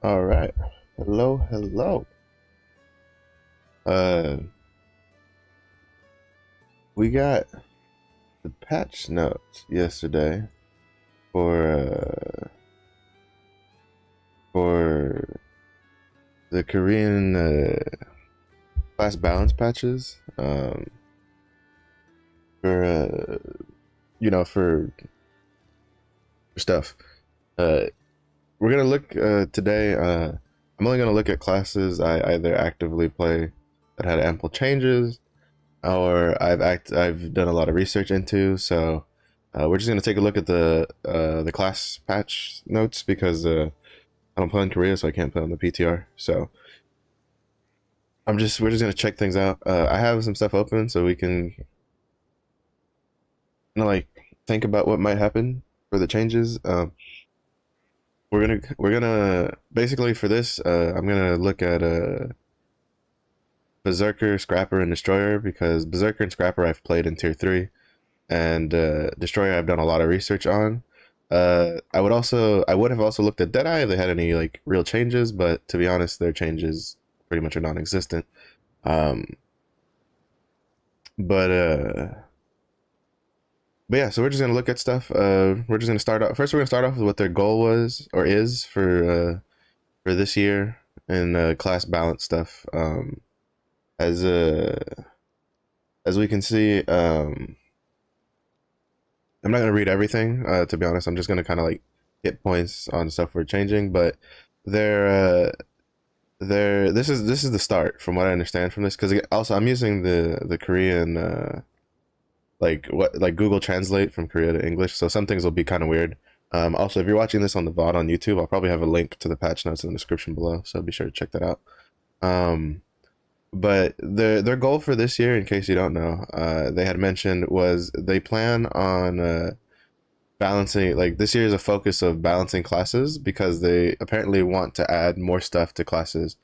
All right. Hello, hello. Uh, we got the patch notes yesterday for for the Korean class balance patches. For for stuff. Uh, we're gonna look today. I'm only gonna look at classes I either actively play that had ample changes or I've done a lot of research into. So we're just gonna take a look at the class patch notes because I don't play in Korea, so I can't play on the PTR. So we're just gonna check things out. I have some stuff open so we can like think about what might happen for the changes. We're gonna basically for this. I'm gonna look at Berserker, Scrapper, and Destroyer because Berserker and Scrapper I've played in tier 3, and Destroyer I've done a lot of research on. I would have also looked at Deadeye if they had any like real changes, but to be honest, their changes pretty much are non-existent. Um, but uh, but yeah, so we're just gonna look at stuff. We're just gonna start off first. We're gonna start off with what their goal was or is for this year and class balance stuff. As uh, as we can see, I'm not gonna read everything. To be honest, I'm just gonna kind of like hit points on stuff we're changing. But they're this is the start from what I understand from this because also I'm using the Korean like Google Translate from Korea to English, so some things will be kind of weird. Also, if you're watching this on the VOD on YouTube, I'll probably have a link to the patch notes in the description below, so be sure to check that out. Um, but their goal for this year, in case you don't know, they had mentioned was they plan on balancing. Like this year is a focus of balancing classes because they apparently want to add more stuff to classes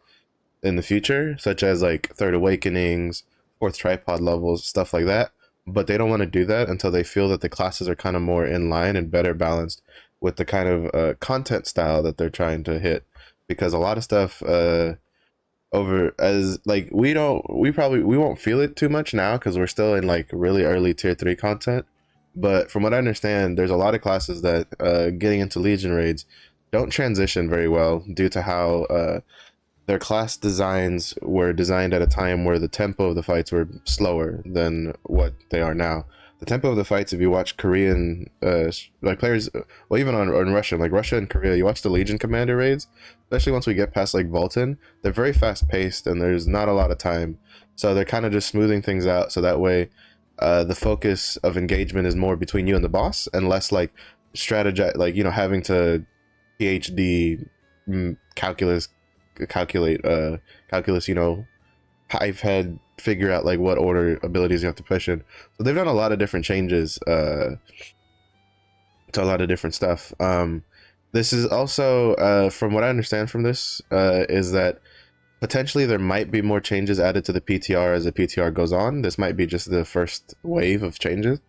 in the future, such as like third awakenings, fourth tripod levels, stuff like that. But they don't want to do that until they feel that the classes are kind of more in line and better balanced with the kind of content style that they're trying to hit. Because a lot of stuff over as like we won't feel it too much now because we're still in like really early tier 3 content. But from what I understand, there's a lot of classes that getting into Legion raids don't transition very well due to how their class designs were designed at a time where the tempo of the fights were slower than what they are now. The tempo of the fights, if you watch Korean like players, well, even on Russian, like Russia and Korea, you watch the Legion Commander raids, especially once we get past like Vulcan, they're very fast paced and there's not a lot of time. So they're kind of just smoothing things out so that way the focus of engagement is more between you and the boss and less like strategize, like, having to PhD calculus calculate I've had figure out like what order abilities you have to push in. So they've done a lot of different changes to a lot of different stuff. This is also from what I understand from this is that potentially there might be more changes added to the PTR as the PTR goes on. This might be just the first wave of changes,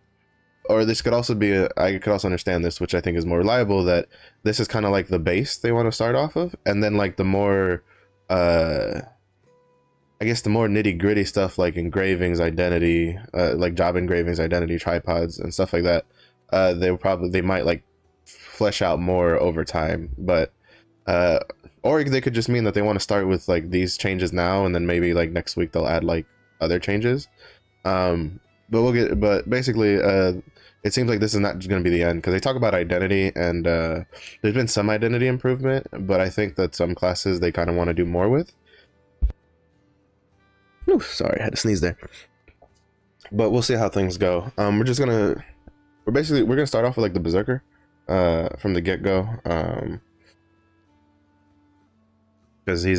or this could also be I could also understand this, which I think is more reliable, that this is kind of like the base they want to start off of, and then like the more I guess the more nitty gritty stuff like engravings, identity, like job engravings, identity, tripods, and stuff like that. They might like flesh out more over time, but or they could just mean that they want to start with like these changes now, and then maybe like next week they'll add like other changes. But basically, it seems like this is not going to be the end because they talk about identity, and there's been some identity improvement, but I think that some classes they kind of want to do more with. Ooh, sorry, I had to sneeze there. But we'll see how things go. We're gonna start off with like the Berserker, from the get go, because he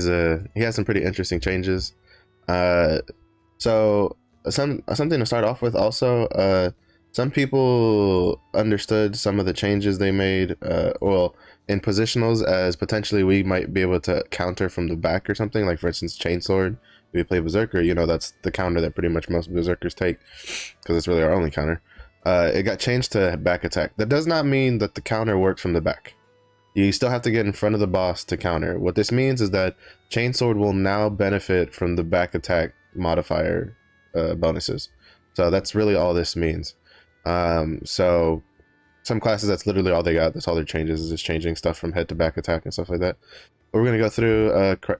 has some pretty interesting changes. So something to start off with also. Some people understood some of the changes they made, in positionals as potentially we might be able to counter from the back or something. Like for instance, Chainsword. If we play Berserker, that's the counter that pretty much most Berserkers take because it's really our only counter. It got changed to back attack. That does not mean that the counter works from the back. You still have to get in front of the boss to counter. What this means is that Chainsword will now benefit from the back attack modifier bonuses. So that's really all this means. So some classes, that's literally all they got. That's all their changes, is just changing stuff from head to back attack and stuff like that. But we're going to go through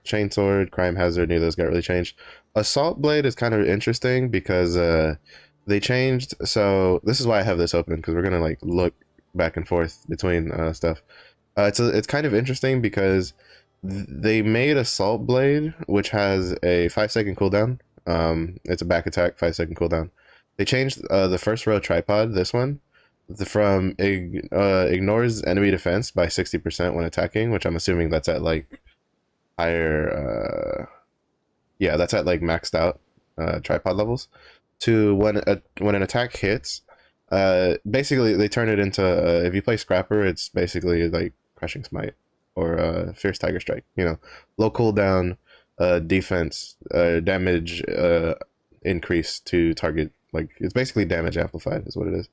Chainsword, Crime Hazard, neither of those got really changed. Assault Blade is kind of interesting because they changed. So this is why I have this open, because we're going to like look back and forth between stuff. It's kind of interesting because they made Assault Blade, which has a 5-second cooldown. It's a back attack, 5-second cooldown. They changed the first row tripod, this one, from ignores enemy defense by 60% when attacking, which I'm assuming that's at like higher, yeah, that's at like maxed out tripod levels, to when an attack hits, basically they turn it into, if you play Scrapper, it's basically like Crushing Smite or Fierce Tiger Strike, you know, low cooldown, defense, damage increase to target, like it's basically damage amplified is what it is.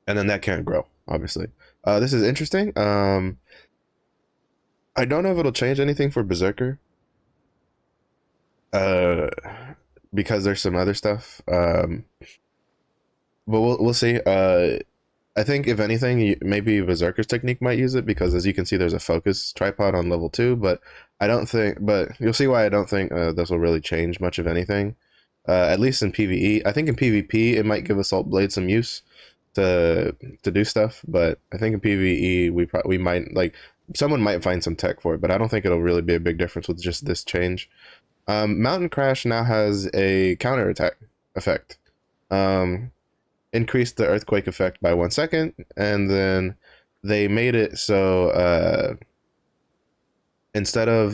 And then that can't grow, obviously. This is interesting. I don't know if it'll change anything for Berserker, because there's some other stuff, but we'll see. I think if anything, maybe Berserker's technique might use it, because as you can see, there's a focus tripod on level 2, but I don't think, but you'll see why I don't think this will really change much of anything, at least in PvE. I think in PvP, it might give Assault Blade some use to do stuff, but I think in PvE, we might, like, someone might find some tech for it, but I don't think it'll really be a big difference with just this change. Mountain Crash now has a counter attack effect. Increased the earthquake effect by 1 second, and then they made it so instead of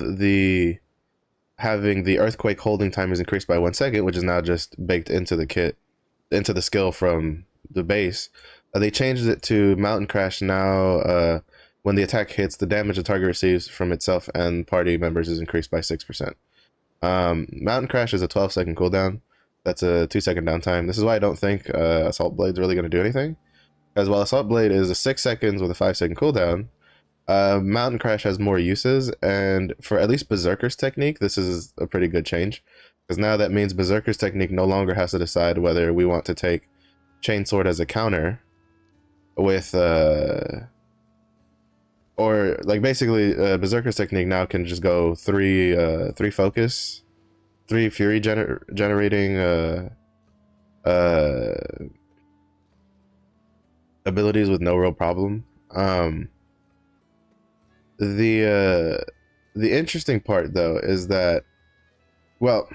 having the earthquake holding time is increased by 1 second, which is now just baked into the kit, into the skill from the base, they changed it to Mountain Crash now. When the attack hits, the damage the target receives from itself and party members is increased by 6%. Mountain Crash is a 12-second cooldown. That's a 2-second downtime. This is why I don't think Assault Blade's really going to do anything. As well, Assault Blade is a 6 seconds with a 5-second cooldown. Mountain Crash has more uses, and for at least Berserker's technique, this is a pretty good change. Because now that means Berserker's technique no longer has to decide whether we want to take Chainsword as a counter with... or, like, basically, Berserker's technique now can just go 3 focus, 3 fury generating abilities with no real problem. The interesting part, though, is that, well,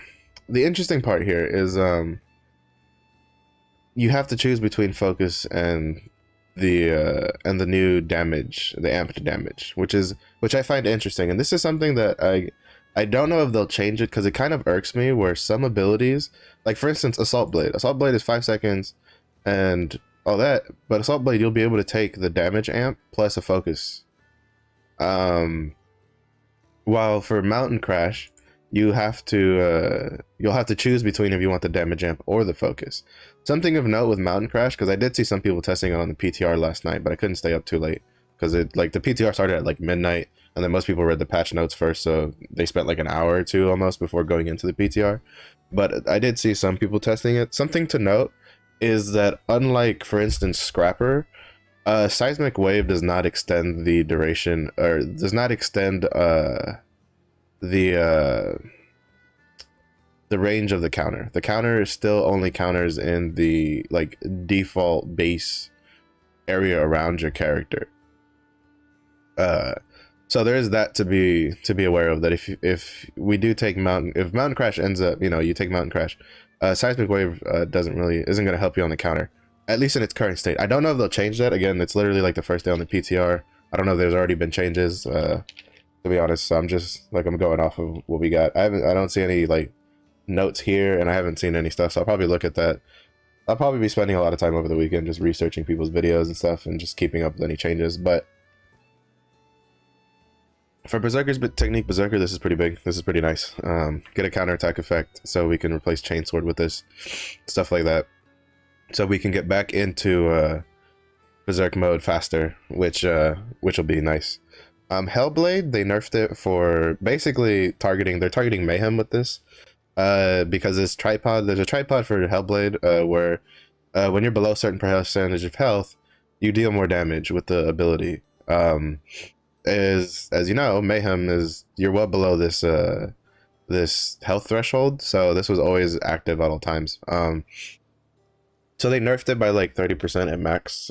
the interesting part here is you have to choose between focus and the new damage, the amped damage, which I find interesting. And this is something that I don't know if they'll change it, because it kind of irks me where some abilities, like for instance Assault Blade is 5 seconds and all that, but Assault Blade, you'll be able to take the damage amp plus a focus, while for Mountain Crash you'll have to choose between if you want the damage amp or the focus. Something of note with Mountain Crash, because I did see some people testing it on the PTR last night, but I couldn't stay up too late because it, like, the PTR started at like midnight, and then most people read the patch notes first, so they spent like an hour or two almost before going into the PTR. But I did see some people testing it. Something to note is that unlike, for instance, Scrapper, Seismic Wave does not extend the duration, or does not extend the range of the counter. The counter is still only counters in the, like, default base area around your character. So there is that to be aware of, that if we do take if Mountain Crash ends up, you know, you take Mountain Crash, Seismic Wave isn't going to help you on the counter, at least in its current state. I don't know if they'll change that. Again, it's literally like the first day on the PTR. I don't know if there's already been changes, to be honest. So I'm just, like, I'm going off of what we got. I don't see any, like, notes here, and I haven't seen any stuff, so I'll probably look at that. I'll probably be spending a lot of time over the weekend just researching people's videos and stuff and just keeping up with any changes. But for Berserker's technique, Berserker, this is pretty big. This is pretty nice. Get a counterattack effect so we can replace Chainsword with this, stuff like that, so we can get back into Berserk mode faster, which will be nice. Hellblade, they nerfed it for basically targeting. They're targeting mayhem with this, because this tripod. There's a tripod for Hellblade, where when you're below a certain percentage of health, you deal more damage with the ability. As you know, mayhem is you're well below this health threshold, so this was always active at all times. So they nerfed it by like 30% at max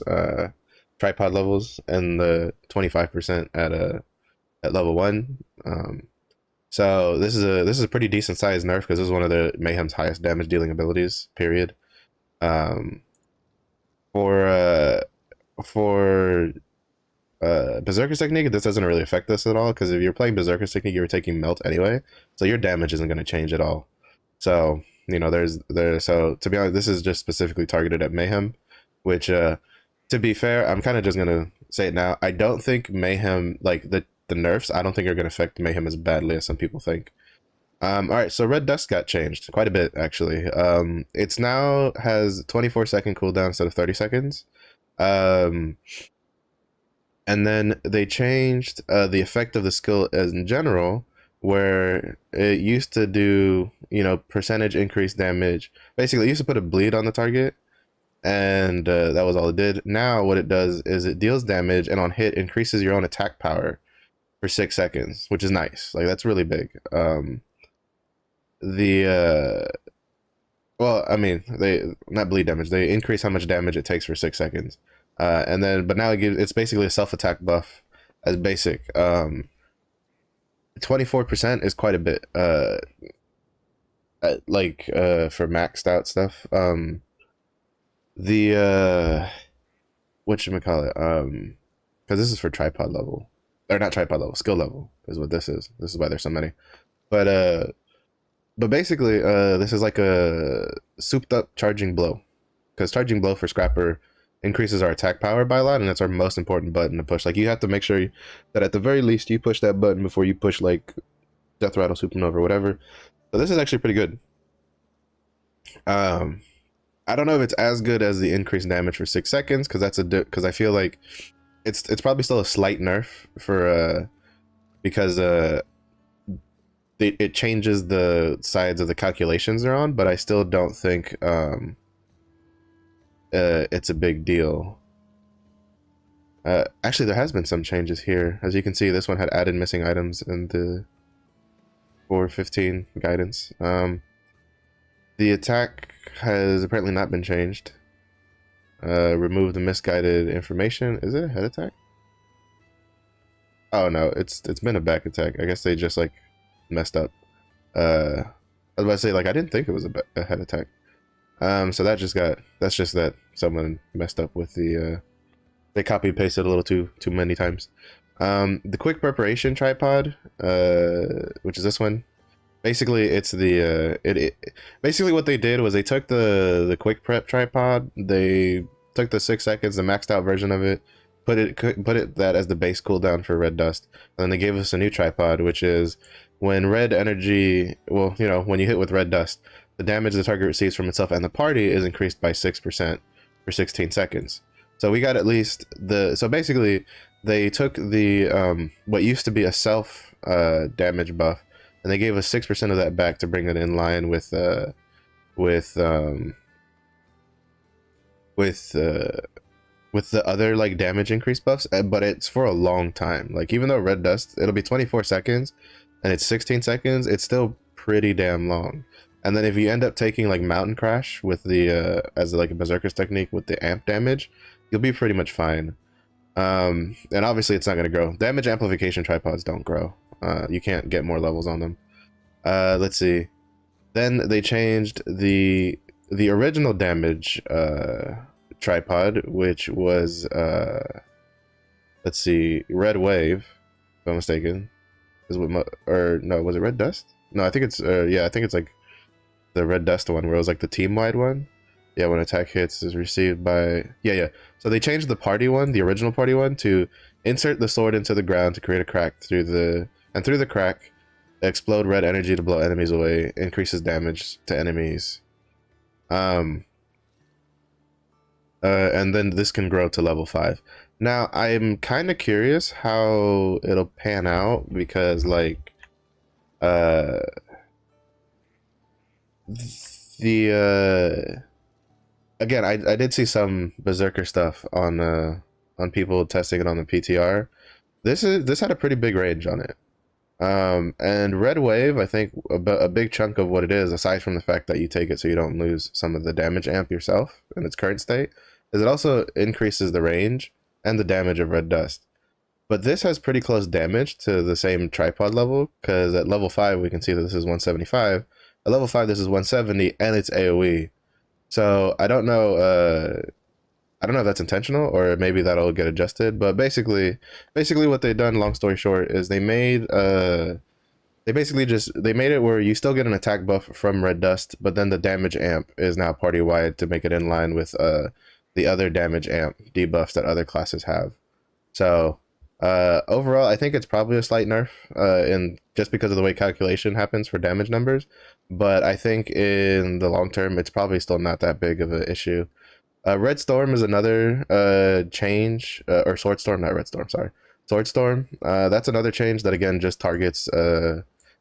tripod levels, and the 25% at level 1. So this is a pretty decent sized nerf, because this is one of the mayhem's highest damage dealing abilities. Period. Um, for Berserker's technique, this doesn't really affect this at all, because if you're playing Berserker's technique, you're taking melt anyway, so your damage isn't going to change at all. So you know, so to be honest, this is just specifically targeted at mayhem, which to be fair, I'm kind of just gonna say it now. I don't think mayhem, like the nerfs, I don't think are gonna affect mayhem as badly as some people think. All right, so red dust got changed quite a bit actually. It's now has 24-second cooldown instead of 30 seconds. And then they changed the effect of the skill as in general, where it used to do, you know, percentage increased damage. Basically, it used to put a bleed on the target, and that was all it did. Now what it does is it deals damage, and on hit increases your own attack power for 6 seconds, which is nice. Like, that's really big. The well, I mean, they not bleed damage. They increase how much damage it takes for 6 seconds. And then, but now it's basically a self attack buff as basic. 24% is quite a bit. Like for maxed out stuff. The whatchamacallit, because this is for tripod level, or not tripod level, skill level is what this is. This is why there's so many. But basically, this is like a souped up charging blow, because charging blow for Scrapper increases our attack power by a lot, and that's our most important button to push. Like, you have to make sure that at the very least you push that button before you push like Death Rattle, Supernova, or whatever. So this is actually pretty good. I don't know if it's as good as the increased damage for 6 seconds, because because I feel like it's probably still a slight nerf for because it changes the sides of the calculations they're on, but I still don't think it's a big deal. Actually, there has been some changes here. As you can see, this one had added missing items in the 4.15 guidance. The attack has apparently not been changed. Remove the misguided information. Is it a head attack? Oh no, it's been a back attack. I guess they just like messed up. I was about to say, like, I didn't think it was a head attack. So that's just that someone messed up with the they copy pasted a little too many times. The quick preparation tripod, which is this one. Basically, it's the basically what they did was they took the quick prep tripod, they took the 6 seconds, the maxed out version of it, put it that as the base cooldown for red dust, and then they gave us a new tripod, which is when red energy, well, you know, when you hit with red dust, the damage the target receives from itself and the party is increased by 6% for 16 seconds. So we got at least so basically they took the what used to be a self damage buff, and they gave us 6% of that back to bring it in line with the other like damage increase buffs, but it's for a long time. Like, even though red dust, it'll be 24 seconds and it's 16 seconds, it's still pretty damn long. And then if you end up taking like Mountain Crash with the as like a Berserker's technique with the amp damage, you'll be pretty much fine. And obviously it's not going to grow. Damage amplification tripods don't grow. You can't get more levels on them. Let's see. Then they changed the original damage tripod, which was let's see, Red Wave, if I'm mistaken, is what or no, was it Red Dust? No, I think it's yeah, I think it's like the Red Dust one, where it was like the team wide one. Yeah, when attack hits is received by yeah. So they changed the party one, the original party one, to insert the sword into the ground to create a crack through the crack, explode red energy to blow enemies away, increases damage to enemies. and then this can grow to level 5. Now, I'm kind of curious how it'll pan out because, like, uh, the again, I did see some Berserker stuff on people testing it on the PTR. This had a pretty big range on it. And Red Wave, I think a big chunk of what it is, aside from the fact that you take it so you don't lose some of the damage amp yourself in its current state, is it also increases the range and the damage of Red Dust. But this has pretty close damage to the same tripod level, because at level 5 we can see that this is 175. At level 5 this is 170, and it's AoE. So I don't know if that's intentional or maybe that'll get adjusted, but basically what they've done, long story short, is they made they made it where you still get an attack buff from Red Dust, but then the damage amp is now party wide to make it in line with the other damage amp debuffs that other classes have. So overall, I think it's probably a slight nerf in just because of the way calculation happens for damage numbers, but I think in the long term it's probably still not that big of an issue. Red Storm is another change, or Sword Storm, not Red Storm, sorry. Sword Storm, that's another change that again just targets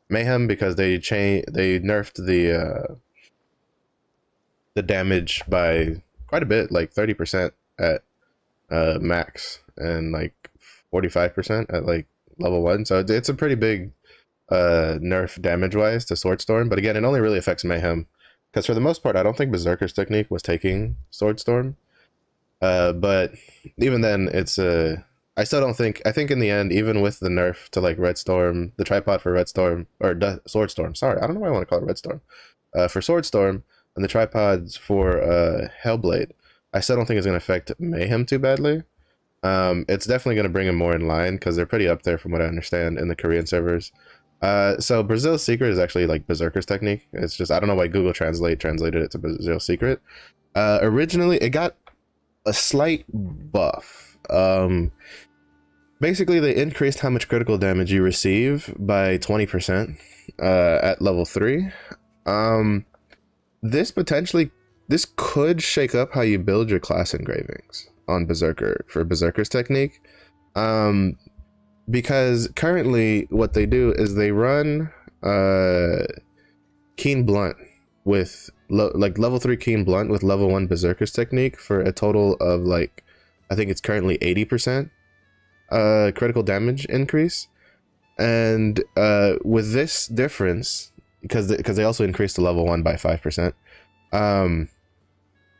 Mayhem, because they nerfed the damage by quite a bit, like 30% at max and like 45% at like level 1. So it's a pretty big nerf damage wise to Sword Storm, but again, it only really affects Mayhem. Because for the most part, I don't think Berserker's technique was taking Sword Storm. But even then, it's I still don't think. I think in the end, even with the nerf to like Red Storm, the tripod for Red Storm, or Sword Storm, sorry, I don't know why I want to call it Red Storm. For Sword Storm, and the tripods for Hellblade, I still don't think it's going to affect Mayhem too badly. It's definitely going to bring him more in line, because they're pretty up there from what I understand in the Korean servers. So Brazil's Secret is actually like Berserker's technique. It's just, I don't know why Google Translate translated it to Brazil's Secret. Originally, it got a slight buff. Basically, they increased how much critical damage you receive by 20% at level 3. This could shake up how you build your class engravings on Berserker for Berserker's technique. Because currently what they do is they run Keen Blunt with like level 3 Keen Blunt with level 1 Berserker's technique for a total of like, I think it's currently 80% critical damage increase. And with this difference, because they also increased the level 1 by 5%,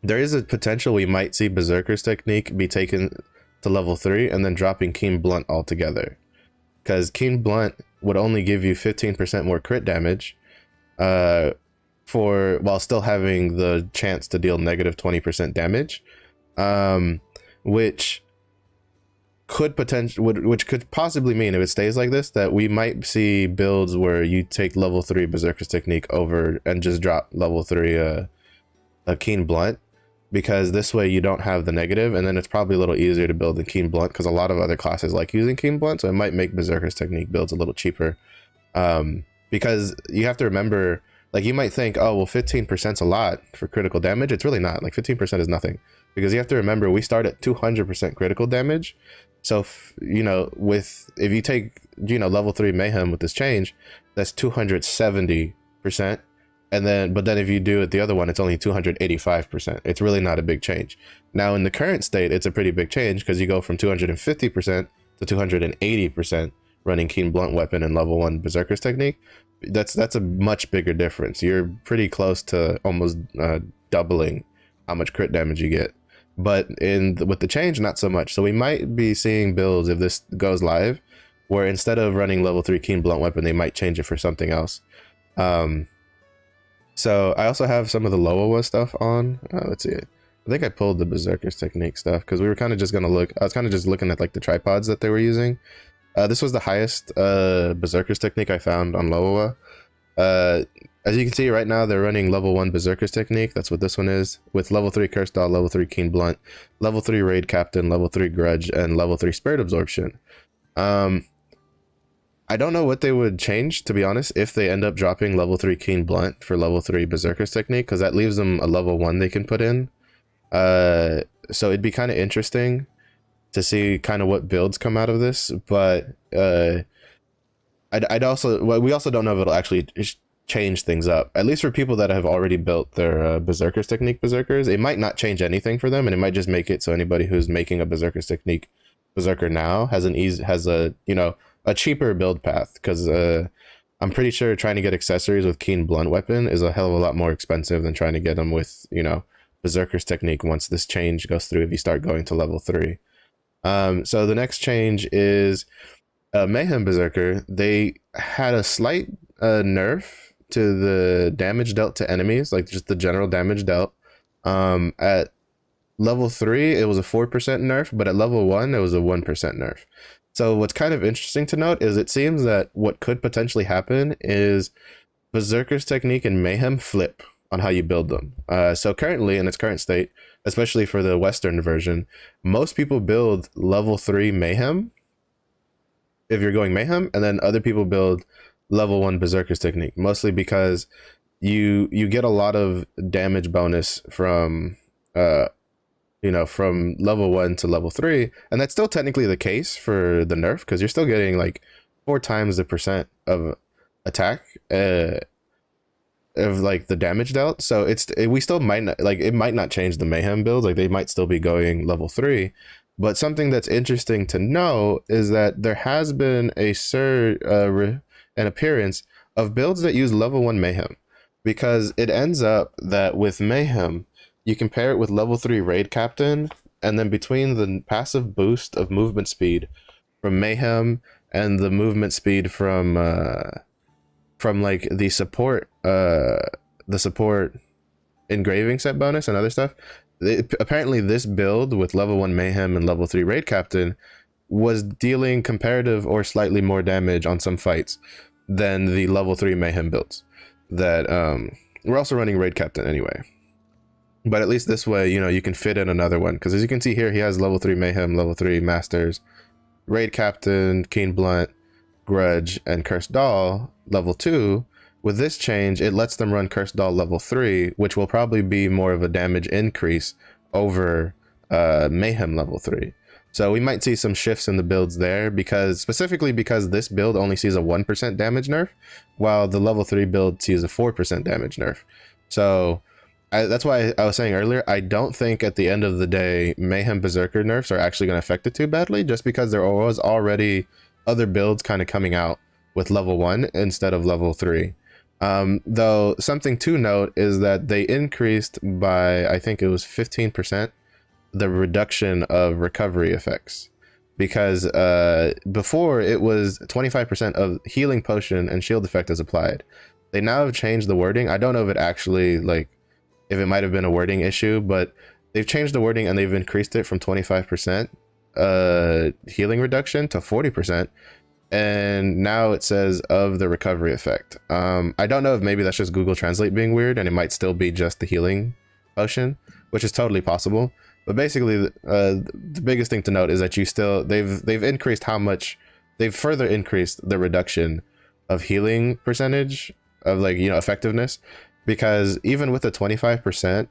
there is a potential we might see Berserker's technique be taken to level 3 and then dropping Keen Blunt altogether, because Keen Blunt would only give you 15% more crit damage while still having the chance to deal negative 20% damage, which could possibly mean, if it stays like this, that we might see builds where you take level 3 Berserker's technique over and just drop level 3 a Keen Blunt, because this way you don't have the negative, and then it's probably a little easier to build the Keen Blunt, because a lot of other classes like using Keen Blunt, so it might make Berserker's technique builds a little cheaper. Because you have to remember, like, you might think, oh well, 15% is a lot for critical damage. It's really not. Like 15% is nothing, because you have to remember we start at 200% critical damage. So if you take level 3 Mayhem with this change, that's 270%. But then if you do it the other one, it's only 285%. It's really not a big change. Now in the current state, it's a pretty big change, because you go from 250% to 280% running Keen Blunt weapon and level 1 Berserker's technique. That's a much bigger difference. You're pretty close to almost doubling how much crit damage you get. But with the change, not so much. So we might be seeing builds, if this goes live, where instead of running level 3 Keen Blunt weapon, they might change it for something else. So I also have some of the Loa stuff on. Let's see. I think I pulled the Berserker's technique stuff, because we were kind of just going to look. I was kind of just looking at like the tripods that they were using. This was the highest Berserker's technique I found on Loa. As you can see right now, they're running level 1 Berserker's technique. That's what this one is, with level 3 Curse Doll, level 3 Keen Blunt, level 3 Raid Captain, level 3 Grudge, and level 3 Spirit Absorption. I don't know what they would change, to be honest, if they end up dropping level 3 Keen Blunt for level 3 Berserker's technique, because that leaves them a level 1 they can put in. So it'd be kind of interesting to see kind of what builds come out of this, but I'd also, well, we also don't know if it'll actually change things up. At least for people that have already built their Berserker's Technique Berserkers, it might not change anything for them, and it might just make it so anybody who's making a Berserker's Technique Berserker now has a a cheaper build path, because I'm pretty sure trying to get accessories with Keen Blunt Weapon is a hell of a lot more expensive than trying to get them with Berserker's Technique once this change goes through, if you start going to level 3. So the next change is Mayhem Berserker. They had a slight nerf to the damage dealt to enemies, like just the general damage dealt. At level 3, it was a 4% nerf, but at level 1, it was a 1% nerf. So what's kind of interesting to note is it seems that what could potentially happen is Berserker's Technique and Mayhem flip on how you build them. So currently, in its current state, especially for the Western version, most people build level 3 Mayhem, if you're going Mayhem, and then other people build level 1 Berserker's Technique, mostly because you get a lot of damage bonus from from level 1 to level 3, and that's still technically the case for the nerf, because you're still getting like 4 times the percent of attack of like the damage dealt. So we still might not, like, it might not change the Mayhem builds, like they might still be going level 3. But something that's interesting to know is that there has been a an appearance of builds that use level 1 Mayhem, because it ends up that with Mayhem, you compare it with level 3 Raid Captain, and then between the passive boost of movement speed from Mayhem and the movement speed from like the support engraving set bonus and other stuff, apparently this build with level 1 Mayhem and level 3 Raid Captain was dealing comparative or slightly more damage on some fights than the level 3 Mayhem builds that we're also running Raid Captain anyway. But at least this way, you can fit in another one, because as you can see here, he has level 3 Mayhem, level 3 Masters, Raid Captain, Keen Blunt, Grudge, and Cursed Doll level 2. With this change, it lets them run Cursed Doll level 3, which will probably be more of a damage increase over Mayhem level 3. So we might see some shifts in the builds there, specifically because this build only sees a 1% damage nerf, while the level 3 build sees a 4% damage nerf. So that's why I was saying earlier, I don't think at the end of the day, Mayhem Berserker nerfs are actually going to affect it too badly, just because there was already other builds kind of coming out with level 1 instead of level 3. Though something to note is that they increased by, I think it was 15%, the reduction of recovery effects. Because before it was 25% of healing potion and shield effect is applied. They now have changed the wording. I don't know if it actually, if it might have been a wording issue, but they've changed the wording and they've increased it from 25% healing reduction to 40%. And now it says of the recovery effect. I don't know if maybe that's just Google Translate being weird, and it might still be just the healing potion, which is totally possible. But basically, the biggest thing to note is that they've increased how much, they've further increased the reduction of healing percentage of effectiveness, because even with the 25%,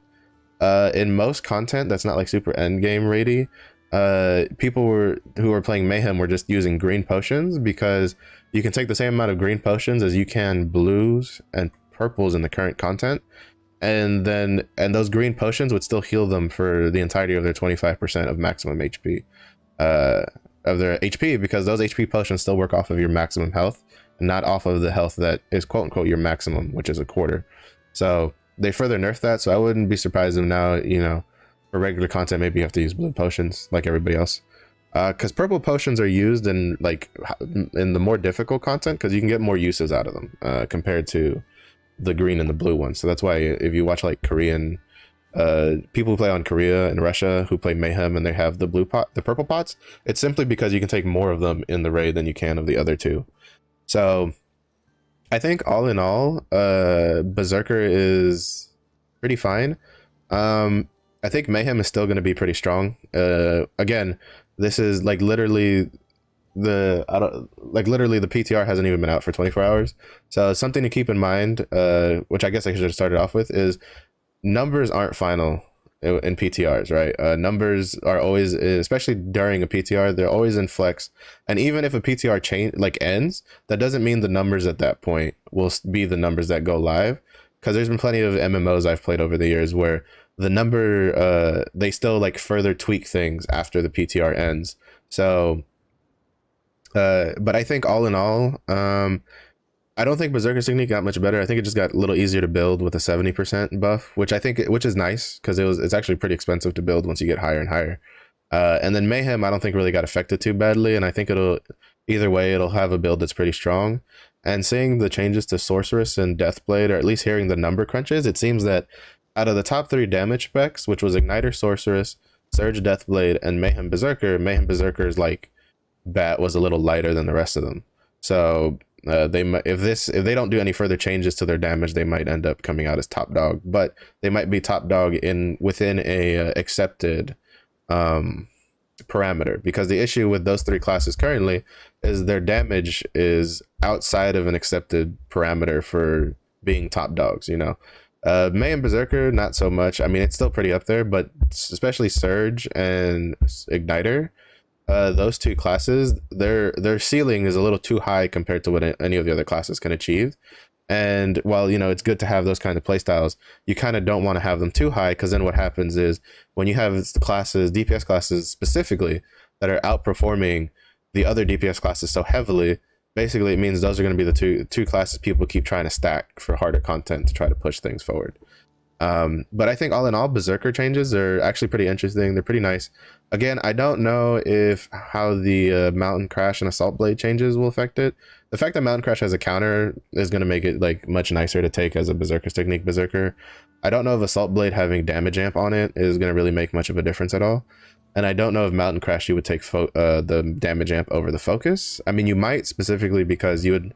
in most content that's not super end game rady, people who were playing Mayhem were just using green potions, because you can take the same amount of green potions as you can blues and purples in the current content, and those green potions would still heal them for the entirety of their 25% of maximum HP of their HP, because those HP potions still work off of your maximum health and not off of the health that is quote unquote your maximum, which is a quarter. So they further nerfed that, so I wouldn't be surprised if now, for regular content, maybe you have to use blue potions like everybody else. Because purple potions are used in the more difficult content, because you can get more uses out of them compared to the green and the blue ones. So that's why if you watch Korean people who play on Korea and Russia who play Mayhem and they have the purple pots, it's simply because you can take more of them in the raid than you can of the other two. So I think all in all, Berserker is pretty fine. I think Mayhem is still going to be pretty strong. Again, this is literally the PTR hasn't even been out for 24 hours. So something to keep in mind, which I guess I should have started off with, is numbers aren't final in PTRs, right? Numbers are always, especially during a PTR, they're always in flex. And even if a PTR change like ends, that doesn't mean the numbers at that point will be the numbers that go live. Because there's been plenty of MMOs I've played over the years where the number they still like further tweak things after the PTR ends. So, but I think all in all, I don't think Berserker's technique got much better. I think it just got a little easier to build with a 70% buff, which is nice because it's actually pretty expensive to build once you get higher and higher. And then Mayhem, I don't think really got affected too badly, and I think either way it'll have a build that's pretty strong. And seeing the changes to Sorceress and Deathblade, or at least hearing the number crunches, it seems that out of the top 3 damage specs, which was Igniter, Sorceress, Surge, Deathblade, and Mayhem Berserker's like bat was a little lighter than the rest of them. So they might, if they don't do any further changes to their damage, they might end up coming out as top dog. But they might be top dog within a accepted parameter, because the issue with those 3 classes currently is their damage is outside of an accepted parameter for being top dogs. May and Berserker not so much. I mean, it's still pretty up there, but especially Surge and Igniter, those 2 classes, their ceiling is a little too high compared to what any of the other classes can achieve. And while it's good to have those kind of playstyles, you kind of don't want to have them too high, because then what happens is when you have DPS classes specifically, that are outperforming the other DPS classes so heavily, basically it means those are going to be the two classes people keep trying to stack for harder content to try to push things forward. But I think all in all, Berserker changes are actually pretty interesting. They're pretty nice. Again, I don't know how the Mountain Crash and Assault Blade changes will affect it. The fact that Mountain Crash has a counter is going to make it like much nicer to take as a Berserker's technique Berserker. I don't know if Assault Blade having damage amp on it is going to really make much of a difference at all. And I don't know if Mountain Crash you would take the damage amp over the focus. I mean, you might, specifically because you would.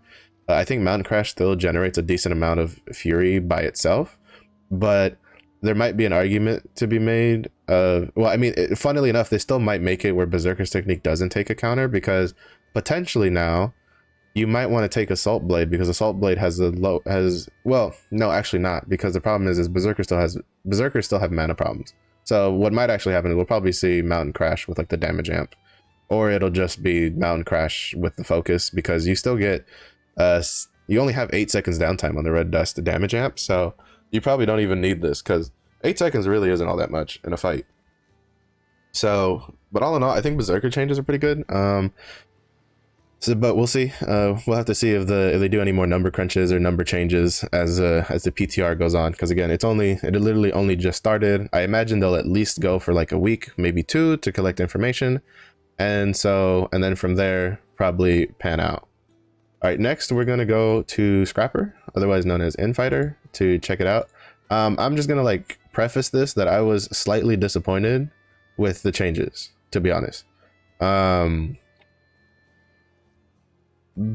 I think Mountain Crash still generates a decent amount of fury by itself, but there might be an argument to be made of, well, I mean, funnily enough, they still might make it where Berserker's technique doesn't take a counter, because potentially now you might want to take Assault Blade, because Assault Blade well, no, actually not, because the problem is Berserkers still have mana problems. So what might actually happen is we'll probably see Mountain Crash with like the damage amp, or it'll just be Mountain Crash with the focus, because you still get you only have 8 seconds downtime on the Red Dust damage amp, so you probably don't even need this, because 8 seconds really isn't all that much in a fight. So, but all in all, I think Berserker changes are pretty good. But we'll see. We'll have to see if they do any more number crunches or number changes as the PTR goes on, because again, it literally only just started. I imagine they'll at least go for like a week, maybe 2, to collect information, and then from there probably pan out. All right, next we're gonna go to Scrapper, otherwise known as Infighter, to check it out. I'm just gonna like preface this that I was slightly disappointed with the changes, to be honest.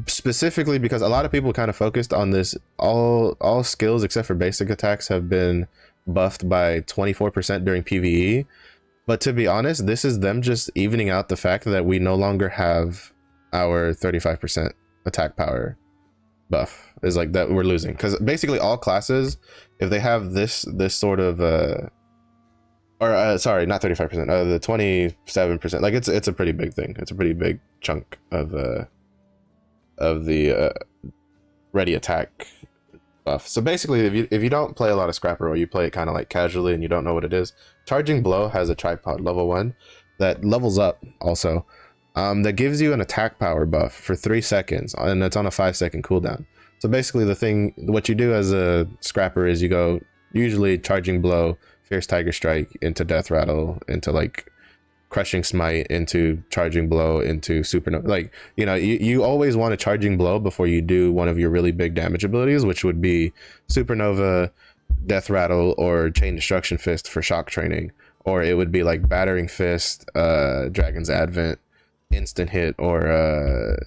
Specifically because a lot of people kind of focused on this, all skills except for basic attacks have been buffed by 24% during PvE. But to be honest, this is them just evening out the fact that we no longer have our 35% attack power buff, is like that we're losing, because basically all classes, if they have this sort of sorry, not 35%, the 27%, like it's a pretty big thing. It's a pretty big chunk of the ready attack buff. So basically, if you don't play a lot of Scrapper, or you play it kind of like casually and you don't know what it is, Charging Blow has a tripod level 1 that levels up also, that gives you an attack power buff for 3 seconds, and it's on a 5-second cooldown. So basically what you do as a Scrapper is you go usually Charging Blow, Fierce Tiger Strike, into Death Rattle, into like Crushing Smite, into Charging Blow, into Supernova. Like, you always want a Charging Blow before you do one of your really big damage abilities, which would be Supernova, Death Rattle, or Chain Destruction Fist for shock training, or it would be like Battering Fist, Dragon's Advent, Instant Hit, or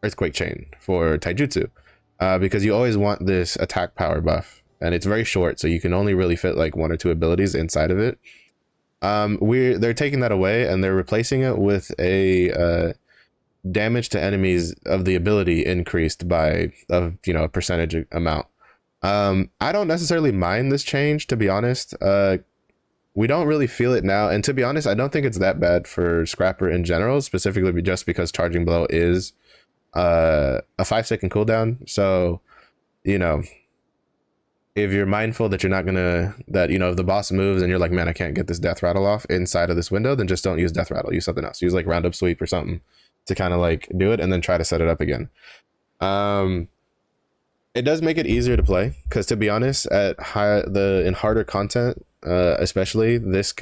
Earthquake Chain for Taijutsu, because you always want this attack power buff, and it's very short, so you can only really fit like 1 or 2 abilities inside of it. They're taking that away, and they're replacing it with a damage to enemies of the ability increased by a percentage amount. I don't necessarily mind this change, to be honest. We don't really feel it now, and to be honest, I don't think it's that bad for Scrapper in general, specifically just because Charging Blow is a 5-second cooldown. So, you know, if you're mindful that you're not gonna, that, you know, if the boss moves and you're like, man, I can't get this death rattle off inside of this window, then just don't use death rattle. Use something else. Use like roundup sweep or something to kind of like do it, and then try to set it up again. Um, it does make it easier to play because, to be honest, in harder content, especially, this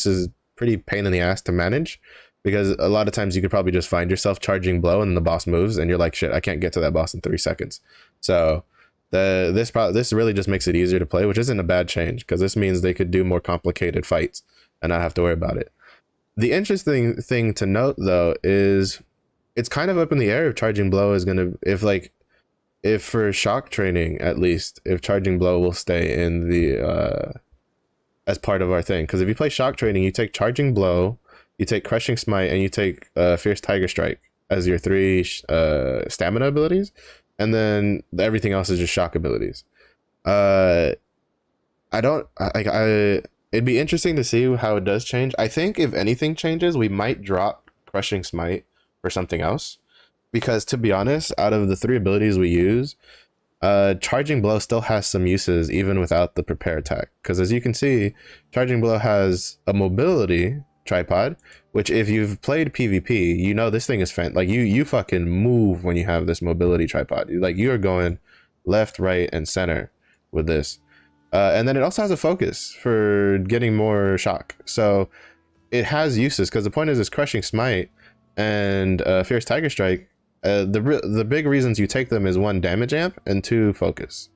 is pretty pain in the ass to manage, because a lot of times you could probably just find yourself charging blow and then the boss moves and you're like, shit, I can't get to that boss in 3 seconds. So this really just makes it easier to play, which isn't a bad change because this means they could do more complicated fights and not have to worry about it. The interesting thing to note though is it's kind of up in the air if charging blow is gonna, if for shock training at least, if charging blow will stay in the as part of our thing. Because if you play shock training, you take charging blow, you take crushing smite, and you take fierce tiger strike as your 3 stamina abilities, and then everything else is just shock abilities. I don't I it'd be interesting to see how it does change. I think if anything changes, we might drop crushing smite for something else, because to be honest, out of the 3 abilities we use, charging blow still has some uses even without the prepare attack, because as you can see, charging blow has a mobility tripod, which if you've played PvP, you know this thing is like you fucking move when you have this mobility tripod. Like, you are going left, right, and center with this. And then it also has a focus for getting more shock, so it has uses, because the point is crushing smite and fierce tiger strike. The big reasons you take them is 1, damage amp, and 2, focus.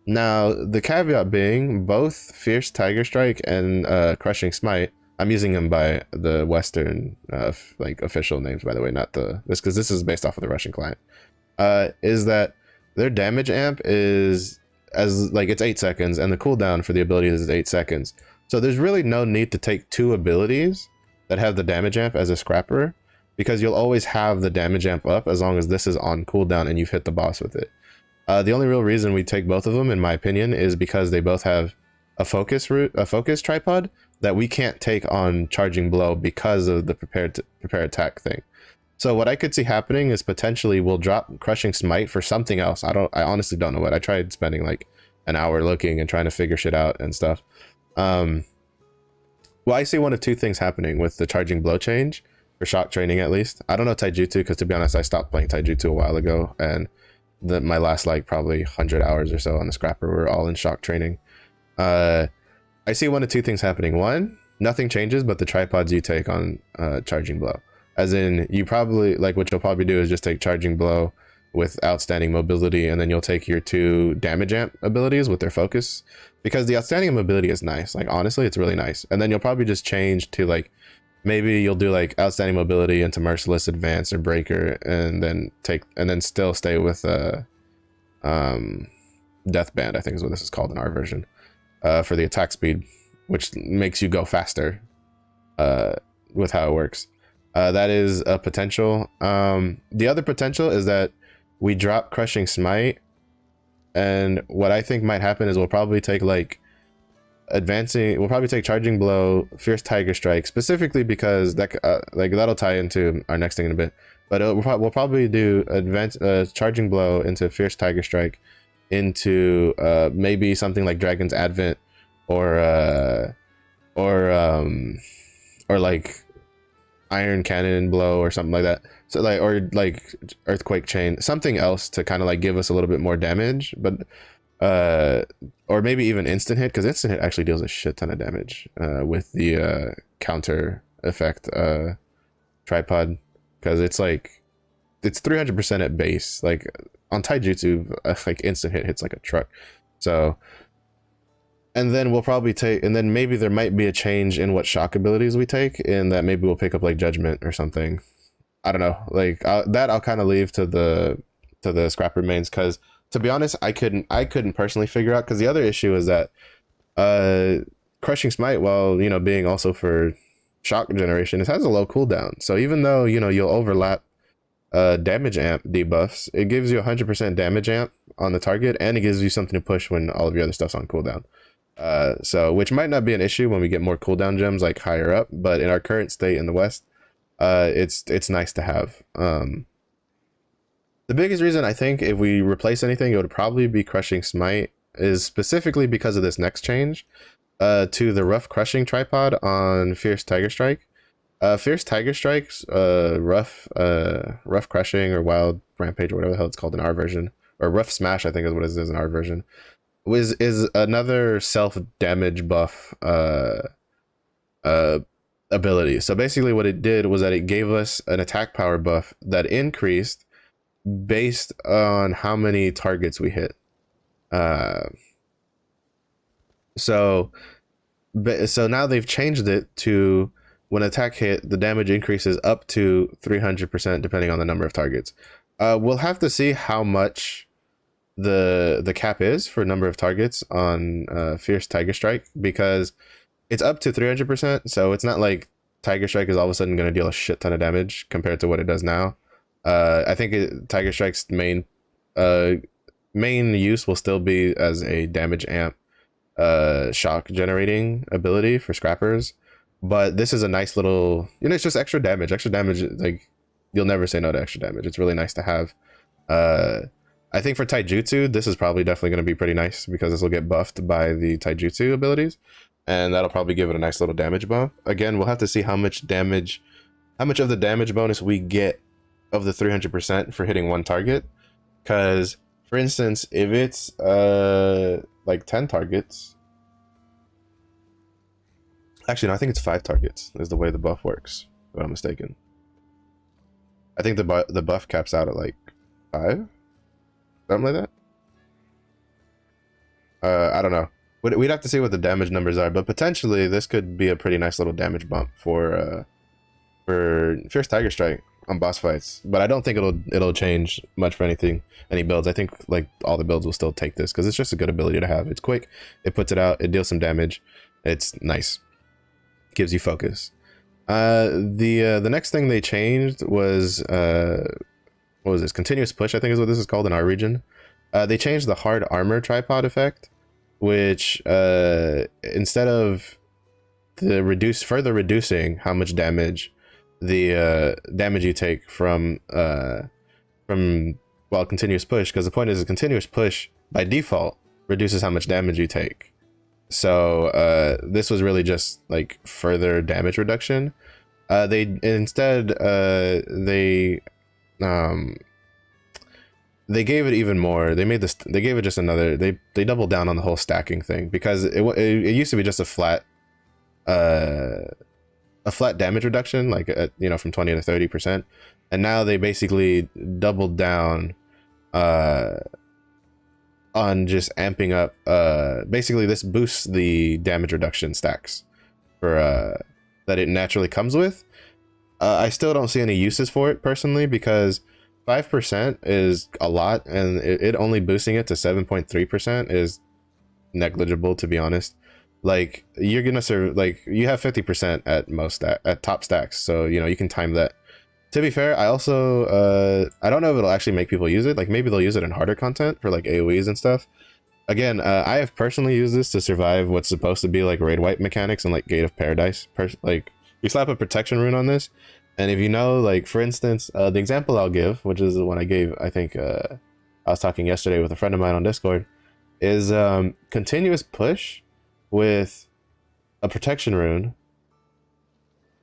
Now the caveat being, both fierce tiger strike and crushing smite, I'm using them by the Western like official names, by the way, not this, because this is based off of the Russian client, is that their damage amp is it's 8 seconds, and the cooldown for the ability is 8 seconds. So there's really no need to take 2 abilities that have the damage amp as a scrapper, because you'll always have the damage amp up as long as this is on cooldown and you've hit the boss with it. The only real reason we take both of them, in my opinion, is because they both have a focus tripod that we can't take on charging blow because of the prepare attack thing. So what I could see happening is potentially we'll drop crushing smite for something else. I honestly don't know what. I tried spending like an hour looking and trying to figure shit out and stuff. Well, I see one of 2 things happening with the charging blow change, for shock training at least. I don't know taijutsu, because to be honest, I stopped playing taijutsu a while ago, and my last like probably 100 hours or so on the scrapper were all in shock training. I see one of 2 things happening. 1, nothing changes but the tripods you take on charging blow. As in, you probably, like, what you'll probably do is just take charging blow with outstanding mobility, and then you'll take your 2 damage amp abilities with their focus, because the outstanding mobility is nice. Like, honestly, it's really nice. And then you'll probably just change to like, maybe you'll do like outstanding mobility into merciless advance or breaker, and then still stay with death band, I think is what this is called in our version, for the attack speed, which makes you go faster with how it works. That is a potential. The other potential is that we drop crushing smite, and what I think might happen is we'll probably take like charging blow, fierce tiger strike, specifically because that that'll tie into our next thing in a bit, but we'll probably do charging blow into fierce tiger strike, into maybe something like Dragon's Advent, or like iron cannon blow or something like that. So like, or like earthquake chain, something else to kind of like give us a little bit more damage, but or maybe even instant hit, because instant hit actually deals a shit ton of damage with the counter effect tripod, because it's 300% at base. Like on taijutsu, like instant hit hits like a truck. So, and then we'll probably take, and then maybe there might be a change in what shock abilities we take, in that maybe we'll pick up like judgment or something. I don't know, like that I'll kind of leave to the scrapper mains, because to be honest, I couldn't personally figure out, because the other issue is that crushing smite, while being also for shock generation, it has a low cooldown. So even though you'll overlap damage amp debuffs. It gives you 100% damage amp on the target, and it gives you something to push when all of your other stuff's on cooldown. So which might not be an issue when we get more cooldown gems like higher up, but in our current state in the West, it's nice to have. The biggest reason I think if we replace anything, it would probably be Crushing Smite, is specifically because of this next change to the rough crushing tripod on Fierce Tiger Strike. Fierce Tiger Strikes, rough crushing or wild rampage or whatever the hell it's called in our version, or rough smash I think is what it is in our version, is another self damage buff ability. So basically what it did was that it gave us an attack power buff that increased based on how many targets we hit. So now they've changed it to when attack hit, the damage increases up to 300% depending on the number of targets. We'll have to see how much the cap is for number of targets on Fierce Tiger Strike, because it's up to 300%. So it's not like Tiger Strike is all of a sudden going to deal a shit ton of damage compared to what it does now. I think Tiger Strike's main use will still be as a damage amp shock generating ability for scrappers, but this is a nice little, it's just extra damage. Like, you'll never say no to extra damage. It's really nice to have. I think for taijutsu, this is probably definitely going to be pretty nice, because this will get buffed by the taijutsu abilities, and that'll probably give it a nice little damage buff. Again, we'll have to see how much of the damage bonus we get of the 300% for hitting one target, because for instance, if it's like 10 targets, actually no, I think it's 5 targets is the way the buff works, if I'm mistaken. I think the buff caps out at like 5, something like that. I don't know, we'd have to see what the damage numbers are, but potentially this could be a pretty nice little damage bump for Fierce Tiger Strike on boss fights. But I don't think it'll change much for any builds. I think like all the builds will still take this, because it's just a good ability to have. It's quick, it puts it out, it deals some damage, it's nice, gives you focus. The next thing they changed was what was this? Continuous push, I think is what this is called in our region. They changed the hard armor tripod effect, which instead of further reducing how much damage damage you take from continuous push, because the point is a continuous push by default reduces how much damage you take. So this was really just like further damage reduction. They gave it even more. They gave it just another. They doubled down on the whole stacking thing, because it used to be just a flat damage reduction, like from 20 to 30%, and now they basically doubled down on just amping up. Basically, this boosts the damage reduction stacks for that it naturally comes with. I still don't see any uses for it personally, because 5% is a lot, and it only boosting it to 7.3% is negligible, to be honest. Like, you're gonna serve, like, you have 50% at most at top stacks, so you can time that. To be fair, I also I don't know if it'll actually make people use it. Like, maybe they'll use it in harder content for like AoEs and stuff. Again, I have personally used this to survive what's supposed to be like raid wipe mechanics and like Gate of Paradise. Like, you slap a protection rune on this, and if like, for instance, the example I'll give, which is the one I gave, I think I was talking yesterday with a friend of mine on Discord, is continuous push with a protection rune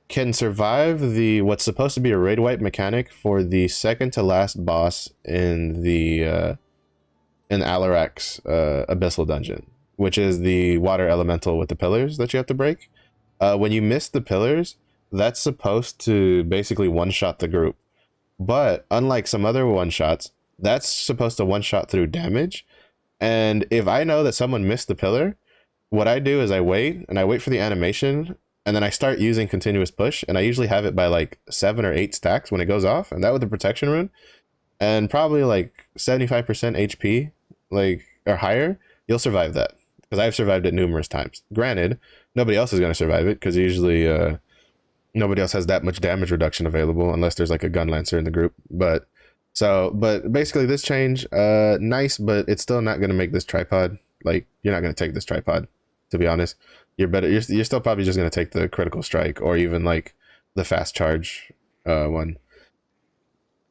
can survive what's supposed to be a raid wipe mechanic for the second to last boss in the Alarak's abyssal dungeon, which is the water elemental with the pillars that you have to break. When you miss the pillars, that's supposed to basically one-shot the group, but unlike some other one-shots, that's supposed to one-shot through damage. And if I know that someone missed the pillar, what I do is I wait for the animation, and then I start using continuous push, and I usually have it by like 7 or 8 stacks when it goes off, and that with the protection rune, and probably like 75% HP, like, or higher, you'll survive that, because I've survived it numerous times. Granted, nobody else is going to survive it, because usually Nobody else has that much damage reduction available unless there's like a gun lancer in the group. But basically this change, nice, but it's still not gonna make this tripod. Like you're not gonna take this tripod, to be honest. You're better. You're still probably just gonna take the critical strike or even like the fast charge one.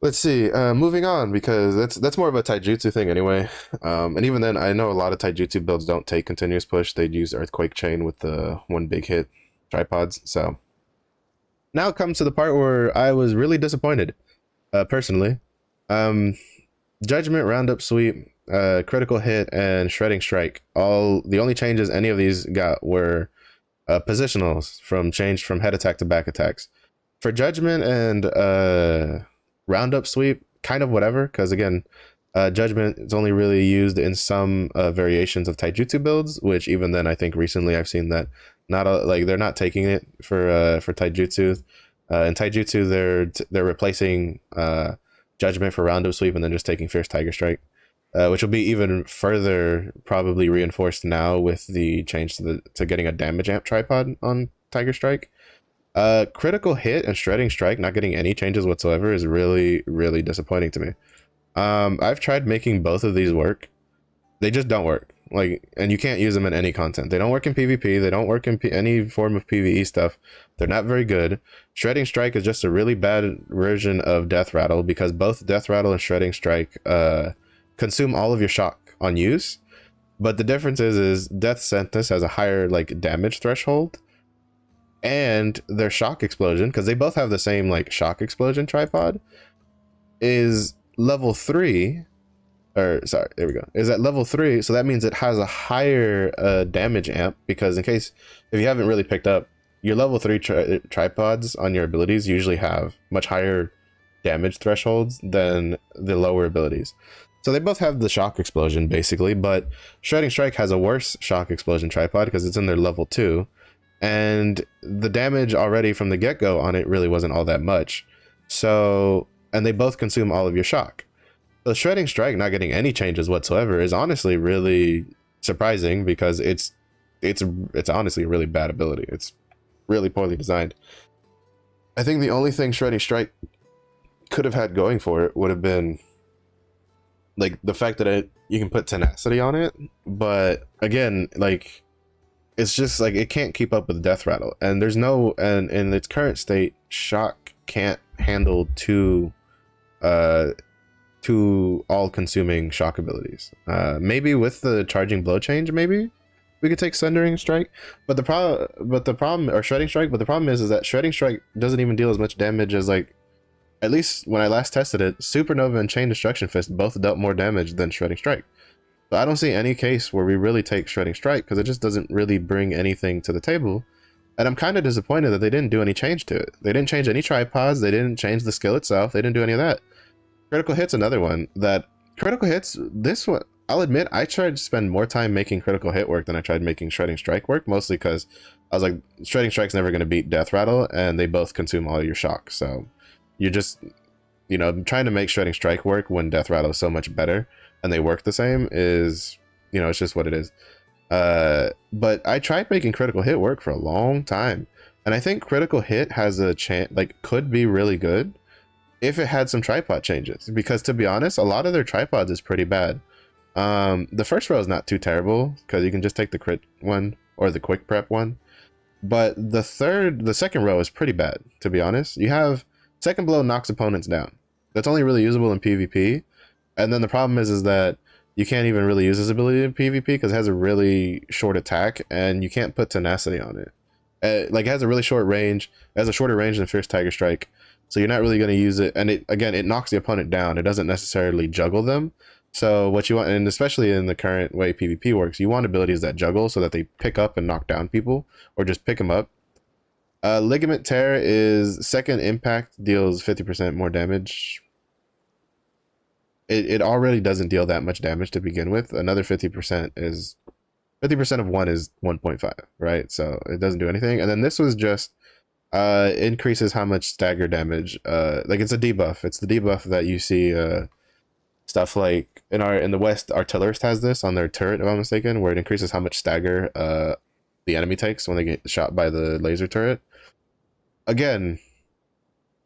Let's see. Moving on, because that's more of a taijutsu thing anyway. And even then, I know a lot of taijutsu builds don't take continuous push. They'd use earthquake chain with the one big hit tripods. So now it comes to the part where I was really disappointed, personally. Um, Judgment, roundup sweep, critical hit, and shredding strike. All the only changes any of these got were positionals from changed from head attack to back attacks. For judgment and roundup sweep, kind of whatever, because again, judgment is only really used in some variations of taijutsu builds, which even then I think recently I've seen that like they're not taking it for taijutsu. In taijutsu they're replacing judgment for roundup sweep and then just taking fierce tiger strike, which will be even further probably reinforced now with the change to getting a damage amp tripod on tiger strike. Critical hit and shredding strike not getting any changes whatsoever is really, really disappointing to me. I've tried making both of these work. They just don't work. Like, and you can't use them in any content. They don't work in PvP. They don't work in any form of PvE stuff. They're not very good. Shredding strike is just a really bad version of death rattle, because both death rattle and shredding strike consume all of your shock on use. But the difference is death sentence has a higher like damage threshold, and their shock explosion, because they both have the same like shock explosion tripod, is level 3, or sorry, there we go, is at level 3. So that means it has a higher damage amp, because in case if you haven't really picked up, your level 3 tripods on your abilities usually have much higher damage thresholds than the lower abilities. So they both have the shock explosion basically, but shredding strike has a worse shock explosion tripod because it's in their level 2, and the damage already from the get-go on it really wasn't all that much. So, and they both consume all of your shock. So shredding strike not getting any changes whatsoever is honestly really surprising, because it's honestly a really bad ability. It's really poorly designed. I think the only thing shredding strike could have had going for it would have been like the fact that you can put tenacity on it, but again, like it's just like it can't keep up with death rattle, and there's no, and in its current state, shock can't handle two all-consuming shock abilities. Maybe with the charging blow change, maybe we could take sundering strike, but the problem, or shredding strike, but the problem is that shredding strike doesn't even deal as much damage as, like, at least when I last tested it, Supernova and Chain Destruction Fist both dealt more damage than shredding strike. So I don't see any case where we really take shredding strike, because it just doesn't really bring anything to the table. And I'm kind of disappointed that they didn't do any change to it. They didn't change any tripods. They didn't change the skill itself. They didn't do any of that. Critical hit's another one that critical hits. This one, I'll admit, I tried to spend more time making critical hit work than I tried making shredding strike work, mostly because I was like, shredding strike's never going to beat death rattle, and they both consume all your shock. So you're just, you know, trying to make shredding strike work when death rattle is so much better and they work the same is, you know, it's just what it is. But I tried making critical hit work for a long time, and I think critical hit has a chance, like, could be really good if it had some tripod changes, because to be honest, a lot of their tripods is pretty bad. The first row is not too terrible because you can just take the crit one or the quick prep one, but the second row is pretty bad, to be honest. You have second blow knocks opponents down. That's only really usable in PvP, and then the problem is that you can't even really use this ability in PvP because it has a really short attack and you can't put tenacity on it. Like, it has a really short range. It has a shorter range than Fierce Tiger Strike, so you're not really going to use it. And it knocks the opponent down. It doesn't necessarily juggle them. So what you want, and especially in the current way PvP works, you want abilities that juggle so that they pick up and knock down people, or just pick them up. Ligament Tear is second impact, deals 50% more damage. It already doesn't deal that much damage to begin with. Another 50% is 50% of 1 is 1.5, right? So it doesn't do anything. And then this was just increases how much stagger damage. Like, it's a debuff. It's the debuff that you see stuff like in the West, Artillerist has this on their turret, if I'm mistaken, where it increases how much stagger the enemy takes when they get shot by the laser turret. again,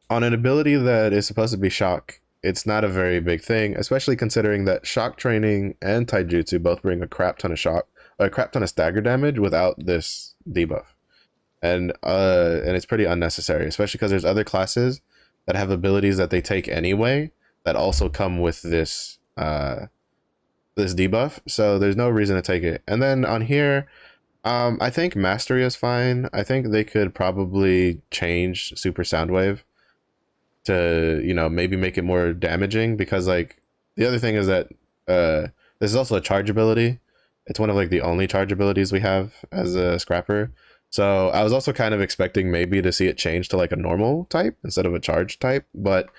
on an ability that is supposed to be shock, it's not a very big thing, especially considering that shock training and taijutsu both bring a crap ton of shock, or a crap ton of stagger damage without this debuff. And it's pretty unnecessary, especially because there's other classes that have abilities that they take anyway that also come with this debuff. So there's no reason to take it. And then on here, I think mastery is fine. I think they could probably change super soundwave to, you know, maybe make it more damaging, because like the other thing is that this is also a charge ability. It's one of like the only charge abilities we have as a scrapper. So I was also kind of expecting maybe to see it change to like a normal type instead of a charge type, but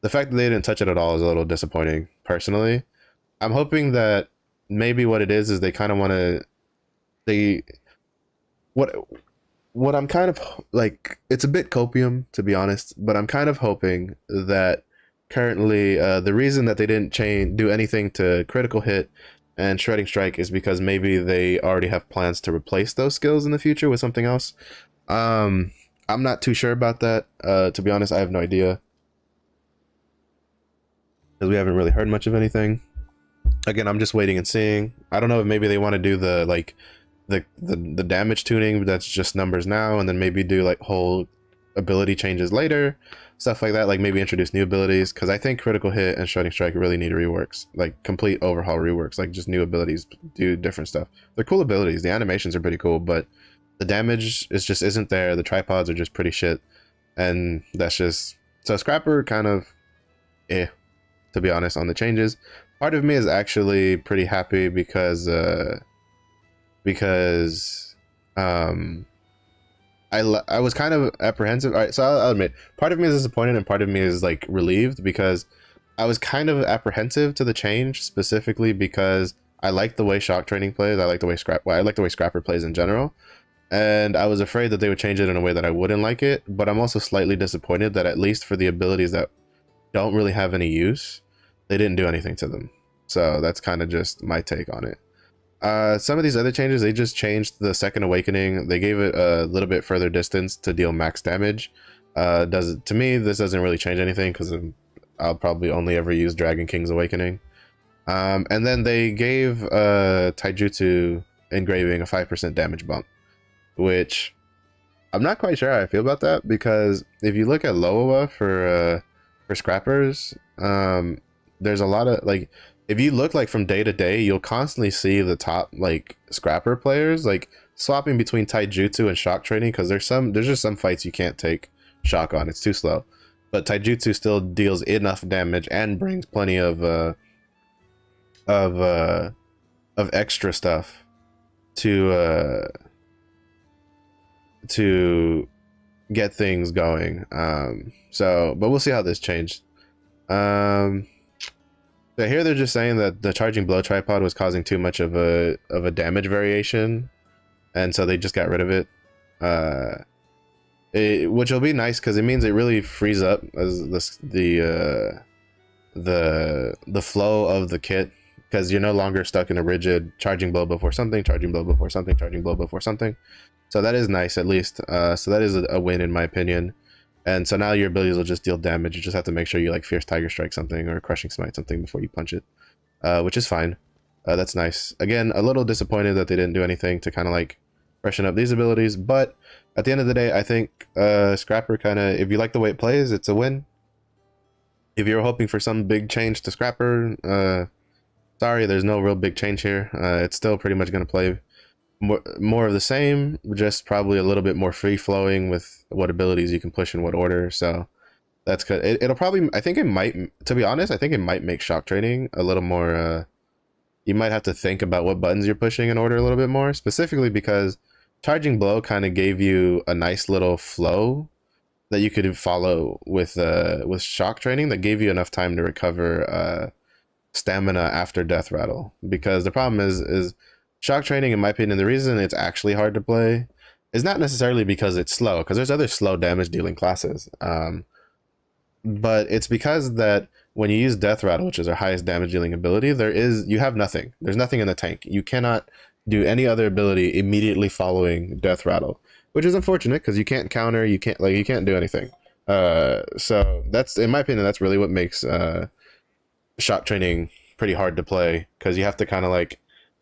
the fact that they didn't touch it at all is a little disappointing personally. I'm hoping that maybe what it is they kind of want to they what what I'm kind of like, it's a bit copium to be honest, but I'm kind of hoping that currently the reason that they didn't do anything to critical hit and shredding strike is because maybe they already have plans to replace those skills in the future with something else. I'm not too sure about that. To be honest, I have no idea, because we haven't really heard much of anything. Again, I'm just waiting and seeing. I don't know if maybe they want to do the like the damage tuning that's just numbers now, and then maybe do like whole ability changes later, stuff like that, like maybe introduce new abilities, because I think critical hit and shredding strike really need reworks, like complete overhaul reworks, like just new abilities, do different stuff. They're cool abilities, the animations are pretty cool, but the damage is just isn't there. The tripods are just pretty shit, and that's just, so scrapper kind of to be honest on the changes. Part of me is actually pretty happy because I was kind of apprehensive. All right, so I'll admit, part of me is disappointed and part of me is like relieved, because I was kind of apprehensive to the change, specifically because I like the way shock training plays. I like the way scrapper plays in general, and I was afraid that they would change it in a way that I wouldn't like it. But I'm also slightly disappointed that at least for the abilities that don't really have any use, they didn't do anything to them. So that's kind of just my take on it. Some of these other changes, they just changed the second awakening. They gave it a little bit further distance to deal max damage. To me, this doesn't really change anything, because I'll probably only ever use Dragon King's Awakening. And then they gave Taijutsu engraving a 5% damage bump, which I'm not quite sure how I feel about that, because if you look at Loa for scrappers, there's a lot of like, if you look like from day to day, you'll constantly see the top like scrapper players like swapping between taijutsu and shock training, because there's just some fights you can't take shock on, it's too slow, but taijutsu still deals enough damage and brings plenty of extra stuff to get things going. So but we'll see how this changed. So here they're just saying that the charging blow tripod was causing too much of a damage variation, and so they just got rid of it. Which will be nice, because it means it really frees up the flow of the kit, because you're no longer stuck in a rigid charging blow before something, charging blow before something, charging blow before something. So that is nice, at least. So that is a win in my opinion. And so now your abilities will just deal damage. You just have to make sure you like Fierce Tiger Strike something or Crushing Smite something before you punch it, which is fine. That's nice. Again, a little disappointed that they didn't do anything to kind of like freshen up these abilities, but at the end of the day, I think Scrapper kind of, if you like the way it plays, it's a win. If you're hoping for some big change to Scrapper, sorry, there's no real big change here. It's still pretty much going to play more of the same, just probably a little bit more free flowing with what abilities you can push in what order. So that's good. It'll probably, I think it might, to be honest, I think it might make shock training a little more, you might have to think about what buttons you're pushing in order a little bit more, specifically because charging blow kind of gave you a nice little flow that you could follow with shock training that gave you enough time to recover stamina after death rattle. Because the problem is shock training, in my opinion, the reason it's actually hard to play is not necessarily because it's slow, because there's other slow damage dealing classes, but it's because that when you use death rattle, which is our highest damage dealing ability, you have nothing. There's nothing in the tank. You cannot do any other ability immediately following death rattle, which is unfortunate because you can't counter, you can't do anything. So that's, in my opinion, that's really what makes shock training pretty hard to play, because you have to kind of like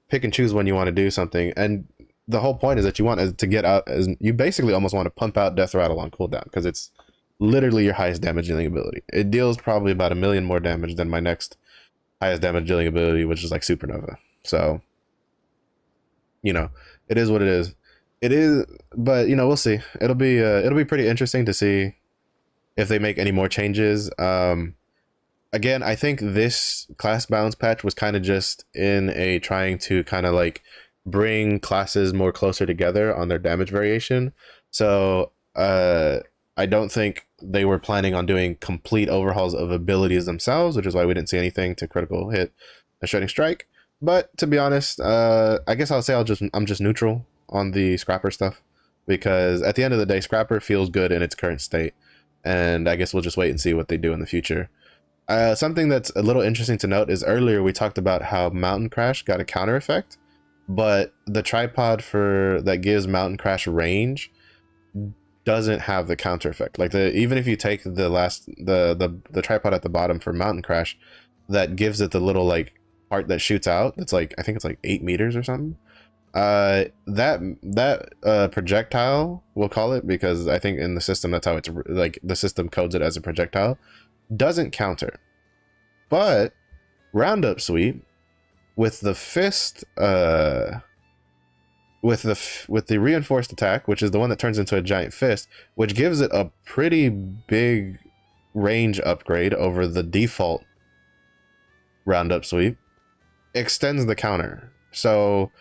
pick and choose when you want to do something. And the whole point is that you want to get out, as you basically almost want to pump out Death Rattle on cooldown, because it's literally your highest damage dealing ability. It deals probably about 1,000,000 more damage than my next highest damage dealing ability, which is like Supernova. So, you know, it is what it is. It is, but you know, we'll see. It'll be pretty interesting to see if they make any more changes. Again, I think this class balance patch was kind of just in a trying to kind of like bring classes more closer together on their damage variation. So I don't think they were planning on doing complete overhauls of abilities themselves, which is why we didn't see anything to critical hit a shredding strike. But to be honest, I guess I'll say I'm just neutral on the Scrapper stuff, because at the end of the day, Scrapper feels good in its current state, and I guess we'll just wait and see what they do in the future. Something that's a little interesting to note is earlier we talked about how Mountain Crash got a counter effect, but the tripod that gives Mountain Crash range doesn't have the counter effect. Like even if you take the tripod at the bottom for Mountain Crash, that gives it the little like part that shoots out. That's like, I think it's like 8 meters or something. That projectile, we'll call it, because I think in the system that's how it's like, the system codes it as a projectile, doesn't counter. But Roundup Sweep with the fist, with the reinforced attack, which is the one that turns into a giant fist, which gives it a pretty big range upgrade over the default Roundup Sweep, extends the counter. So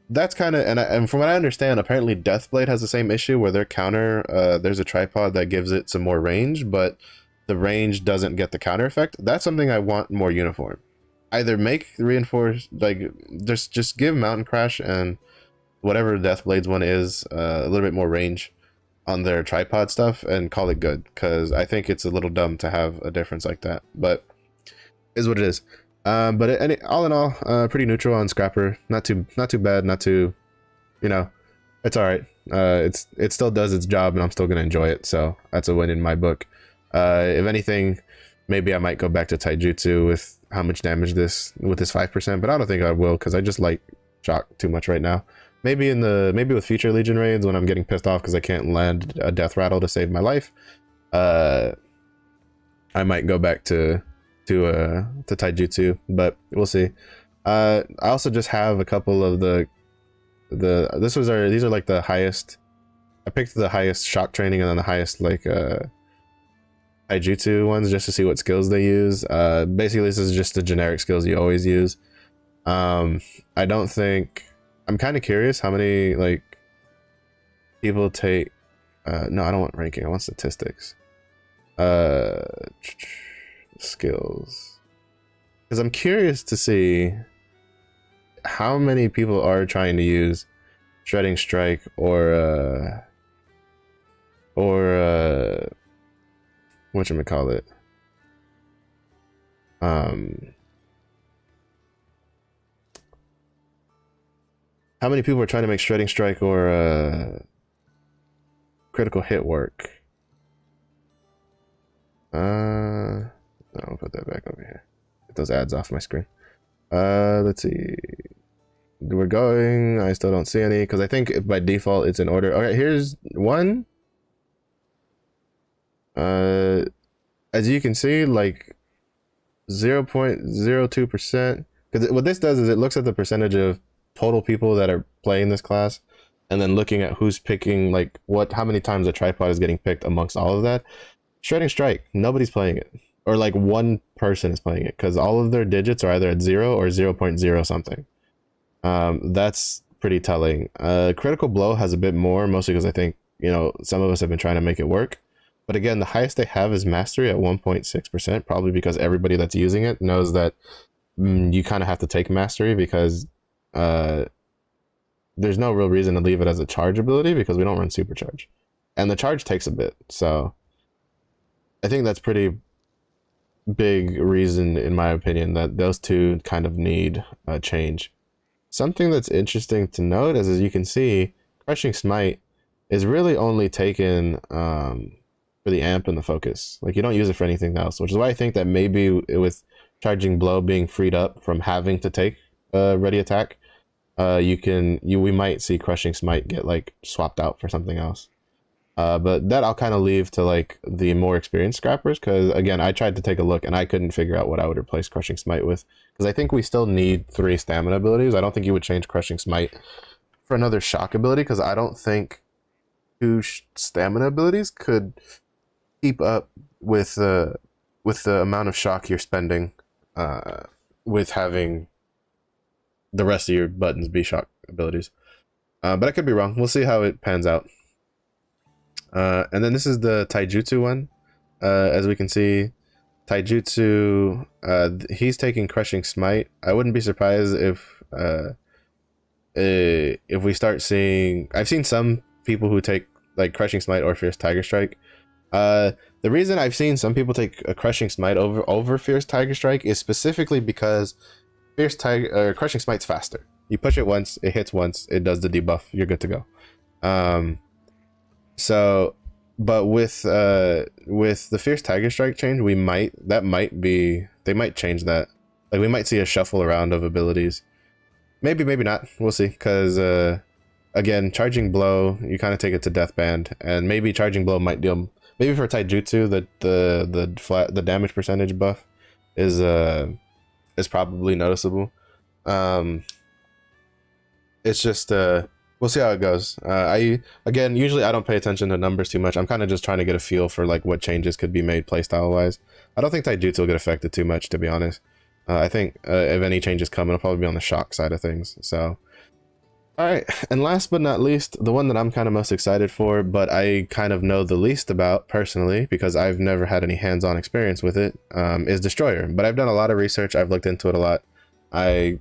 that's kind of, and from what I understand, apparently Deathblade has the same issue where their counter, there's a tripod that gives it some more range, but the range doesn't get the counter effect. That's something I want more uniform. Either make reinforced, like just give Mountain Crash and whatever Deathblade's one is a little bit more range on their tripod stuff and call it good, because I think it's a little dumb to have a difference like that, but is what it is. But all in all, pretty neutral on Scrapper. Not too bad, not too, you know, it's all right. It still does its job, and I'm still gonna enjoy it, so that's a win in my book. If anything, maybe I might go back to Taijutsu with how much damage with this 5%, but I don't think I will, because I just like shock too much right now. Maybe with future Legion raids, when I'm getting pissed off because I can't land a Death Rattle to save my life, I might go back to Taijutsu, but we'll see. I also just have a couple of these are like the highest. I picked the highest shock training and then the highest like Taijutsu ones, just to see what skills they use. Basically this is just the generic skills you always use. I don't think, I'm kind of curious how many like people take no, I don't want ranking, I want statistics. Skills, because I'm curious to see how many people are trying to use Shredding Strike or whatchamacallit, how many people are trying to make Shredding Strike or critical hit work. I'll put that back over here. Get those ads off my screen. Let's see. We're going. I still don't see any, because I think if by default it's in order. Okay, here's one. As you can see, like 0.02%. Because what this does is it looks at the percentage of total people that are playing this class, and then looking at who's picking, like how many times a tripod is getting picked amongst all of that. Shredding Strike, nobody's playing it. Or like one person is playing it, because all of their digits are either at 0 or 0.0 something. That's pretty telling. Critical Blow has a bit more, mostly because I think, you know, some of us have been trying to make it work. But again, the highest they have is Mastery at 1.6%, probably because everybody that's using it knows that you kind of have to take Mastery, because there's no real reason to leave it as a charge ability, because we don't run Supercharge. And the charge takes a bit, so I think that's pretty big reason, in my opinion, that those two kind of need a change. Something that's interesting to note is, as you can see, Crushing Smite is really only taken for the amp and the focus. Like you don't use it for anything else, which is why I think that maybe with charging blow being freed up from having to take ready attack, we might see crushing smite get like swapped out for something else. But that I'll kind of leave to like the more experienced scrappers, because again, I tried to take a look and I couldn't figure out what I would replace crushing smite with, because I think we still need 3 stamina abilities. I don't think you would change crushing smite for another shock ability, because I don't think 2 stamina abilities could keep up with the amount of shock you're spending with having the rest of your buttons be shock abilities. But I could be wrong. We'll see how it pans out. And then this is the taijutsu one. As we can see, taijutsu, he's taking crushing smite. I wouldn't be surprised if we start seeing, I've seen some people who take like crushing smite or fierce tiger strike. The reason I've seen some people take a crushing smite over fierce tiger strike is specifically because crushing smite's faster. You push it once, it hits once, it does the debuff, you're good to go. So, but with the fierce tiger strike change, they might change that. Like we might see a shuffle around of abilities. Maybe not. We'll see. Because again, charging blow, you kind of take it to deathband, and maybe charging blow might deal. Maybe for taijutsu, the damage percentage buff is probably noticeable. It's just we'll see how it goes. Usually I don't pay attention to numbers too much. I'm kind of just trying to get a feel for like what changes could be made playstyle wise. I don't think taijutsu will get affected too much, to be honest. I think if any changes come, it'll probably be on the shock side of things. So, all right. And last but not least, the one that I'm kind of most excited for, but I kind of know the least about personally because I've never had any hands-on experience with it, is Destroyer. But I've done a lot of research. I've looked into it a lot. I've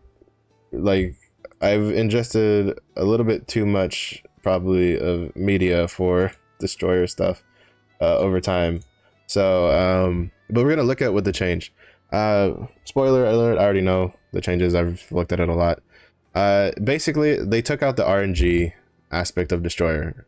ingested a little bit too much probably of media for Destroyer stuff over time. So, but we're gonna look at what the change. Spoiler alert, I already know the changes. I've looked at it a lot. Basically, they took out the RNG aspect of Destroyer.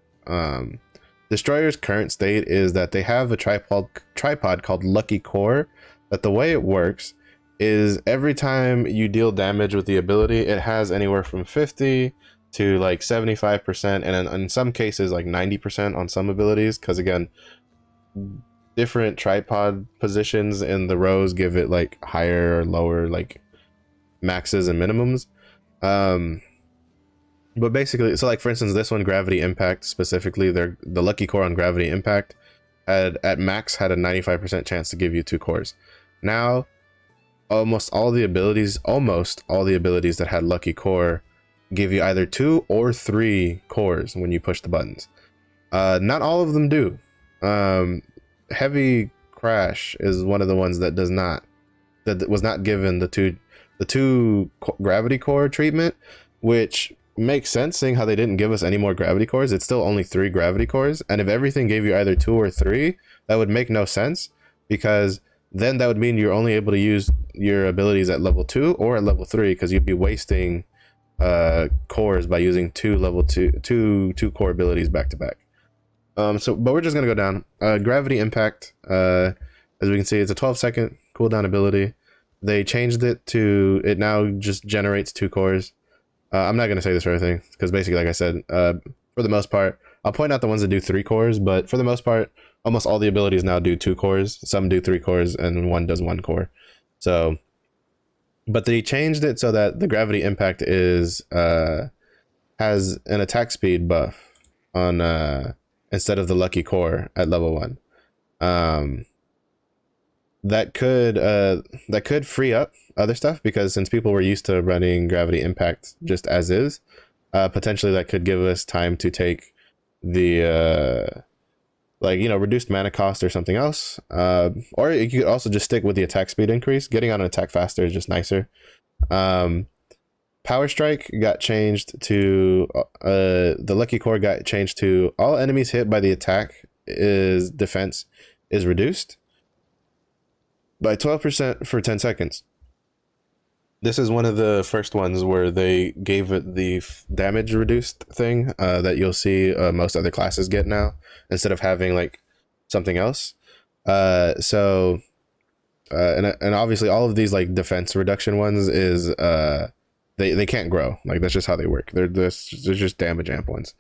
Destroyer's current state is that they have a tripod called Lucky Core, that the way it works is every time you deal damage with the ability, it has anywhere from 50 to like 75%, and in some cases like 90% on some abilities, because again, different tripod positions in the rows give it like higher or lower like maxes and minimums. But basically, so like for instance, this one, Gravity Impact specifically, the Lucky Core on Gravity Impact at max had a 95% chance to give you 2 cores. Now almost all the abilities that had Lucky Core give you either 2 or 3 cores when you push the buttons. Not all of them do. Heavy Crash is one of the ones that was not given the two gravity core treatment, which makes sense seeing how they didn't give us any more gravity cores. It's still only 3 gravity cores, and if everything gave you either 2 or 3, that would make no sense, because then that would mean you're only able to use your abilities at level 2 or at level 3, because you'd be wasting cores by using 2 core abilities back to back. But we're just gonna go down. Gravity Impact, as we can see, it's a 12-second cooldown ability. They changed it to, it now just generates 2 cores. I'm not gonna say this for everything, because basically, like I said, for the most part, I'll point out the ones that do 3 cores, but for the most part, almost all the abilities now do 2 cores. Some do 3 cores, and one does 1 core. So, but they changed it so that the Gravity Impact has an attack speed buff on instead of the Lucky Core at level 1. That could free up other stuff, because since people were used to running Gravity Impact just as is, potentially that could give us time to take the reduced mana cost or something else, or you could also just stick with the attack speed increase. Getting on an attack faster is just nicer. Power Strike got changed to the Lucky Core got changed to all enemies hit by the attack defense is reduced by 12% for 10 seconds. This is one of the first ones where they gave it the damage reduced thing that you'll see most other classes get now, instead of having like something else. So and obviously all of these like defense reduction ones is they can't grow. Like that's just how they work. They're just damage amp ones.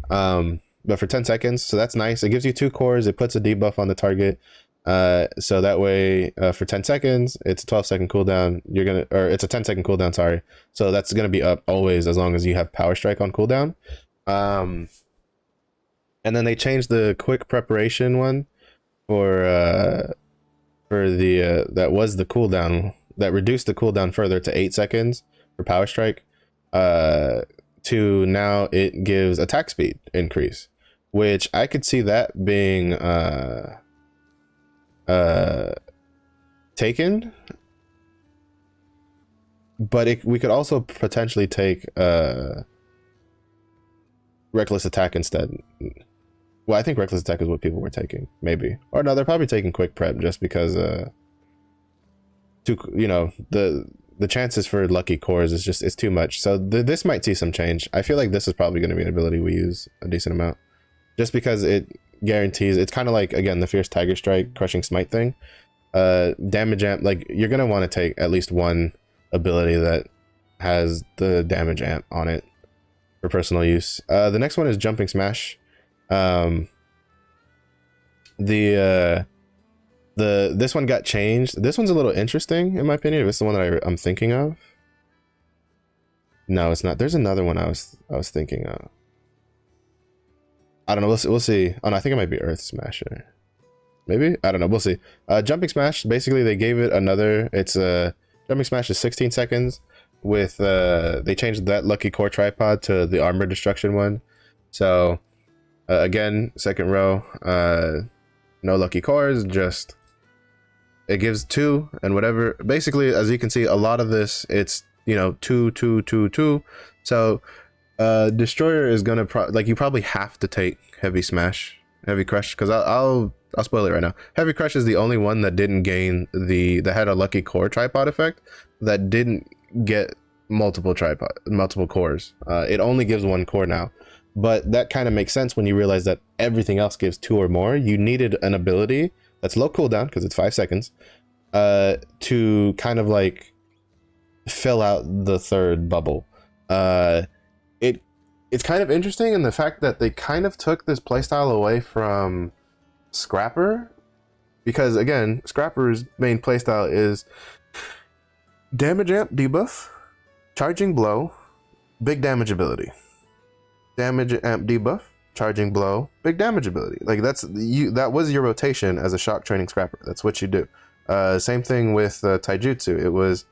But for 10 seconds, so that's nice. It gives you 2 cores. It puts a debuff on the target. So that way, for 10 seconds, it's a 12-second cooldown. Or it's a 10-second cooldown, sorry. So that's gonna be up always as long as you have Power Strike on cooldown. And then they changed the quick preparation one for the that was the cooldown, that reduced the cooldown further to 8 seconds for Power Strike. To now it gives attack speed increase, which I could see that being taken, but we could also potentially take reckless attack instead. Well, I think reckless attack is what people were taking, maybe, or no, they're probably taking quick prep just because the chances for lucky cores is just, it's too much. So this might see some change. I feel like this is probably going to be an ability we use a decent amount, just because it guarantees. It's kind of like, again, the Fierce Tiger Strike Crushing Smite thing. Damage amp, like you're gonna want to take at least one ability that has the damage amp on it for personal use. The next one is Jumping Smash. This one got changed. This one's a little interesting in my opinion. This is the one that I'm thinking of. No, it's not. There's another one I was thinking of. I don't know. We'll see. Oh no, I think it might be Earth Smasher. Maybe? I don't know. We'll see. Jumping Smash, basically they gave it another. It's Jumping Smash is 16 seconds with they changed that Lucky Core tripod to the Armor Destruction one. So again, second row, no Lucky Cores, just it gives 2 and whatever. Basically, as you can see, a lot of this, it's 2 2 2 2. So Destroyer is gonna you probably have to take Heavy Crush, because I'll spoil it right now. Heavy Crush is the only one that didn't gain that had a Lucky Core tripod effect, that didn't get multiple cores. It only gives 1 core now, but that kind of makes sense when you realize that everything else gives 2 or more. You needed an ability that's low cooldown because it's 5 seconds to kind of like fill out the third bubble. It's kind of interesting in the fact that they kind of took this playstyle away from Scrapper, because again, Scrapper's main playstyle is damage amp debuff, charging blow, big damage ability. Damage amp debuff, charging blow, big damage ability. Like that was your rotation as a shock training Scrapper. That's what you do. Same thing with Taijutsu. It was,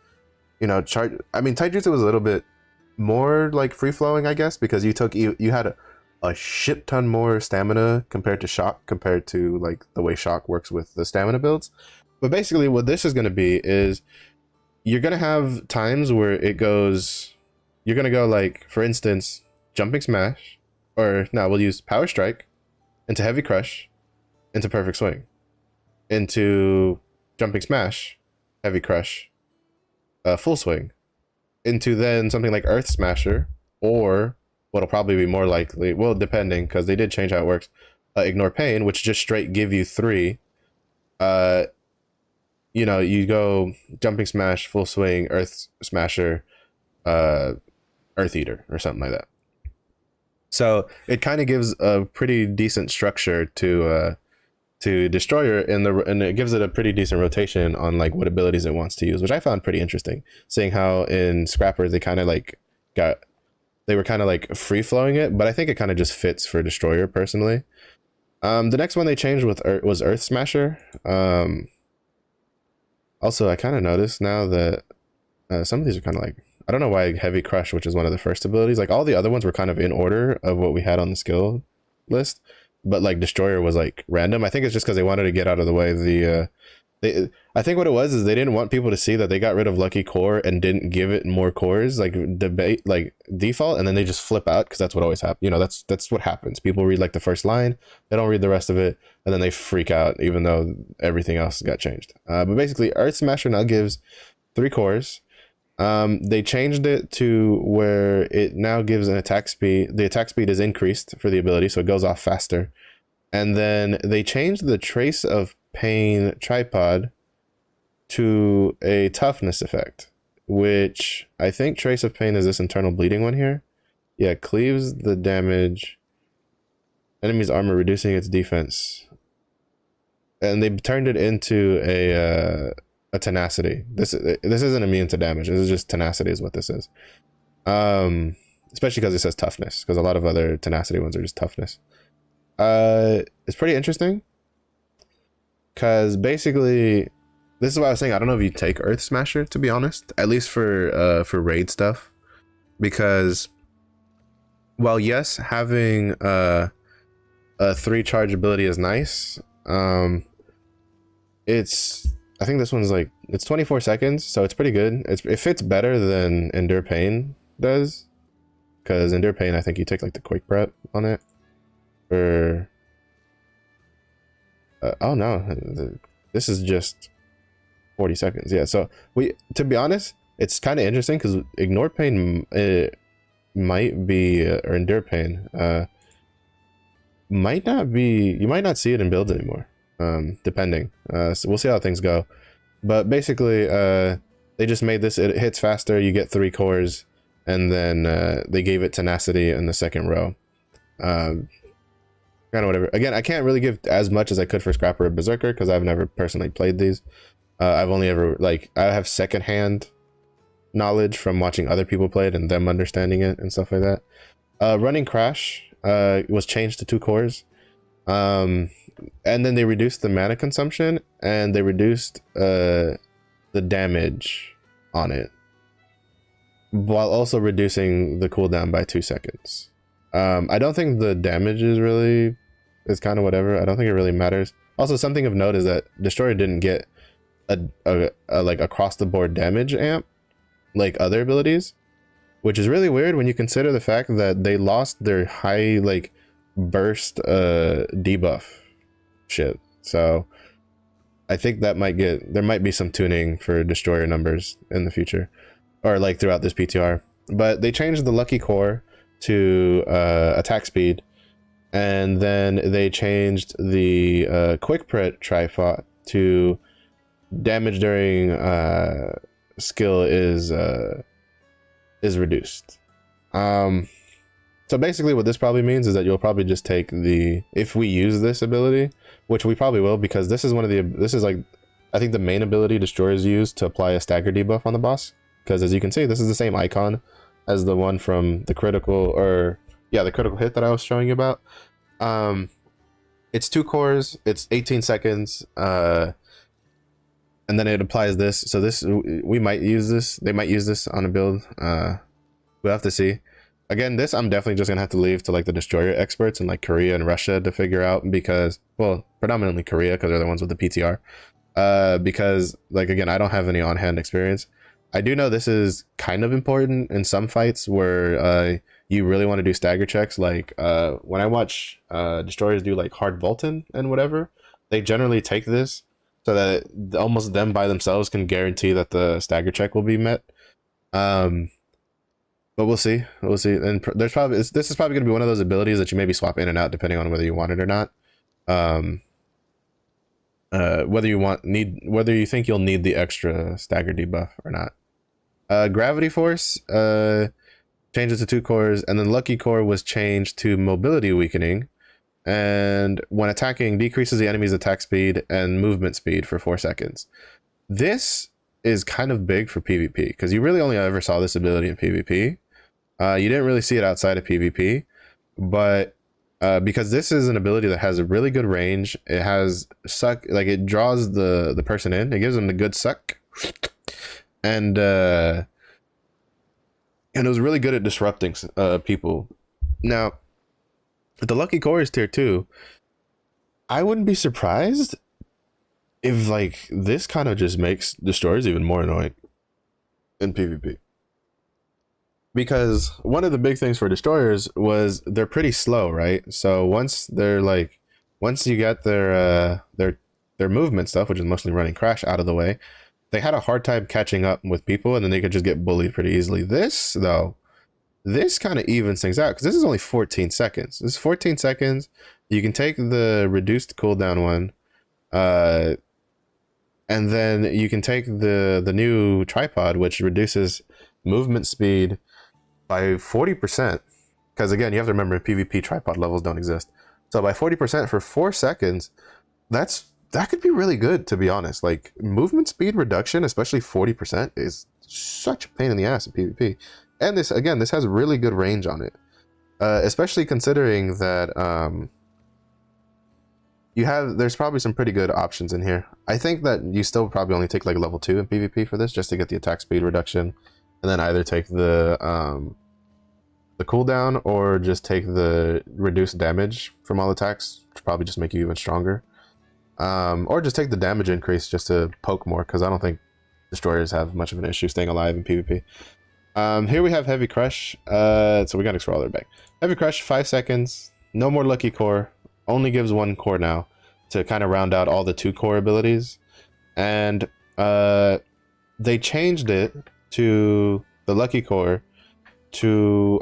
Taijutsu was a little bit more like free flowing, I guess, because you had a shit ton more stamina compared to shock, compared to like the way shock works with the stamina builds. But basically what this is going to be is you're going to have times where it goes, you're going to go like, for instance, Jumping Smash, or no, we'll use Power Strike into Heavy Crush into Perfect Swing into Jumping Smash, Heavy Crush, Full Swing into then something like Earth Smasher, or what'll probably be more likely, well, depending, because they did change how it works, Ignore Pain, which just straight give you 3. You go Jumping Smash, Full Swing, Earth Smasher, Earth Eater, or something like that. So it kind of gives a pretty decent structure to Destroyer, and it gives it a pretty decent rotation on like what abilities it wants to use, which I found pretty interesting, seeing how in Scrapper they kind of like they were kind of like free flowing it, but I think it kind of just fits for Destroyer personally. The next one they changed was Earth Smasher. Also, I kind of noticed now that some of these are kind of like, I don't know why Heavy Crush, which is one of the first abilities, like all the other ones were kind of in order of what we had on the skill list, but like Destroyer was like random. I think it's just because they wanted to get out of the way I think what it was is they didn't want people to see that they got rid of Lucky Core and didn't give it more cores, like default, and then they just flip out, because that's what always happens. That's what happens. People read like the first line, they don't read the rest of it, and then they freak out even though everything else got changed. But basically Earth Smasher now gives 3 cores. They changed it to where it now gives an attack speed. The attack speed is increased for the ability, so it goes off faster. And then they changed the Trace of Pain tripod to a toughness effect, which I think Trace of Pain is this internal bleeding one here. Yeah, cleaves the damage. Enemy's armor, reducing its defense. And they turned it into a tenacity. This isn't immune to damage. This is just tenacity is what this is. Especially because it says toughness, because a lot of other tenacity ones are just toughness. It's pretty interesting. Because basically, this is what I was saying. I don't know if you take Earth Smasher, to be honest, at least for raid stuff, because while yes, having a 3 charge ability is nice. I think this one's like, it's 24 seconds, so it's pretty good. It fits better than Endure Pain does, because Endure Pain, I think you take like the quick prep on it. Or oh no, this is just 40 seconds. Yeah, so to be honest, it's kind of interesting because Ignore Pain might be or Endure Pain might not be, you might not see it in builds anymore, depending. So we'll see how things go, but basically they just made this, it hits faster, you get 3 cores, and then they gave it tenacity in the second row. Kind of whatever. Again, I can't really give as much as I could for Scrapper or Berserker because I've never personally played these. I've only ever, like, I have secondhand knowledge from watching other people play it and them understanding it and stuff like that. Running Crash was changed to 2 cores. And then they reduced the mana consumption and they reduced the damage on it, while also reducing the cooldown by 2 seconds. I don't think the damage is kind of whatever. I don't think it really matters. Also, something of note is that Destroyer didn't get a like across the board damage amp like other abilities, which is really weird when you consider the fact that they lost their high like burst debuff shit. So I think that there might be some tuning for Destroyer numbers in the future, or like throughout this PTR. But they changed the lucky core to attack speed, and then they changed the quick pret tripod to damage during skill is reduced. So basically what this probably means is that you'll probably just take if we use this ability, which we probably will, because this is like, I think the main ability Destroyers use to apply a stagger debuff on the boss, because as you can see, this is the same icon as the one from the critical, the critical hit that I was showing you about. It's 2 cores, it's 18 seconds, and then it applies this. So this, we might use this, they might use this on a build. We'll have to see. Again, this I'm definitely just gonna have to leave to like the Destroyer experts in like Korea and Russia to figure out, because, well, predominantly Korea because they're the ones with the PTR. Because like, again, I don't have any on-hand experience. I do know this is kind of important in some fights where you really want to do stagger checks. Like when I watch Destroyers do like hard Volton and whatever, they generally take this so that almost them by themselves can guarantee that the stagger check will be met. But we'll see. And this is probably going to be one of those abilities that you maybe swap in and out depending on whether you want it or not. Whether you think you'll need the extra stagger debuff or not. Gravity Force changes to 2 cores, and then Lucky Core was changed to Mobility Weakening, and when attacking, decreases the enemy's attack speed and movement speed for 4 seconds. This is kind of big for PvP, because you really only ever saw this ability in PvP. You didn't really see it outside of PvP, but because this is an ability that has a really good range, it has suck, like it draws the person in, it gives them the good suck, and it was really good at disrupting people. Now, if the Lucky Core is tier 2, I wouldn't be surprised if like this kind of just makes Destroyers even more annoying in PvP. Because one of the big things for Destroyers was they're pretty slow, right? So once you get their movement stuff, which is mostly running Crash, out of the way, they had a hard time catching up with people, and then they could just get bullied pretty easily. This though, this kind of evens things out because this is only 14 seconds. This is 14 seconds. You can take the reduced cooldown one, uh, and then you can take the new tripod, which reduces movement speed by 40%. Because again, you have to remember PvP tripod levels don't exist. So by 40% for 4 seconds, that could be really good, to be honest. Like movement speed reduction, especially 40%, is such a pain in the ass in PvP. And this has really good range on it, especially considering that there's probably some pretty good options in here. I think that you still probably only take like level 2 in PvP for this, just to get the attack speed reduction, and then either take the cooldown or just take the reduced damage from all attacks, which probably just make you even stronger. Or just take the damage increase just to poke more, because I don't think destroyers have much of an issue staying alive in PvP. Here we have Heavy Crush. So we gotta scroll all the way back. Heavy Crush, 5 seconds, no more Lucky Core, only gives 1 core now to kind of round out all the 2 core abilities. And they changed it to the Lucky Core to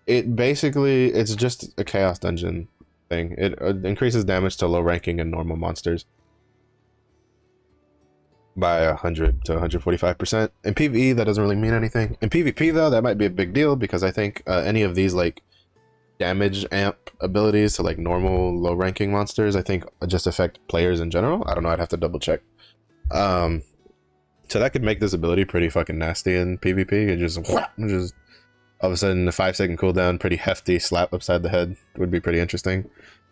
it's just a Chaos Dungeon thing. It increases damage to low ranking and normal monsters by 100 to 145%. In PvE, that doesn't really mean anything. In PvP, though, that might be a big deal, because I think any of these like damage amp abilities to like normal low ranking monsters, I think just affect players in general. I don't know, I'd have to double check. So that could make this ability pretty fucking nasty in PvP. It just all of a sudden, the 5-second cooldown, pretty hefty slap upside the head would be pretty interesting.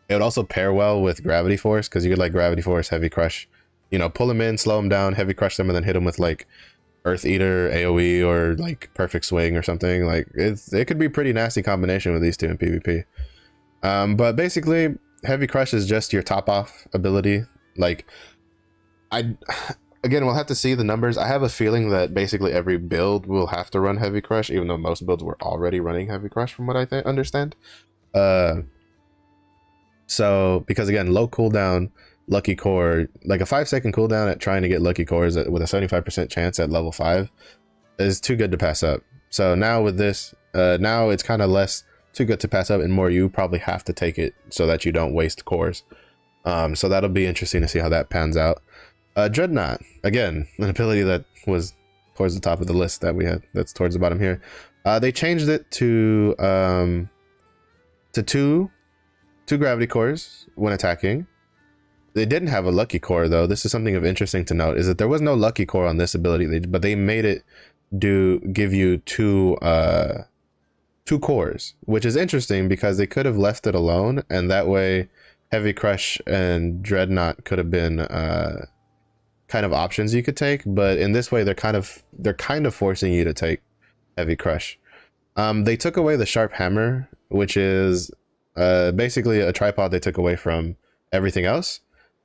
It would also pair well with Gravity Force, because you could like Gravity Force, Heavy Crush, you know, pull them in, slow them down, Heavy Crush them, and then hit them with like Earth Eater, AoE, or like Perfect Swing or something. Like it could be a pretty nasty combination with these two in PvP. But basically, Heavy Crush is just your top off ability. Like again, we'll have to see the numbers. I have a feeling that basically every build will have to run Heavy Crush, even though most builds were already running Heavy Crush, from what I understand. So, because again, low cooldown, Lucky Core, like a 5-second cooldown at trying to get Lucky Cores with a 75% chance at level 5 is too good to pass up. So now with this, now it's kind of less too good to pass up and more you probably have to take it so that you don't waste cores. So that'll be interesting to see how that pans out. Dreadnought, again, an ability that was towards the top of the list that we had, that's towards the bottom here. They changed it to two gravity cores when attacking. They didn't have a lucky core though. This is something of interesting to note, is that there was no lucky core on this ability, but they made it give you two cores, which is interesting because they could have left it alone, and that way Heavy Crush and Dreadnought could have been kind of options you could take, but in this way they're kind of forcing you to take Heavy Crush. They took away the Sharp Hammer, which is basically a tripod they took away from everything else.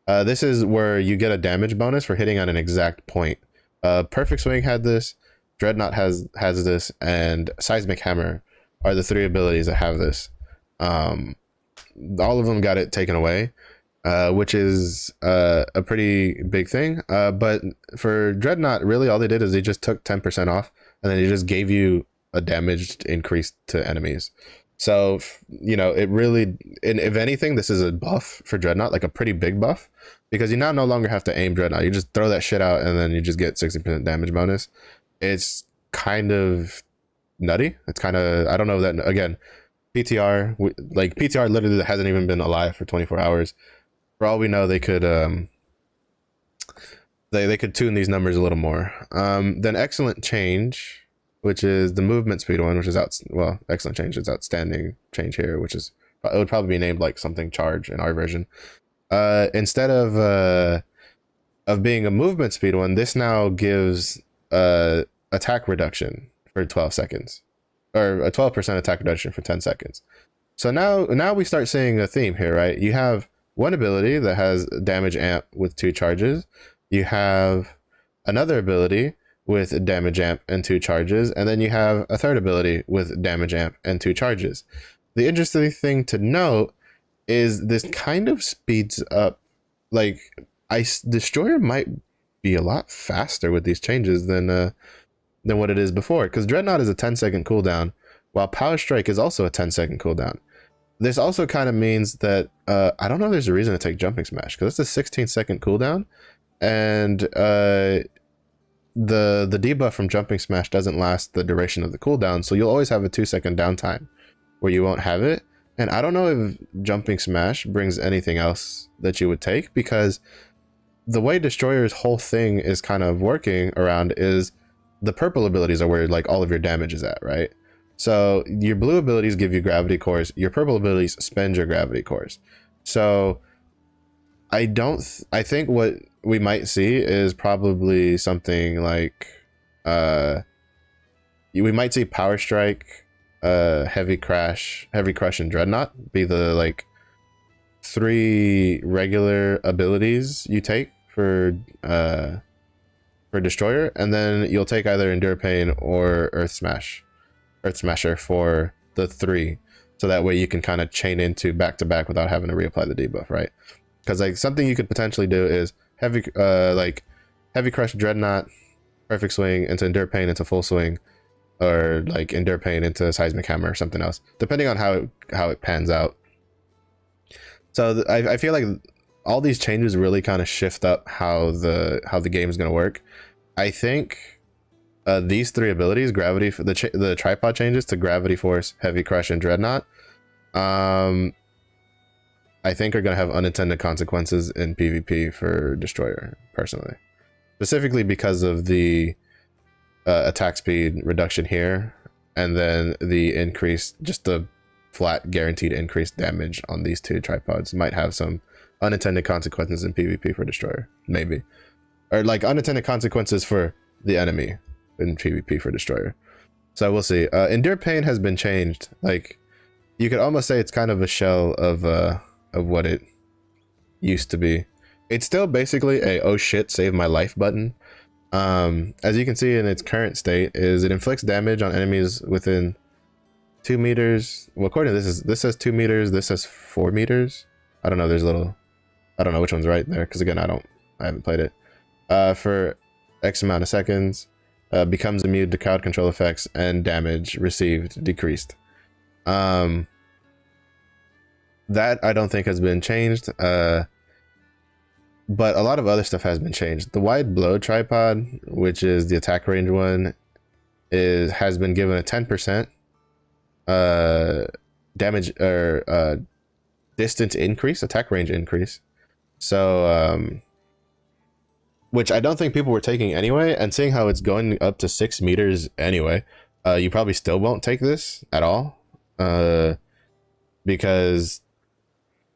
This is where you get a damage bonus for hitting on an exact point. Perfect Swing had this, Dreadnought has this, and Seismic Hammer are the 3 abilities that have this. All of them got it taken away, which is a pretty big thing. But for Dreadnought, really all they did is they just took 10% off, and then they just gave you a damage increase to enemies. So, you know, it really, and if anything, this is a buff for Dreadnought, like a pretty big buff, because you now no longer have to aim Dreadnought. You just throw that shit out and then you just get 60% damage bonus. It's kind of nutty. It's kind of, I don't know that, again, PTR, like PTR literally hasn't even been alive for 24 hours. For all we know, they could they could tune these numbers a little more. Then Excellent Change, which is the movement speed one, which is Excellent Change is Outstanding Change here, which is, it would probably be named like something Charge in our version. Instead of being a movement speed one, this now gives attack reduction for 12 seconds, or a 12% attack reduction for 10 seconds. So now we start seeing a theme here, right? You have one ability that has damage amp with 2 charges. You have another ability with damage amp and 2 charges, and then you have a third ability with damage amp and 2 charges. The interesting thing to note is this kind of speeds up, like Destroyer might be a lot faster with these changes than what it is before. Because Dreadnought is a 10-second cooldown, while Power Strike is also a 10-second cooldown. This also kind of means that I don't know if there's a reason to take Jumping Smash, because it's a 16-second cooldown, and the debuff from Jumping Smash doesn't last the duration of the cooldown, so you'll always have a 2-second downtime where you won't have it. And I don't know if Jumping Smash brings anything else that you would take, because the way Destroyer's whole thing is kind of working around is the purple abilities are where like all of your damage is at, right? So your blue abilities give you gravity cores, your purple abilities spend your gravity cores. So I think what we might see is probably something like we might see Power Strike, Heavy Crush, and Dreadnought be the like 3 regular abilities you take for Destroyer, and then you'll take either Endure Pain or Earth Smasher for the 3, so that way you can kind of chain into back to back without having to reapply the debuff, right? Because like something you could potentially do is Heavy Crush Dreadnought, Perfect Swing into Endure Pain into Full Swing, or like Endure Pain into Seismic Hammer or something else, depending on how it pans out. So I feel like all these changes really kind of shift up how the game is going to work. I think these 3 abilities, gravity, the tripod changes to Gravity Force, Heavy Crush, and Dreadnought, I think are going to have unintended consequences in PvP for Destroyer, personally. Specifically because of the attack speed reduction here, and then the increase, just the flat guaranteed increased damage on these 2 tripods might have some unintended consequences in PvP for Destroyer, maybe. Or like unintended consequences for the enemy in PvP for Destroyer. So we'll see. Endure Pain has been changed. Like, you could almost say it's kind of a shell of what it used to be. It's still basically a oh shit save my life button. As you can see in its current state, is it inflicts damage on enemies within 2 meters. Well, according to this says 2 meters, this says 4 meters. I don't know, there's a little, I don't know which one's right there, because again, I haven't played it. For X amount of seconds, becomes immune to crowd control effects, and damage received decreased. That I don't think has been changed, but a lot of other stuff has been changed. The wide blow tripod, which is the attack range one, has been given a 10% damage or distance increase, attack range increase. So which I don't think people were taking anyway, and seeing how it's going up to 6 meters anyway, you probably still won't take this at all, because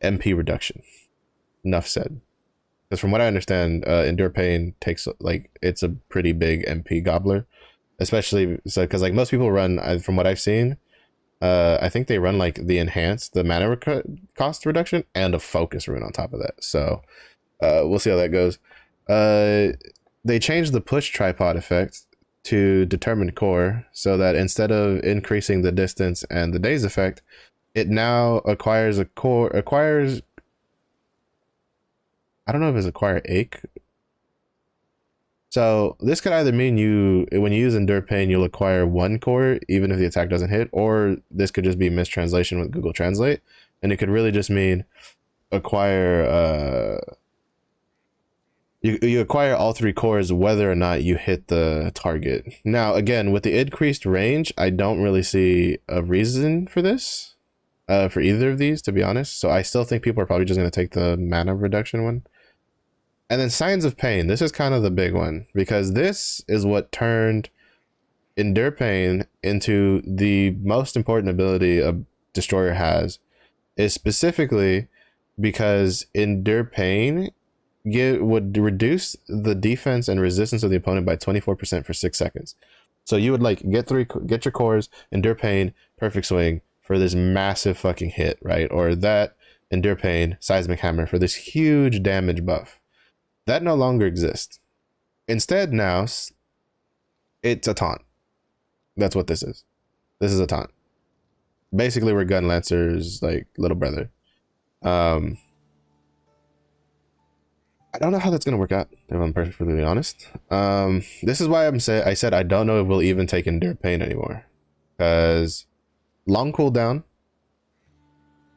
MP reduction. Enough said. Because from what I understand, Endure Pain takes, like, it's a pretty big MP gobbler, especially so because like most people run, from what I've seen, I think they run like the mana cost reduction and a focus rune on top of that. So we'll see how that goes. They changed the push tripod effect to determined core, so that instead of increasing the distance and the daze effect, it now acquires I don't know if it's acquire ache. So this could either mean when you use Endure Pain, you'll acquire 1 core even if the attack doesn't hit, or this could just be mistranslation with Google Translate, and it could really just mean acquire you acquire all 3 cores whether or not you hit the target. Now again, with the increased range, I don't really see a reason for this, for either of these, to be honest. So I still think people are probably just going to take the mana reduction one. And then Signs of Pain. This is kind of the big one, because this is what turned Endure Pain into the most important ability a Destroyer has, is specifically because Endure Pain would reduce the defense and resistance of the opponent by 24% for 6 seconds. So you would like get your cores, Endure Pain, Perfect Swing for this massive fucking hit, right? Or that Endure Pain, Seismic Hammer for this huge damage buff. That no longer exists. Instead, now it's a taunt. That's what this is. This is a taunt. Basically, we're Gun Lancer's like little brother. I don't know how that's gonna work out, if I'm perfectly honest. This is why I said I don't know if we'll even take Endure Pain anymore. Because long cooldown,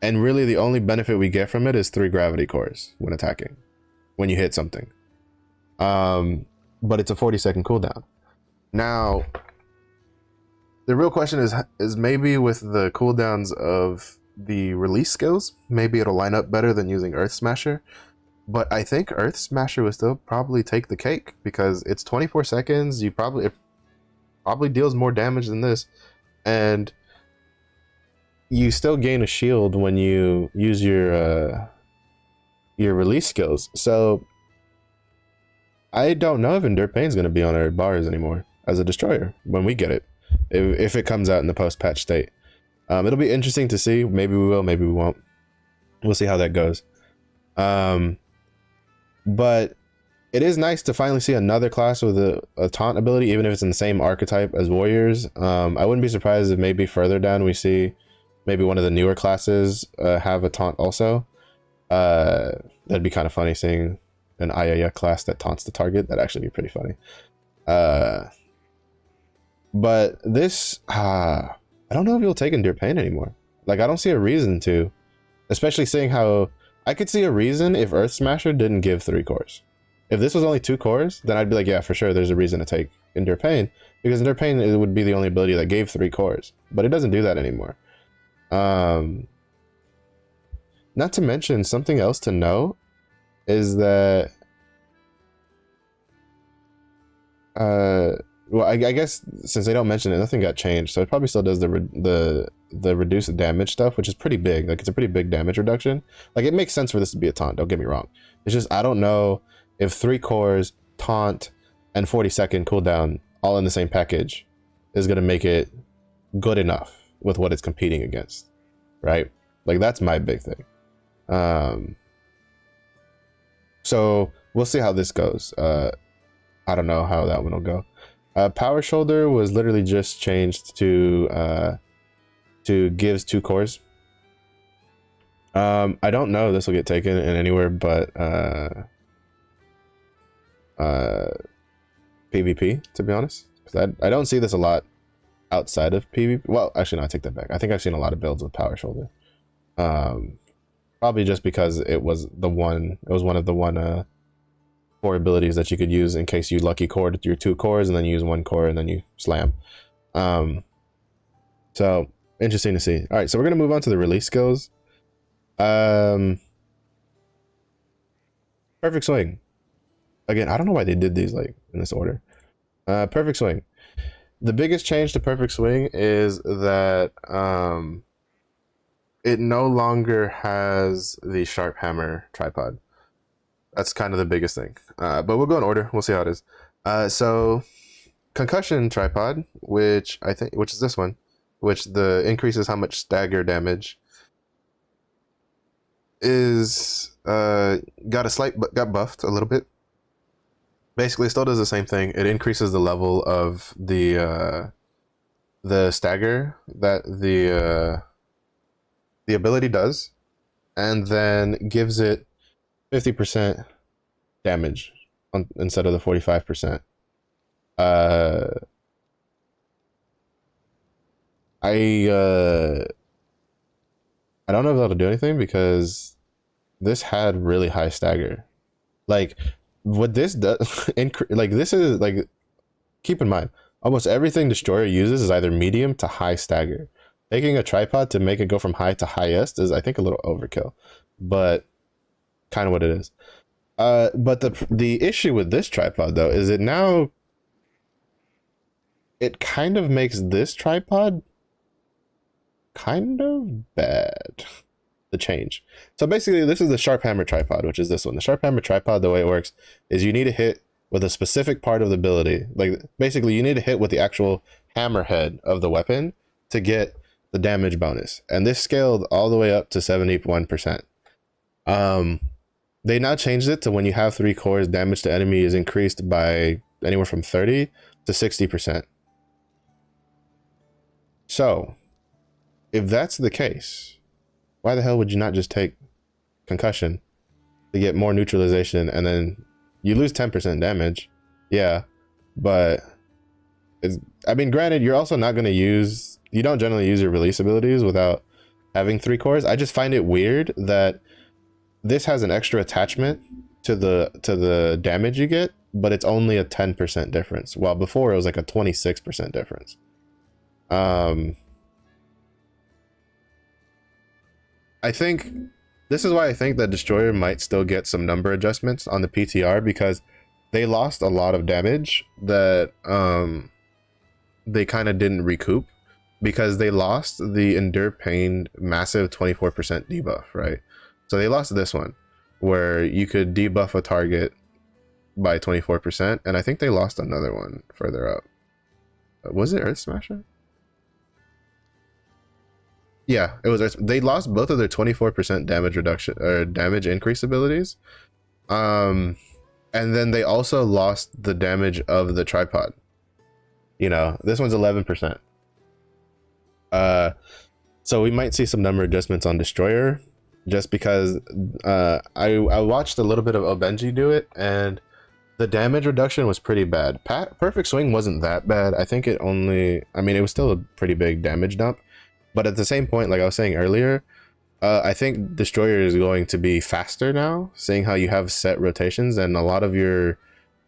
and really the only benefit we get from it is 3 gravity cores when attacking, when you hit something. But it's a 40-second cooldown. Now, the real question is maybe with the cooldowns of the release skills, maybe it'll line up better than using Earth Smasher. But I think Earth Smasher would still probably take the cake because it's 24 seconds. It probably deals more damage than this, and you still gain a shield when you use your release skills. So I don't know if Endure Pain is going to be on our bars anymore as a destroyer when we get it, if it comes out in the post-patch state. It'll be interesting to see. Maybe we will, maybe we won't. We'll see how that goes. But it is nice to finally see another class with a taunt ability, even if it's in the same archetype as warriors. I wouldn't be surprised if maybe further down we see maybe one of the newer classes have a taunt also. That'd be kind of funny seeing an Ayaya class that taunts the target. That'd actually be pretty funny. But this, I don't know if you'll take Endure Pain anymore. Like, I don't see a reason to, especially seeing how I could see a reason if Earth Smasher didn't give 3 cores. If this was only 2 cores, then I'd be like, yeah, for sure, there's a reason to take Endure Pain, because Endure Pain, it would be the only ability that gave 3 cores, but it doesn't do that anymore. Not to mention, something else to note is that, well, I guess since they don't mention it, nothing got changed, so it probably still does the reduced damage stuff, which is pretty big. Like, it's a pretty big damage reduction. Like, it makes sense for this to be a taunt, don't get me wrong. It's just, I don't know if 3 cores, taunt, and 40-second cooldown all in the same package is gonna make it good enough with what it's competing against, right? Like, that's my big thing. So we'll see how this goes. I don't know how that one will go. Power Shoulder was literally just changed to gives 2 cores. I don't know if this will get taken in anywhere but PvP, to be honest, because I don't see this a lot outside of PvP. Well, actually, no, I take that back. I think I've seen a lot of builds with Power Shoulder. Probably just because it was one of the 4 abilities that you could use in case you lucky cored your 2 cores and then you use 1 core and then you slam. So interesting to see. All right, so we're gonna move on to the release skills. Perfect Swing. Again, I don't know why they did these like in this order. Perfect Swing. The biggest change to Perfect Swing is that it no longer has the sharp hammer tripod. That's kind of the biggest thing. But we'll go in order. We'll see how it is. So concussion tripod, which is this one, which the increases how much stagger damage, is got buffed a little bit. Basically, still does the same thing. It increases the level of the stagger that the ability does, and then gives it 50% damage instead of the 45%. I don't know if that'll do anything because this had really high stagger. Like, what this does, like, this is like, keep in mind, almost everything Destroyer uses is either medium to high stagger. Taking a tripod to make it go from high to highest is, I think, a little overkill, but kind of what it is. But the issue with this tripod though is it kind of makes this tripod kind of bad. The change. So basically, this is the sharp hammer tripod, which is this one. The sharp hammer tripod, the way it works is you need to hit with a specific part of the ability. Like, basically, you need to hit with the actual hammerhead of the weapon to get the damage bonus. And this scaled all the way up to 71%. They now changed it to when you have 3 cores, damage to enemy is increased by anywhere from 30 to 60%. So, if that's the case, why the hell would you not just take concussion to get more neutralization, and then you lose 10% damage. Yeah, but it's, I mean, granted, you're also not going to use, you don't generally use your release abilities without having 3 cores. I just find it weird that this has an extra attachment to the damage you get, but it's only a 10% difference, while before it was like a 26% difference. I think this is why I think that Destroyer might still get some number adjustments on the PTR, because they lost a lot of damage that they kind of didn't recoup, because they lost the Endure Pain massive 24% debuff, right? So they lost this one where you could debuff a target by 24%, and I think they lost another one further up. Was it Earth Smasher? Yeah, it was Earth. They lost both of their 24% damage reduction or damage increase abilities. And then they also lost the damage of the tripod. You know, this one's 11%. So we might see some number adjustments on Destroyer, just because I watched a little bit of Obenji do it, and the damage reduction was pretty bad. Perfect Swing wasn't that bad. I think it only, I mean, it was still a pretty big damage dump, but at the same point, like I was saying earlier, I think Destroyer is going to be faster now, seeing how you have set rotations, and a lot of your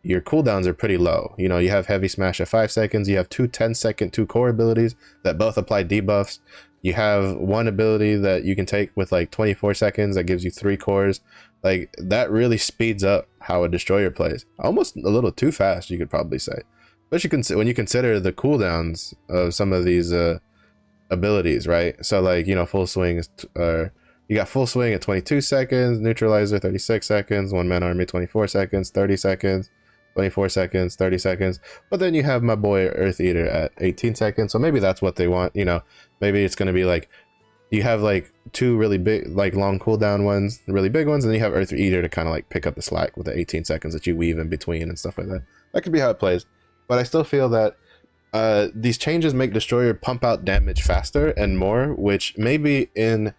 cooldowns are pretty low. You know, you have Heavy Smash at 5 seconds, you have 2 10-second 2 core abilities that both apply debuffs. You have one ability that you can take with like 24 seconds that gives you 3 cores. Like, that really speeds up how a Destroyer plays. Almost a little too fast, you could probably say. Especially when you consider the cooldowns of some of these abilities, right? So like, you know, Full Swing is you got Full Swing at 22 seconds, Neutralizer 36 seconds, One Man Army 24 seconds, 30 seconds, 24 seconds, 30 seconds. But then you have my boy Earth Eater at 18 seconds. So maybe that's what they want, you know. Maybe it's going to be like, you have like 2 really big, like long cooldown ones, really big ones, and then you have Earth Eater to kind of like pick up the slack with the 18 seconds that you weave in between and stuff like that. That could be how it plays. But I still feel that these changes make Destroyer pump out damage faster and more, which maybe in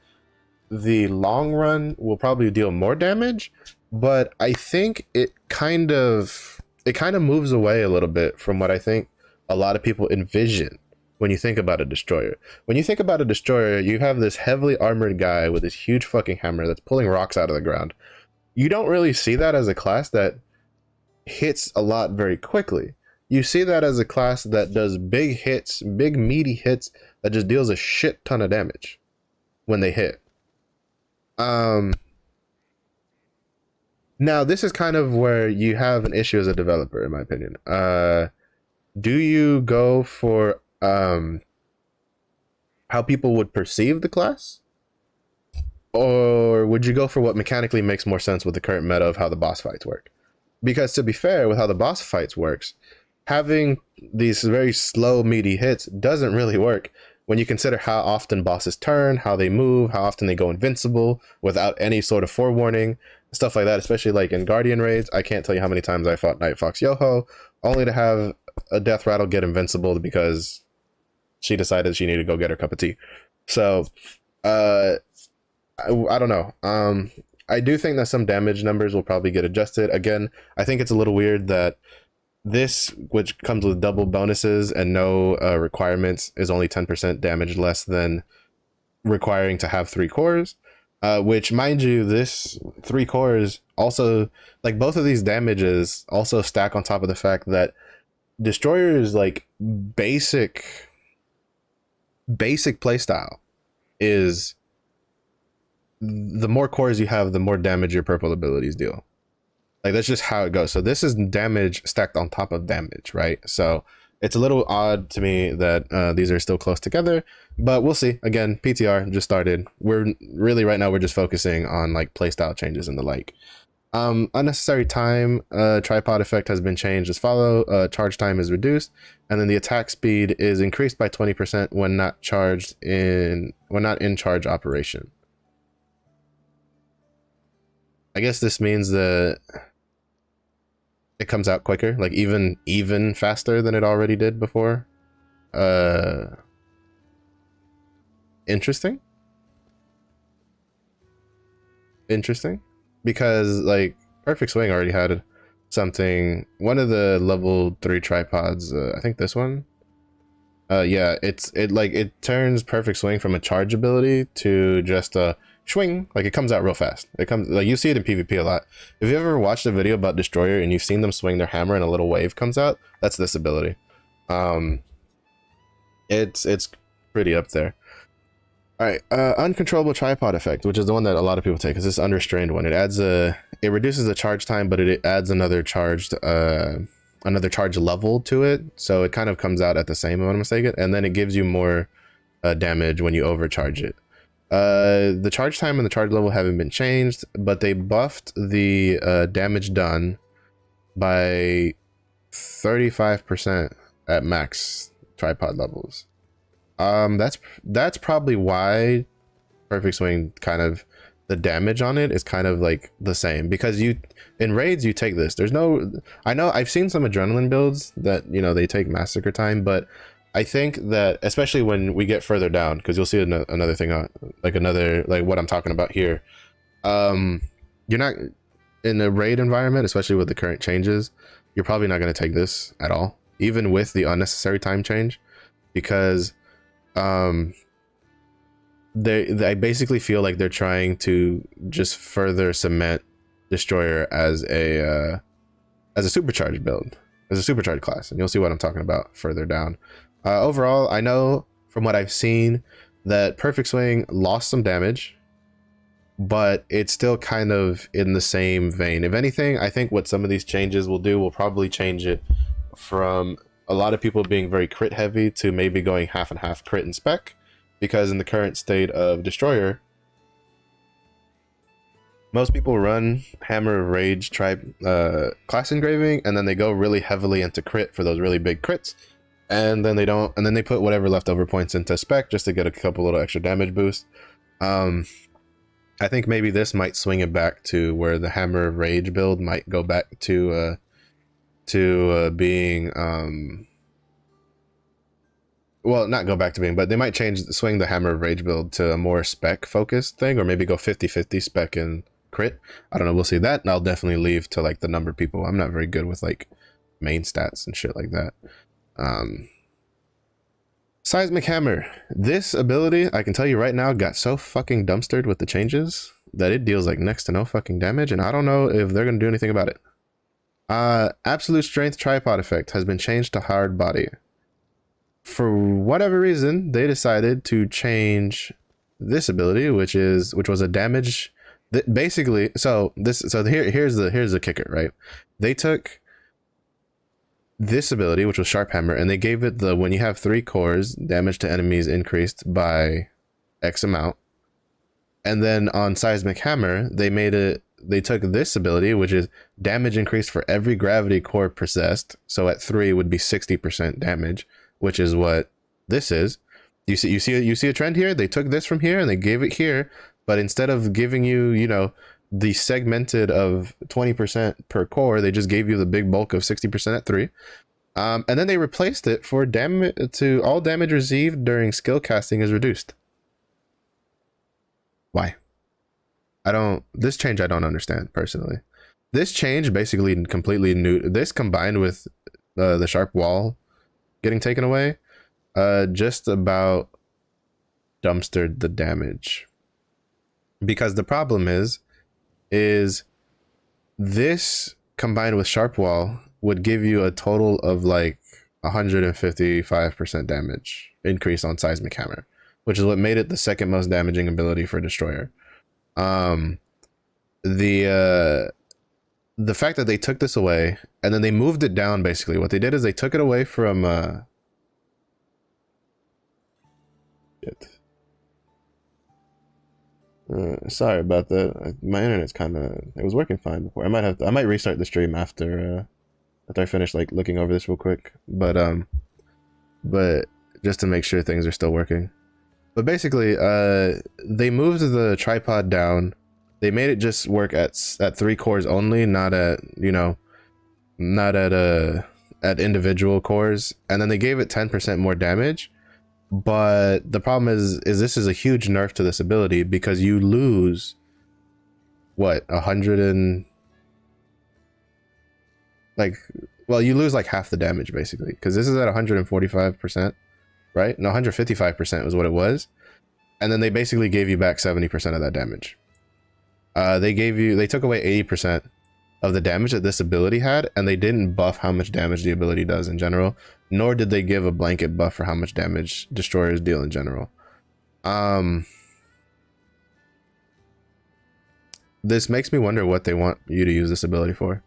the long run will probably deal more damage, but I think it kind of moves away a little bit from what I think a lot of people envision when you think about a Destroyer. When you think about a Destroyer, you have this heavily armored guy with this huge fucking hammer that's pulling rocks out of the ground. You don't really see that as a class that hits a lot very quickly. You see that as a class that does big hits, big meaty hits that just deals a shit ton of damage when they hit. Now this is kind of where you have an issue as a developer, in my opinion. Do you go for how people would perceive the class? Or would you go for what mechanically makes more sense with the current meta of how the boss fights work? Because to be fair, with how the boss fights works, having these very slow, meaty hits doesn't really work when you consider how often bosses turn, how they move, how often they go invincible without any sort of forewarning, stuff like that, especially like in Guardian raids. I can't tell you how many times I fought Night Fox Yoho only to have a Death Rattle get invincible because she decided she needed to go get her cup of tea. So, I don't know. I do think that some damage numbers will probably get adjusted. Again, I think it's a little weird that this, which comes with double bonuses and no requirements, is only 10% damage less than requiring to have 3 cores. Which, mind you, this 3 cores also, like, both of these damages also stack on top of the fact that Destroyer's like basic playstyle is the more cores you have, the more damage your purple abilities deal. Like, that's just how it goes. So this is damage stacked on top of damage, right? So it's a little odd to me that these are still close together, but we'll see. Again, PTR just started. We're really, right now, we're just focusing on like playstyle changes and the like. Unnecessary time, tripod effect has been changed as follow. Charge time is reduced, and then the attack speed is increased by 20% when not in charge operation. I guess this means that it comes out quicker, like even faster than it already did before. Interesting. because like Perfect Swing already had something. One of the level 3 tripods, I think this one. Yeah, it turns Perfect Swing from a charge ability to just a swing. Like it comes out real fast. It comes like you see it in PvP a lot. If you ever watched a video about Destroyer and you've seen them swing their hammer and a little wave comes out, that's this ability. It's pretty up there. All right, uncontrollable tripod effect, which is the one that a lot of people take, is this unrestrained one. It reduces the charge time, but it adds another charge level to it, so it kind of comes out at the same, if I'm not mistaken, and then it gives you more damage when you overcharge it. The charge time and the charge level haven't been changed, but they buffed the damage done by 35% at max tripod levels. That's probably why Perfect Swing kind of, the damage on it is kind of like the same, because you in raids you take this. There's no, I know I've seen some adrenaline builds that, you know, they take massacre time, but I think that especially when we get further down, because you'll see another thing on like what I'm talking about here. You're not in a raid environment, especially with the current changes, you're probably not going to take this at all, even with the unnecessary time change, because they basically feel like they're trying to just further cement Destroyer as a supercharged build, as a supercharged class, and you'll see what I'm talking about further down. Overall, I know from what I've seen that Perfect Swing lost some damage, but it's still kind of in the same vein. If anything, I think what some of these changes will do will probably change it from a lot of people being very crit heavy to maybe going half and half crit and spec, because in the current state of Destroyer, most people run Hammer of Rage tribe class engraving, and then they go really heavily into crit for those really big crits, and then they put whatever leftover points into spec just to get a couple little extra damage boost. I think maybe this might swing it back to where the Hammer of Rage build might go back to being well, not go back to being, but they might swing the Hammer of Rage build to a more spec focused thing, or maybe go 50-50 spec and crit. I don't know, we'll see. That I'll definitely leave to like the number of people. I'm not very good with like main stats and shit like that. Seismic Hammer. This ability, I can tell you right now, got so fucking dumpstered with the changes that it deals like next to no fucking damage, and I don't know if they're gonna do anything about it. Absolute Strength Tripod effect has been changed to Hard Body. For whatever reason, they decided to change this ability, which was a damage. Basically, here's the kicker, right? They took this ability, which was Sharp Hammer, and they gave it the, when you have 3 cores, damage to enemies increased by X amount. And then on Seismic Hammer, they took this ability, which is damage increased for every gravity core possessed. So at 3 would be 60% damage, which is what this is. You see a trend here? They took this from here and they gave it here, but instead of giving you, you know, the segmented of 20% per core, they just gave you the big bulk of 60% at 3. And then they replaced it for damage to all damage received during skill casting is reduced. Why? This change I don't understand personally. This change basically completely new. This combined with the sharp wall getting taken away, just about dumpstered the damage. Because the problem is this combined with sharp wall would give you a total of like 155% damage increase on Seismic Hammer, which is what made it the second most damaging ability for Destroyer. The fact that they took this away and then they moved it down, basically what they did is they took it away from sorry about that. My internet's kind of, it was working fine before. I might restart the stream after I finish like looking over this real quick, but just to make sure things are still working. But basically, they moved the tripod down. They made it just work at 3 cores only, not at, you know, not at individual cores. And then they gave it 10% more damage. But the problem is this is a huge nerf to this ability, because you lose what, 100 and like, well, you lose like half the damage basically, because this is at 145%, right? No, 155% was what it was, and then they basically gave you back 70% of that damage. They took away 80% of the damage that this ability had, and they didn't buff how much damage the ability does in general, nor did they give a blanket buff for how much damage destroyers deal in general. This makes me wonder what they want you to use this ability for.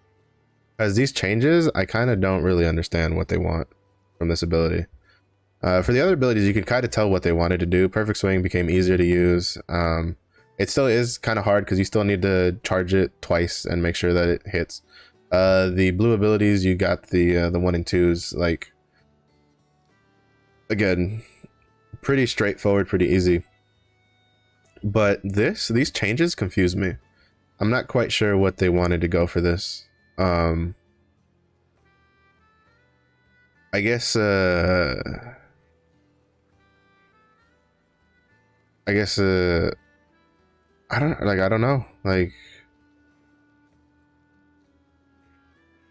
As these changes, I kind of don't really understand what they want from this ability. For the other abilities, you can kind of tell what they wanted to do. Perfect Swing became easier to use. It still is kind of hard because you still need to charge it twice and make sure that it hits. The blue abilities, you got the 1 and 2s. Like, again, pretty straightforward, pretty easy. But these changes confuse me. I'm not quite sure what they wanted to go for this. I guess I don't know. Like,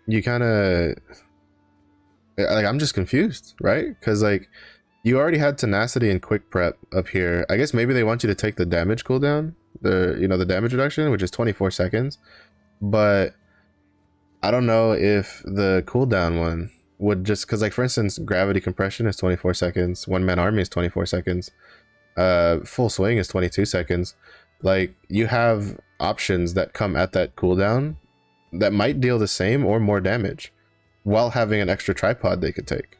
you kind of, like, I'm just confused, right? Because like, you already had tenacity and quick prep up here. I guess maybe they want you to take the damage cooldown, the damage reduction, which is 24 seconds. But I don't know if the cooldown one would just, because like, for instance, gravity compression is 24 seconds, one man army is 24 seconds, full swing is 22 seconds. Like, you have options that come at that cooldown that might deal the same or more damage while having an extra tripod they could take.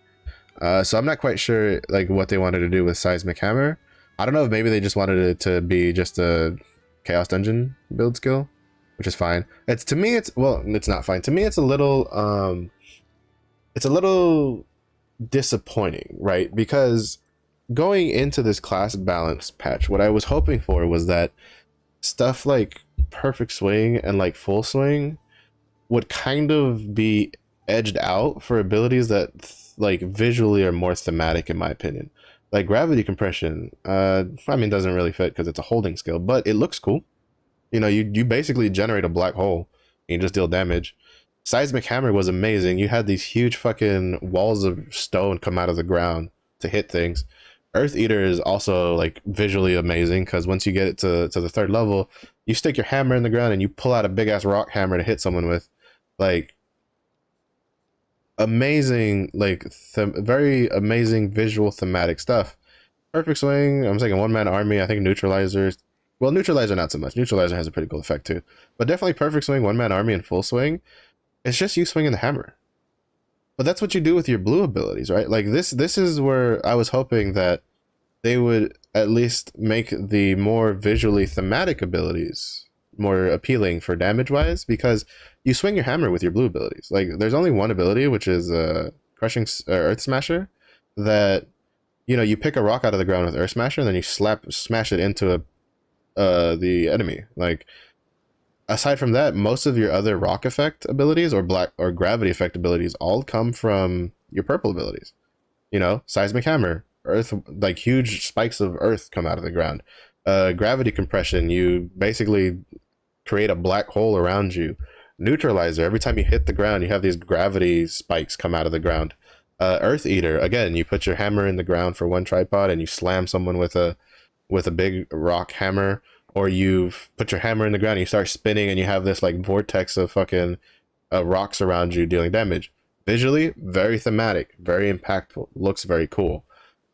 So I'm not quite sure like what they wanted to do with Seismic Hammer. I don't know if maybe they just wanted it to be just a Chaos Dungeon build skill, which is fine. It's not fine. To me, it's a little disappointing, right? Because going into this class balance patch, what I was hoping for was that stuff like Perfect Swing and like Full Swing would kind of be edged out for abilities that like visually are more thematic, in my opinion. Like Gravity Compression, I mean, doesn't really fit because it's a holding skill, but it looks cool. You know, you basically generate a black hole and you just deal damage. Seismic Hammer was amazing. You had these huge fucking walls of stone come out of the ground to hit things. Earth Eater is also like visually amazing because once you get it to the 3rd level, you stick your hammer in the ground and you pull out a big ass rock hammer to hit someone with. Like, amazing, like very amazing visual thematic stuff. Perfect Swing, I'm saying one man army. I think Neutralizers, well, Neutralizer not so much. Neutralizer has a pretty cool effect too, but definitely Perfect Swing, one man army, and Full Swing. It's just you swinging the hammer. But that's what you do with your blue abilities, right? Like this is where I was hoping that they would at least make the more visually thematic abilities more appealing for damage wise, because you swing your hammer with your blue abilities. Like, there's only one ability, which is Crushing Earth Smasher, that, you know, you pick a rock out of the ground with Earth Smasher and then you smash it into the enemy. Like, aside from that, most of your other rock effect abilities or black or gravity effect abilities all come from your purple abilities. You know, Seismic Hammer, earth, like huge spikes of earth come out of the ground. Gravity Compression, you basically create a black hole around you. Neutralizer, every time you hit the ground, you have these gravity spikes come out of the ground. Earth Eater, again, you put your hammer in the ground for one tripod and you slam someone with a big rock hammer, or you've put your hammer in the ground and you start spinning and you have this like vortex of fucking rocks around you dealing damage. Visually, very thematic, very impactful, looks very cool.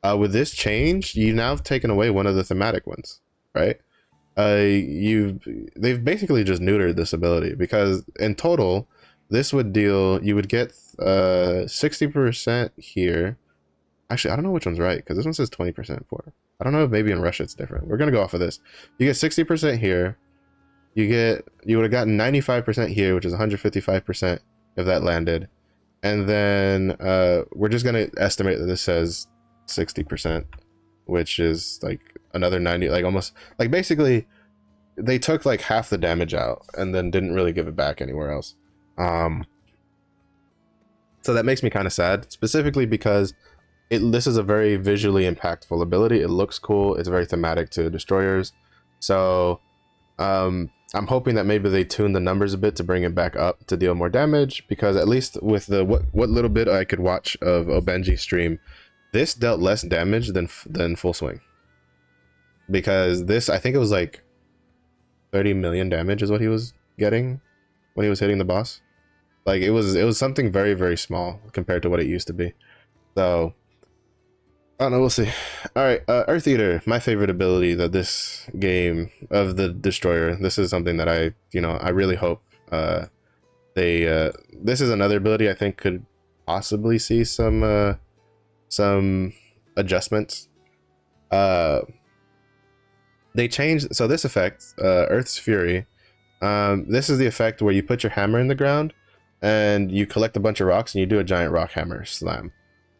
With this change, you now have taken away one of the thematic ones, right? They've basically just neutered this ability, because in total, this would deal, you would get 60% here. Actually, I don't know which one's right, because this one says 20% for. I don't know if maybe in Russia it's different. We're gonna go off of this. You get 60% here. You would have gotten 95% here, which is 155% if that landed. And then we're just gonna estimate that this says 60%, which is like another 90, like almost, like basically they took like half the damage out and then didn't really give it back anywhere else. So that makes me kind of sad, specifically because this is a very visually impactful ability. It looks cool. It's very thematic to destroyers. So I'm hoping that maybe they tune the numbers a bit to bring it back up to deal more damage, because at least with the what little bit I could watch of Obenji's stream, this dealt less damage than Full Swing. Because this, I think it was like 30 million damage is what he was getting when he was hitting the boss. Like it was something very, very small compared to what it used to be. So I don't know, we'll see. All right, Earth Eater, my favorite ability that this game of the Destroyer. This is something that I really hope they. This is another ability I think could possibly see some adjustments. They changed, so this effect, Earth's Fury. This is the effect where you put your hammer in the ground and you collect a bunch of rocks and you do a giant rock hammer slam.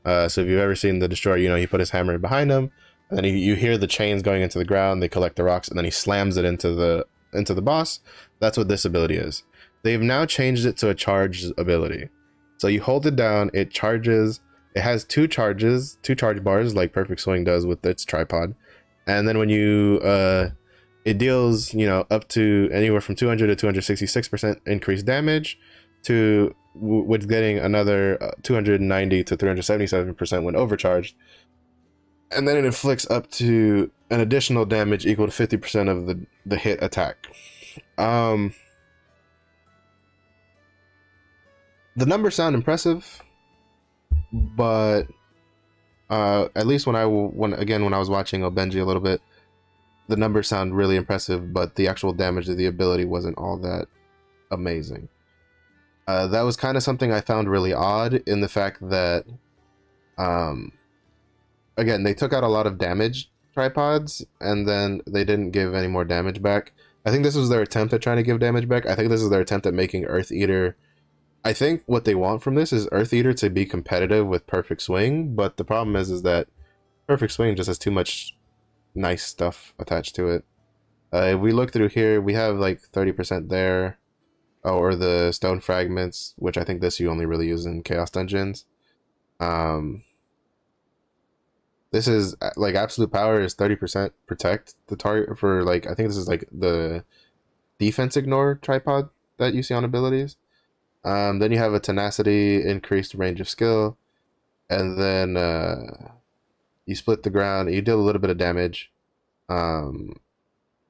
So if you've ever seen the Destroyer, he put his hammer behind him, and then you hear the chains going into the ground. They collect the rocks, and then he slams it into the boss. That's what this ability is. They've now changed it to a charged ability. So you hold it down, it charges. It has two charge bars, like Perfect Swing does with its tripod. And then when you it deals up to anywhere from 200 to 266% increased damage, to with getting another 290 to 377% when overcharged, and then it inflicts up to an additional damage equal to 50% of the hit attack. The numbers sound impressive, but at least when I was watching Obenji a little bit, the numbers sound really impressive, but the actual damage of the ability wasn't all that amazing. That was kind of something I found really odd, in the fact that, again, they took out a lot of damage tripods, and then they didn't give any more damage back. I think this was their attempt at trying to give damage back. I think this is their attempt at making Earth Eater. I think what they want from this is Earth Eater to be competitive with Perfect Swing, but the problem is that Perfect Swing just has too much nice stuff attached to it. If we look through here, we have like 30% there. Or the stone fragments, which I think this you only really use in chaos dungeons. This is like absolute power is 30% protect the target for, like, I think this is like the defense ignore tripod that you see on abilities. Then you have a tenacity, increased range of skill, and then you split the ground. You deal a little bit of damage.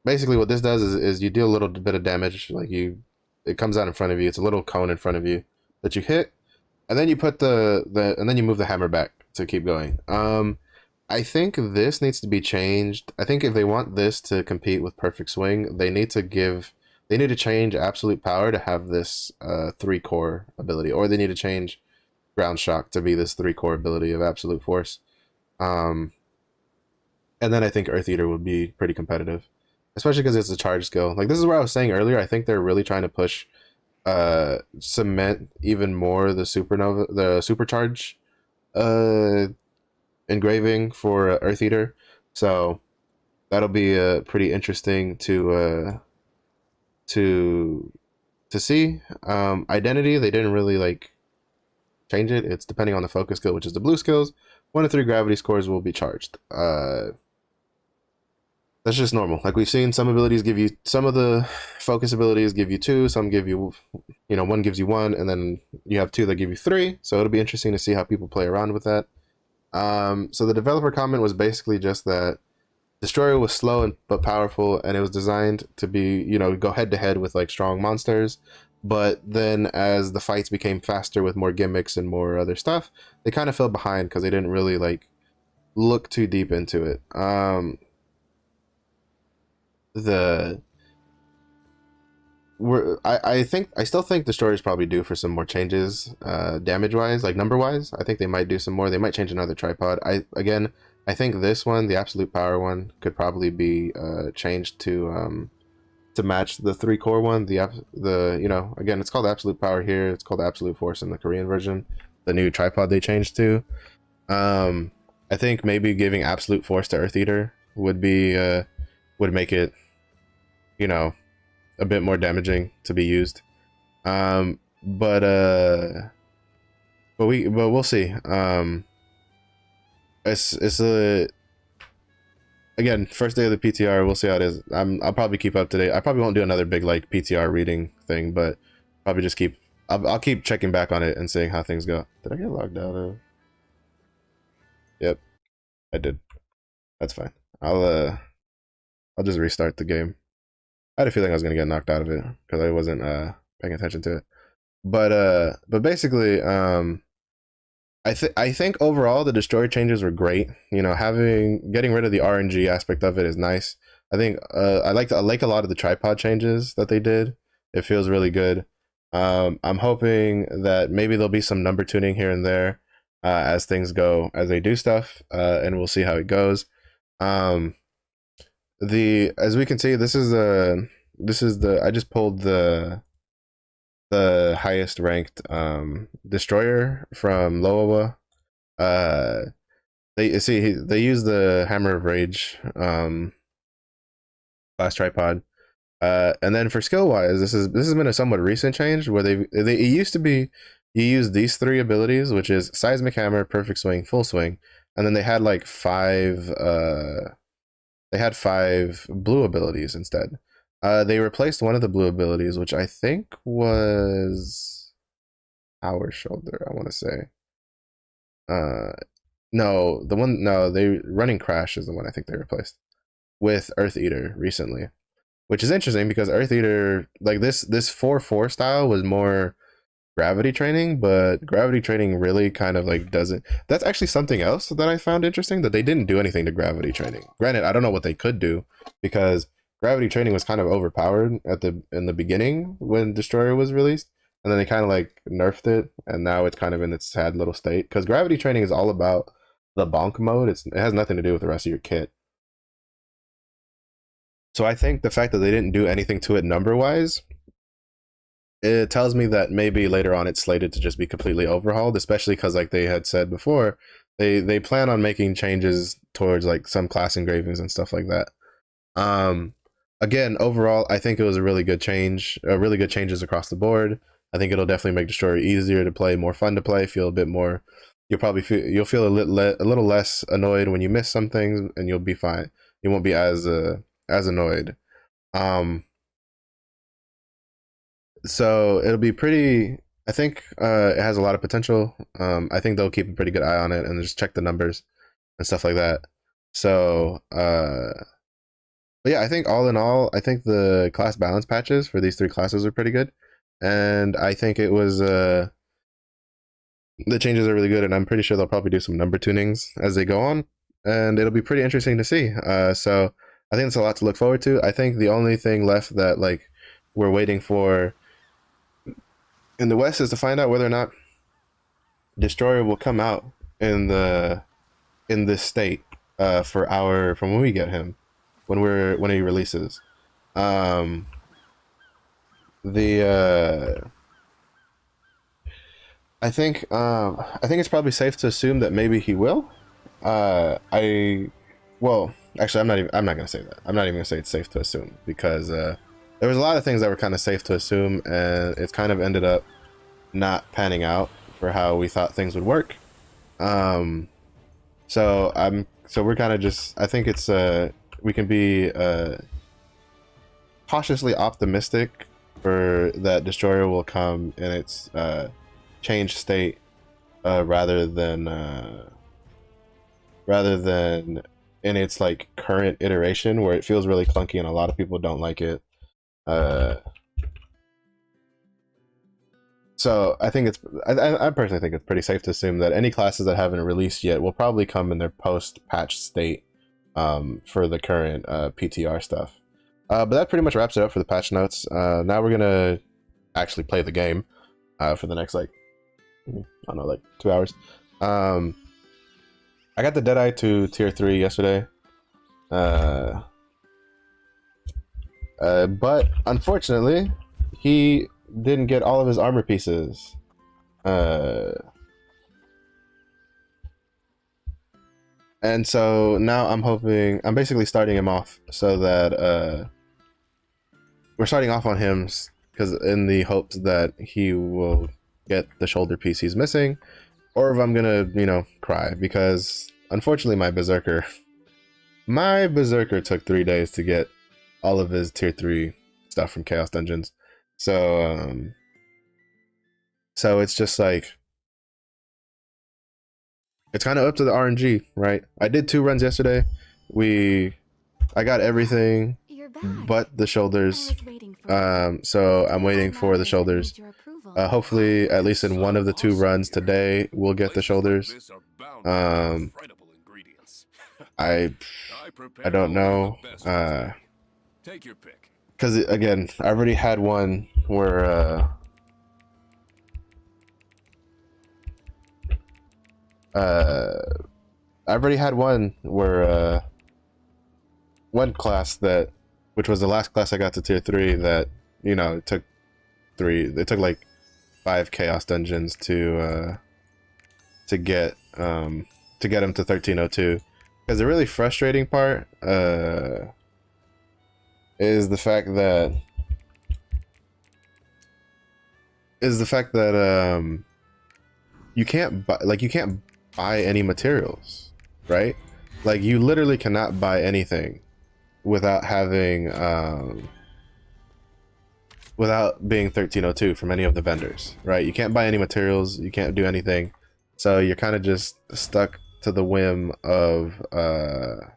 Basically, what this does is you deal a little bit of damage, like it comes out in front of you. It's a little cone in front of you that you hit, and then you put and then you move the hammer back to keep going. I think this needs to be changed. I think if they want this to compete with Perfect Swing, they need to change Absolute Power to have this 3-core ability, or they need to change Ground Shock to be this 3-core ability of Absolute Force. And then I think Earth Eater would be pretty competitive, especially because it's a charge skill. Like, this is what I was saying earlier. I think they're really trying to push, cement even more the supercharge engraving for Earth Eater. So that'll be pretty interesting to see. Identity, they didn't really like change it. It's depending on the focus skill, which is the blue skills. 1 to 3 gravity scores will be charged. That's just normal. Like, we've seen some abilities give you, some of the focus abilities give you 2, some give you, 1 gives you 1, and then you have 2 that give you 3. So it'll be interesting to see how people play around with that. So the developer comment was basically just that Destroyer was slow but powerful, and it was designed to be, go head to head with like strong monsters. But then as the fights became faster with more gimmicks and more other stuff, they kind of fell behind because they didn't really like look too deep into it. I still think Destroyer's probably due for some more changes, damage wise, like number wise. I think they might do some more. They might change another tripod. I think this one, the Absolute Power one, could probably be changed to match the 3-core one. Again, it's called Absolute Power here. It's called Absolute Force in the Korean version. The new tripod they changed to. I think maybe giving Absolute Force to Earth Eater would make it, a bit more damaging to be used. But we'll see. It's again, first day of the PTR, we'll see how it is. I'll probably keep up to date. I probably won't do another big like PTR reading thing, but probably just keep. I'll keep checking back on it and seeing how things go. Did I get logged out of? Yep, I did. That's fine. I'll just restart the game. I had a feeling I was gonna get knocked out of it because I wasn't paying attention to it. But basically, I think overall the destroy changes were great. You know, getting rid of the RNG aspect of it is nice. I think I like a lot of the tripod changes that they did. It feels really good. I'm hoping that maybe there'll be some number tuning here and there as things go, as they do stuff, and we'll see how it goes. As we can see, this is the I just pulled the highest ranked destroyer from Loawa. They use the Hammer of Rage class tripod. And then for skill wise, this has been a somewhat recent change where it used to be you use these three abilities, which is Seismic Hammer, Perfect Swing, Full Swing, and then they had like five blue abilities instead. They replaced one of the blue abilities, which I think was Power Shoulder, I want to say. No, Running Crash is the one I think they replaced with Earth Eater recently, which is interesting because Earth Eater, like this 4-4 style was more gravity training, but gravity training really kind of like doesn't. That's actually something else that I found interesting, that they didn't do anything to gravity training. Granted, I don't know what they could do because gravity training was kind of overpowered in the beginning when Destroyer was released, and then they kind of like nerfed it, and now it's kind of in its sad little state because gravity training is all about the bonk mode. It has nothing to do with the rest of your kit. So I think the fact that they didn't do anything to it number wise, it tells me that maybe later on it's slated to just be completely overhauled, especially because like they had said before, they plan on making changes towards like some class engravings and stuff like that. Again, overall, I think it was a really good change, really good changes across the board. I think it'll definitely make Destroyer easier to play, more fun to play, feel a bit more. You'll feel a little less annoyed when you miss some things, and you'll be fine. You won't be as annoyed. So it'll be pretty. I think it has a lot of potential. I think they'll keep a pretty good eye on it and just check the numbers and stuff like that. So, but yeah, I think all in all, I think the class balance patches for these three classes are pretty good, and I think it was the changes are really good, and I'm pretty sure they'll probably do some number tunings as they go on, and it'll be pretty interesting to see. So I think it's a lot to look forward to. I think the only thing left that like we're waiting for in the West is to find out whether or not Destroyer will come out in this state from when we get him, when he releases. I think it's probably safe to assume that maybe he will. Well, actually, I'm not gonna say that. I'm not even gonna say it's safe to assume because there was a lot of things that were kind of safe to assume, and it's kind of ended up not panning out for how we thought things would work. So we're kind of just. I think it's we can be cautiously optimistic for that Destroyer will come in its changed state rather than in its like current iteration where it feels really clunky and a lot of people don't like it. So I think I personally think it's pretty safe to assume that any classes that haven't released yet will probably come in their post-patch state for the current PTR stuff. But that pretty much wraps it up for the patch notes. Now we're gonna actually play the game for the next like I don't know, like 2 hours. I got the deadeye to tier 3 yesterday. But unfortunately, he didn't get all of his armor pieces. And so now I'm basically starting him off so that we're starting off on him because in the hopes that he will get the shoulder piece he's missing, or if I'm gonna, cry because unfortunately my Berserker my Berserker took 3 days to get all of his tier 3 stuff from Chaos Dungeons. So so it's just like, it's kind of up to the RNG, right? I did 2 runs yesterday. I got everything but the shoulders. So I'm waiting for the shoulders. Hopefully, at least in one of the 2 runs today, we'll get the shoulders. I don't know. Because again, I already had one where one class that, which was the last class I got to tier 3, that, you know, it took like 5 chaos dungeons to get him to 1302. Because the really frustrating part is the fact that you can't buy any materials, right? Like, you literally cannot buy anything without having without being 1302 from any of the vendors, right? You can't buy any materials, you can't do anything, so you're kind of just stuck to the whim of the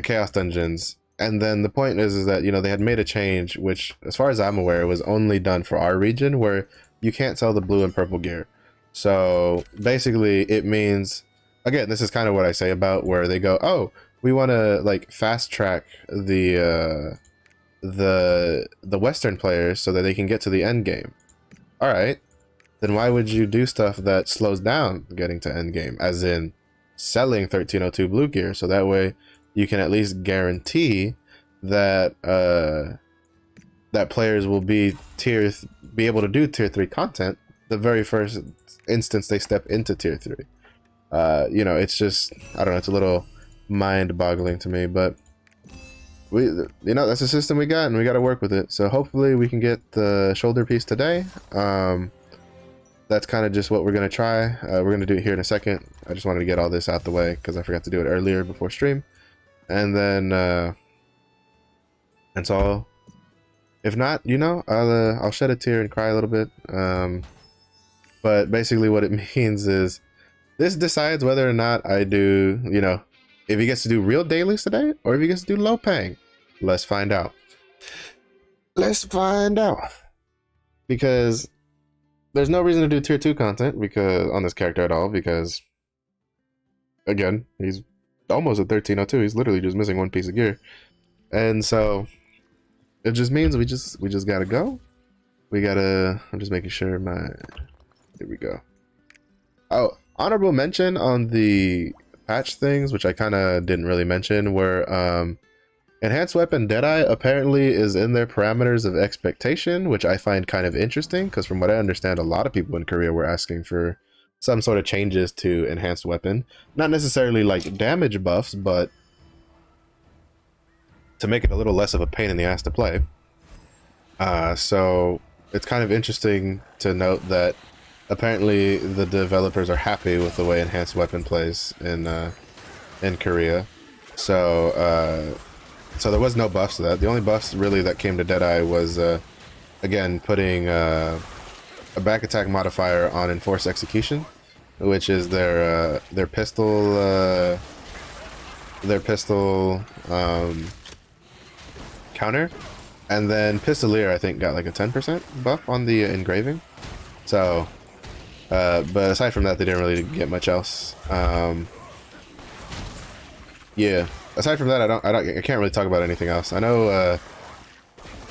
chaos dungeons. And then the point is that, you know, they had made a change, which, as far as I'm aware, was only done for our region, where you can't sell the blue and purple gear. So basically it means, again, this is kind of what I say about where they go, oh, we want to like fast track the Western players so that they can get to the end game. All right, then why would you do stuff that slows down getting to end game, as in selling 1302 blue gear, so that way you can at least guarantee that that players will be able to do tier 3 content the very first instance they step into tier 3. You know, it's just, I don't know, it's a little mind-boggling to me, but you know, that's the system we got, and we got to work with it. So hopefully we can get the shoulder piece today. That's kind of just what we're gonna try. We're gonna do it here in a second. I just wanted to get all this out the way because I forgot to do it earlier before stream, and then and so if not, you know, I'll shed a tear and cry a little bit. But basically what it means is this decides whether or not I do, you know, if he gets to do real dailies today or if he gets to do low paying. Let's find out. Let's find out. Because there's no reason to do tier 2 content because on this character at all, because again, he's almost at 1302. He's literally just missing 1 piece of gear. And so it just means we just gotta go. We gotta, I'm just making sure here we go. Oh, honorable mention on the patch things, which I kind of didn't really mention, where enhanced weapon deadeye apparently is in their parameters of expectation, which I find kind of interesting, because from what I understand, a lot of people in Korea were asking for some sort of changes to enhanced weapon. Not necessarily like damage buffs, but to make it a little less of a pain in the ass to play. So it's kind of interesting to note that apparently the developers are happy with the way enhanced weapon plays in Korea. So so there was no buffs to that. The only buffs really that came to Deadeye was again putting a back attack modifier on enforced execution, which is their pistol counter, and then Pistolier I think got like a 10% buff on the engraving. So but aside from that, they didn't really get much else. Yeah, aside from that, I can't really talk about anything else. I know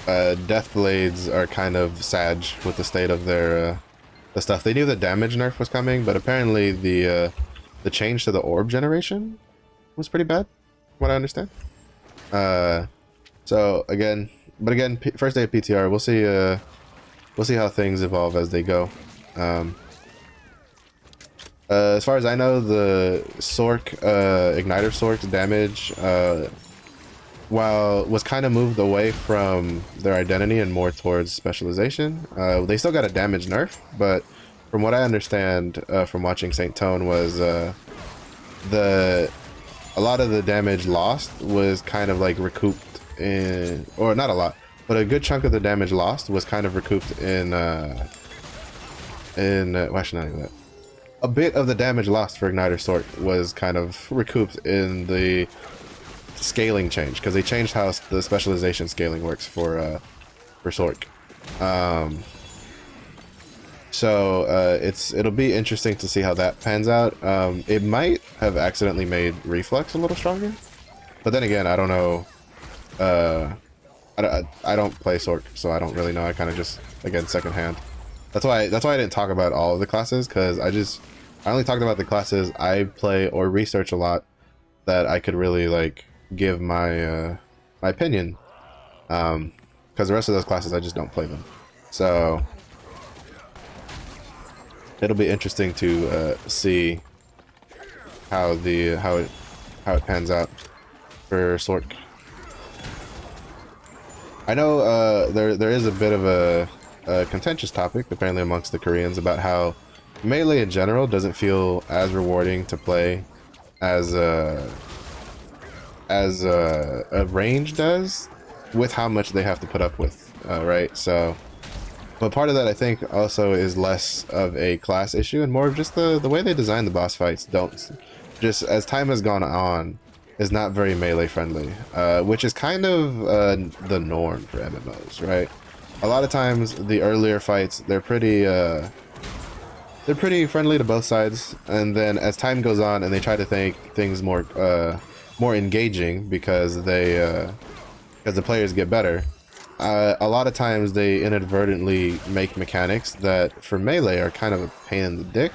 Death Blades are kind of sad with the state of their the stuff. They knew the damage nerf was coming, but apparently the change to the orb generation was pretty bad, from what I understand. So again, first day of PTR, we'll see how things evolve as they go. As far as I know, the Sork, Igniter Sork's damage, while was kind of moved away from their identity and more towards specialization. They still got a damage nerf, but from what I understand from watching Saint Tone was a lot of the damage lost was kind of like recouped in, or not a lot, but a good chunk of the damage lost was kind of recouped in why should I do that? A bit of the damage lost for Igniter Sork was kind of recouped in the scaling change, because they changed how the specialization scaling works for Sork. So it'll be interesting to see how that pans out. It might have accidentally made Reflux a little stronger, but then again, I don't know. I don't play Sork, so I don't really know. I kind of just, again, secondhand. That's why I didn't talk about all of the classes, because I only talked about the classes I play or research a lot that I could really like give my my opinion. Because the rest of those classes I just don't play them. So it'll be interesting to see how it pans out for Sork. I know there is a bit of a contentious topic apparently amongst the Koreans about how melee in general doesn't feel as rewarding to play as a range does, with how much they have to put up with, right? So, but part of that I think also is less of a class issue and more of just the way they design the boss fights. Just as time has gone on, is not very melee friendly, which is kind of the norm for MMOs, right? A lot of times the earlier fights, they're pretty friendly to both sides, and then as time goes on and they try to make things more engaging because the players get better, a lot of times they inadvertently make mechanics that for melee are kind of a pain in the dick,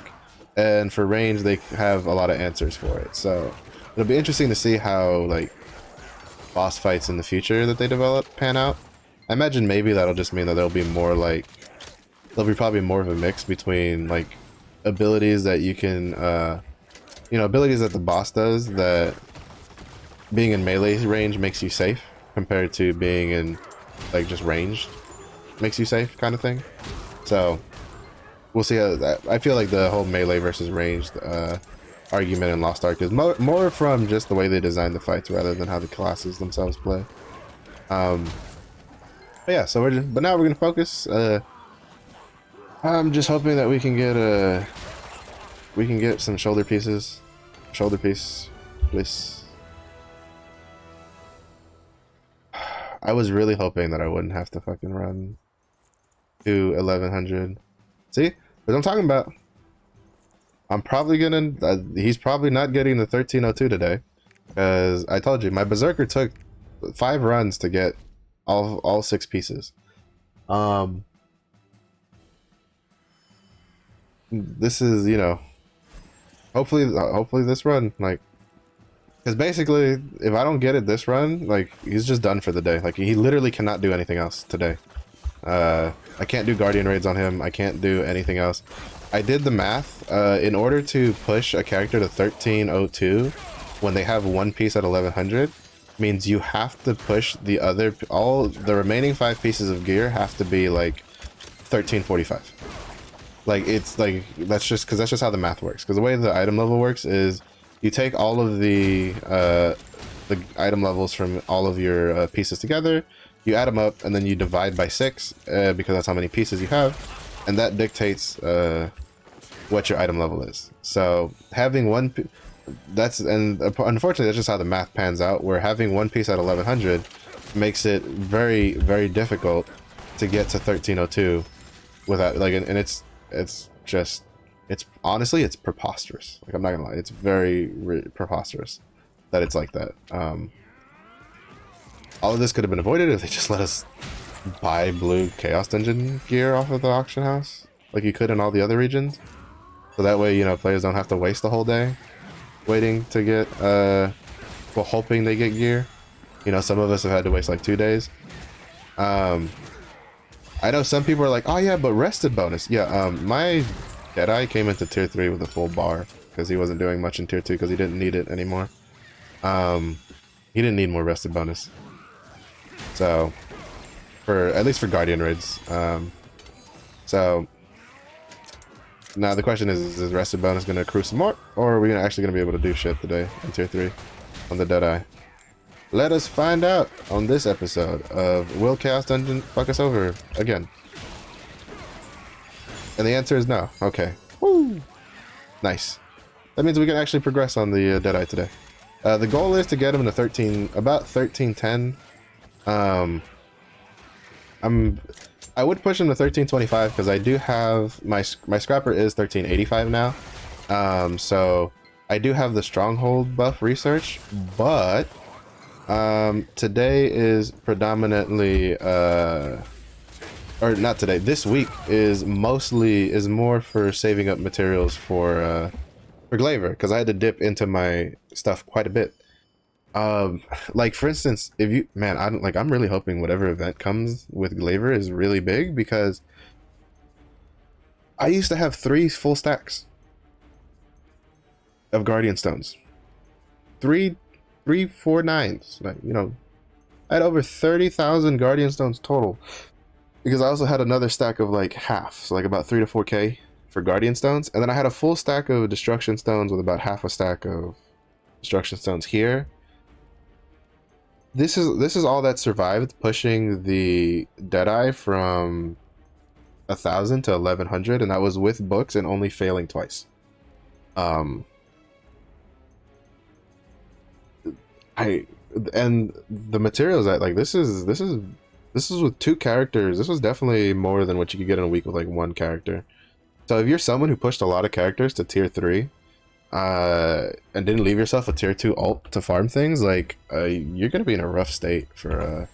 and for range they have a lot of answers for it. So it'll be interesting to see how like boss fights in the future that they develop pan out. I imagine maybe that'll just mean that there'll be probably more of a mix between like abilities that you can abilities that the boss does that being in melee range makes you safe compared to being in like just ranged makes you safe kind of thing. So we'll see how that. I feel like the whole melee versus ranged argument in Lost Ark is more from just the way they design the fights rather than how the classes themselves play. But yeah, so but now we're gonna focus. I'm just hoping that we can get some shoulder pieces. Shoulder piece, please. I was really hoping that I wouldn't have to fucking run to 1100. See? That's what I'm talking about. I'm probably gonna. He's probably not getting the 1302 today, because I told you my Berserker took 5 runs to get all 6 pieces. This is, hopefully this run, like, because basically if I don't get it this run, like, he's just done for the day. Like, he literally cannot do anything else today. I can't do Guardian raids on him. I can't do anything else. I did the math. In order to push a character to 1302 when they have 1 piece at 1100 means you have to push all the remaining 5 pieces of gear have to be like 1345. Like, it's like, that's just how the math works. Because the way the item level works is you take all of the item levels from all of your pieces together, you add them up, and then you divide by 6 because that's how many pieces you have, and that dictates what your item level is. So having unfortunately that's just how the math pans out, where having 1 piece at 1100 makes it very, very difficult to get to 1302 without, like, and it's honestly, it's preposterous. Like, I'm not gonna lie, it's very preposterous that it's like that. All of this could have been avoided if they just let us buy blue Chaos Dungeon gear off of the auction house, like you could in all the other regions. So that way, players don't have to waste the whole day waiting to get, hoping they get gear. Some of us have had to waste like 2 days. I know some people are like, oh yeah, but rested bonus. Yeah, my deadeye came into tier 3 with a full bar because he wasn't doing much in tier 2 because he didn't need it anymore. He didn't need more rested bonus. So, at least for Guardian raids. So Now the question is rested bonus going to accrue some more, or are we actually going to be able to do shit today in tier 3 on the deadeye? Let us find out on this episode of Will Chaos Dungeon fuck us over again? And the answer is no. Okay. Woo! Nice. That means we can actually progress on the deadeye today. The goal is to get him to 13, about 1310. I would push him to 1325 because I do have my scrapper is 1385 now. So I do have the stronghold buff research, but today is predominantly or not today, this week is more for saving up materials for Glaiver, because I had to dip into my stuff quite a bit. Like for instance, if you, man, I'm really hoping whatever event comes with Glaiver is really big, because I used to have 3 full stacks of Guardian Stones. 3, 4 9s. Like, you know, I had over 30,000 Guardian Stones total, because I also had another stack of like half, so like about 3 to 4k for Guardian Stones, and then I had a full stack of Destruction Stones with about half a stack of Destruction Stones here. This is all that survived pushing the deadeye from 1,000 to 1,100, and that was with books and only failing twice. And the materials that, like, this is with 2 characters. This was definitely more than what you could get in a week with like 1 character. So if you're someone who pushed a lot of characters to tier 3 and didn't leave yourself a tier 2 alt to farm things, like you're gonna be in a rough state for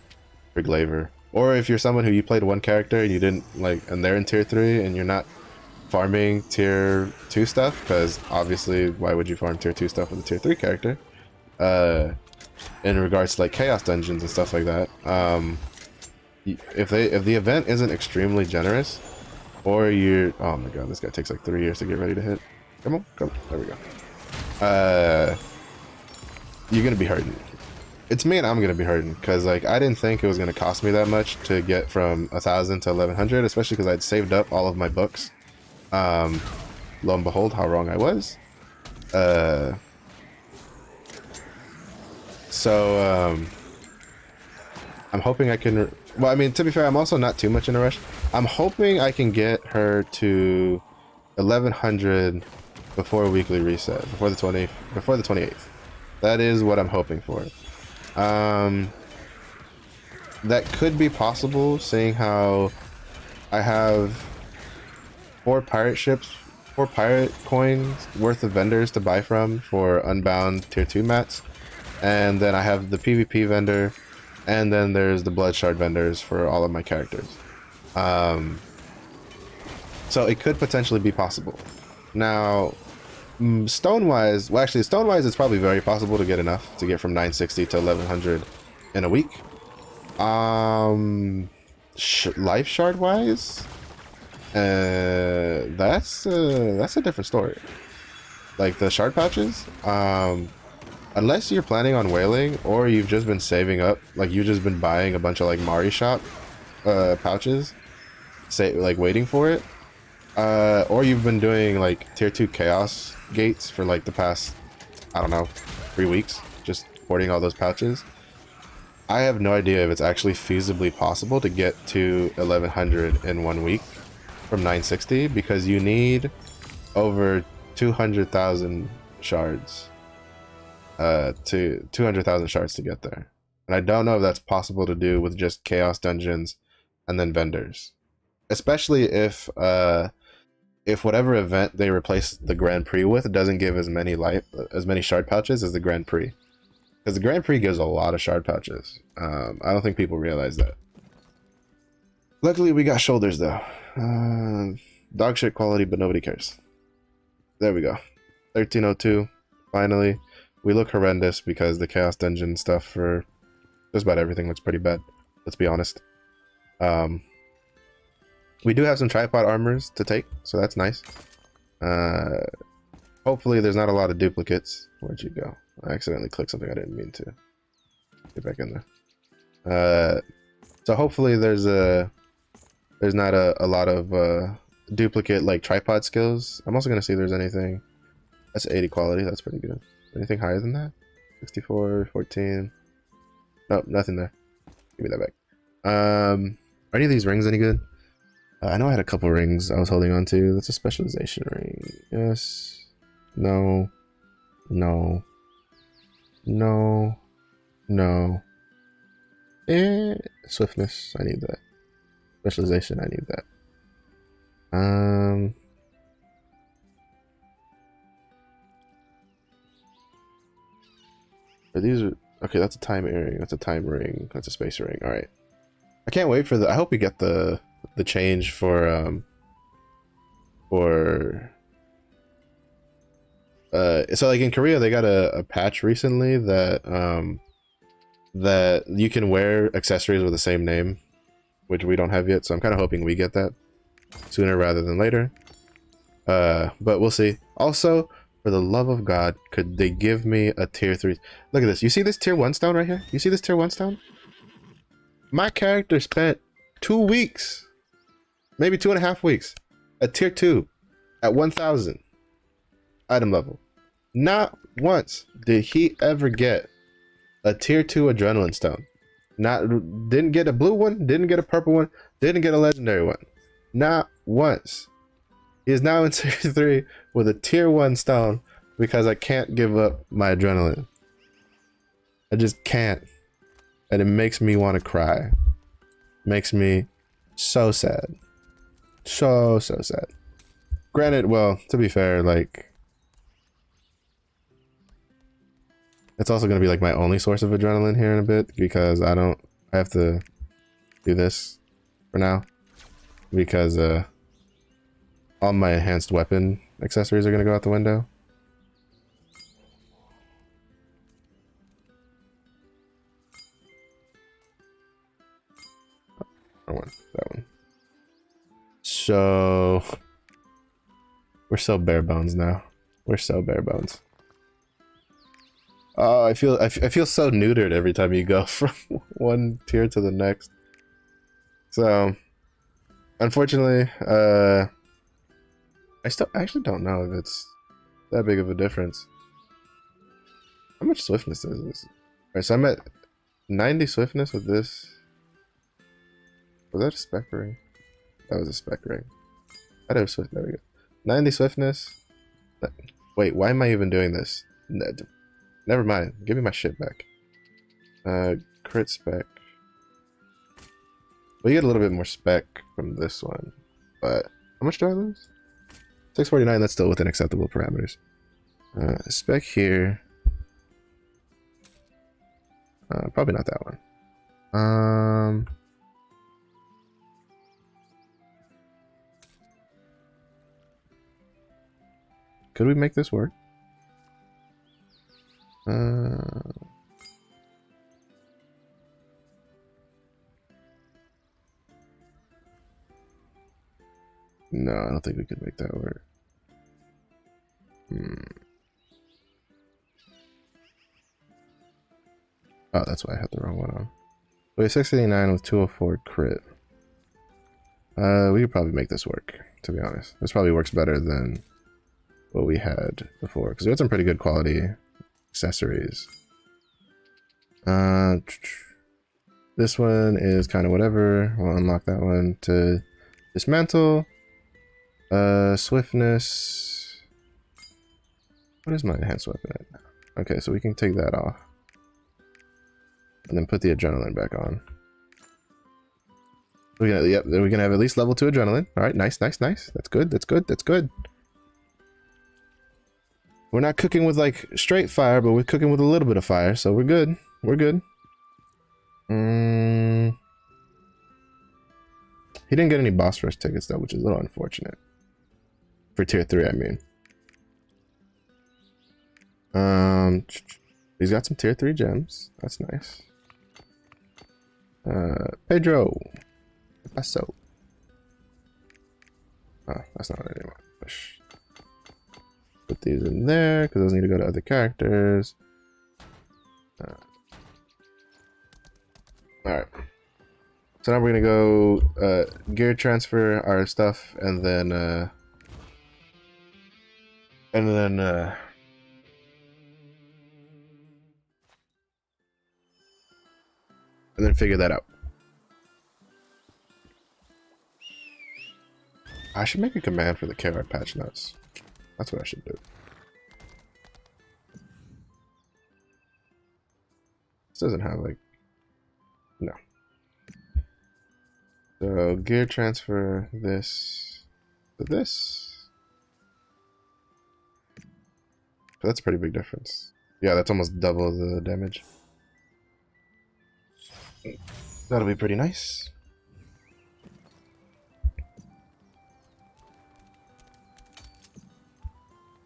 Glaiver. Or if you're someone who you played 1 character and you didn't like, and they're in tier 3 and you're not farming tier 2 stuff, because obviously why would you farm tier 2 stuff with a tier 3 character in regards to like chaos dungeons and stuff like that. If the event isn't extremely generous, or you're, oh my god, this guy takes like 3 years to get ready to hit. Come on, there we go. You're gonna be hurting. It's me, and I'm gonna be hurting, because like I didn't think it was gonna cost me that much to get from 1,000 to 1,100, especially because I'd saved up all of my books. Lo and behold, how wrong I was. So I'm hoping I can, well, I mean, to be fair, I'm also not too much in a rush. I'm hoping I can get her to 1,100 before weekly reset, before the 28th. That is what I'm hoping for. That could be possible, seeing how I have 4 pirate ships, 4 pirate coins worth of vendors to buy from for unbound tier 2 mats, and then I have the PvP vendor, and then there's the blood shard vendors for all of my characters. So it could potentially be possible. Now, stone-wise, well, actually, stone-wise, it's probably very possible to get enough to get from 960 to 1,100 in a week. Life shard-wise, that's a different story. Like the shard pouches, unless you're planning on whaling, or you've just been saving up, like you've just been buying a bunch of like Mari shop pouches, say like waiting for it, or you've been doing like tier 2 chaos gates for like the past, I don't know, 3 weeks, just hoarding all those pouches. I have no idea if it's actually feasibly possible to get to 1,100 in 1 week from 960, because you need over 200,000 shards to 200,000 shards to get there. And I don't know if that's possible to do with just chaos dungeons and then vendors, especially if whatever event they replace the Grand Prix with doesn't give as many shard pouches as the Grand Prix, because the Grand Prix gives a lot of shard pouches. I don't think people realize that. Luckily we got shoulders though. Dog shit quality, but nobody cares. There we go. 1302. Finally. We look horrendous because the Chaos Dungeon stuff for just about everything looks pretty bad. Let's be honest. We do have some tripod armors to take, so that's nice. Hopefully there's not a lot of duplicates. Where'd you go? I accidentally clicked something I didn't mean to. Get back in there. So hopefully there's not a lot of duplicate like tripod skills. I'm also gonna see if there's anything. That's 80 quality. That's pretty good. Anything higher than that? 64, 14. Nope, nothing there. Give me that back. Are any of these rings any good? I know I had a couple rings I was holding on to. That's a specialization ring. Yes. No. No. No. No. Swiftness. I need that. Specialization. I need that. These are okay. That's a time earring. That's a time ring. That's a space ring. All right. I can't wait for the. I hope we get the change for so like in Korea they got a patch recently that that you can wear accessories with the same name, which we don't have yet. So I'm kind of hoping we get that sooner rather than later. But we'll see. Also, for the love of God, could they give me a tier 3? Look at this. You see this tier 1 stone right here? You see this tier 1 stone? My character spent 2 weeks, maybe 2.5 weeks, at tier 2 at 1000 item level. Not once did he ever get a tier 2 adrenaline stone. Didn't get a blue one, didn't get a purple one, didn't get a legendary one. Not once. He is now in tier 3 with a tier 1 stone because I can't give up my adrenaline. I just can't. And it makes me want to cry. Makes me so sad. So sad. Granted, well, to be fair, like, it's also going to be like my only source of adrenaline here in a bit because I have to do this for now because all my enhanced weapon accessories are going to go out the window. That one. So we're so bare bones now. We're so bare bones. Oh, I feel so neutered every time you go from one tier to the next. So, unfortunately, I actually don't know if it's that big of a difference. How much swiftness is this? Alright, so I'm at 90 swiftness with this. Was that a spec ring? That was a spec ring. I have swift. There we go. 90 swiftness. Wait, why am I even doing this? Never mind. Give me my shit back. Crit spec. Well, you get a little bit more spec from this one, but how much do I lose? 649. That's still within acceptable parameters. Spec here. Probably not that one. Could we make this work? No, I don't think we could make that work. Oh, that's why I had the wrong one on. We have 689 with 204 crit. We could probably make this work, to be honest. This probably works better than what we had before, because we had some pretty good quality accessories. This one is kind of whatever. We'll unlock that one to dismantle. Swiftness. What is my enhanced weapon at now? Okay, so we can take that off. And then put the adrenaline back on. We can have at least level 2 adrenaline. Alright, nice. That's good. That's good. We're not cooking with like straight fire, but we're cooking with a little bit of fire, so we're good. We're good. He didn't get any boss rush tickets though, which is a little unfortunate. For tier 3, I mean. He's got some tier 3 gems. That's nice. Pedro. Paso. Oh, that's not what I want. Push. Put these in there, because those need to go to other characters. Alright. So now we're gonna go gear transfer our stuff, and then figure that out. I should make a command for the KR patch notes. That's what I should do. This doesn't have like, no. So gear transfer this to this. That's a pretty big difference. Yeah, that's almost double the damage. That'll be pretty nice.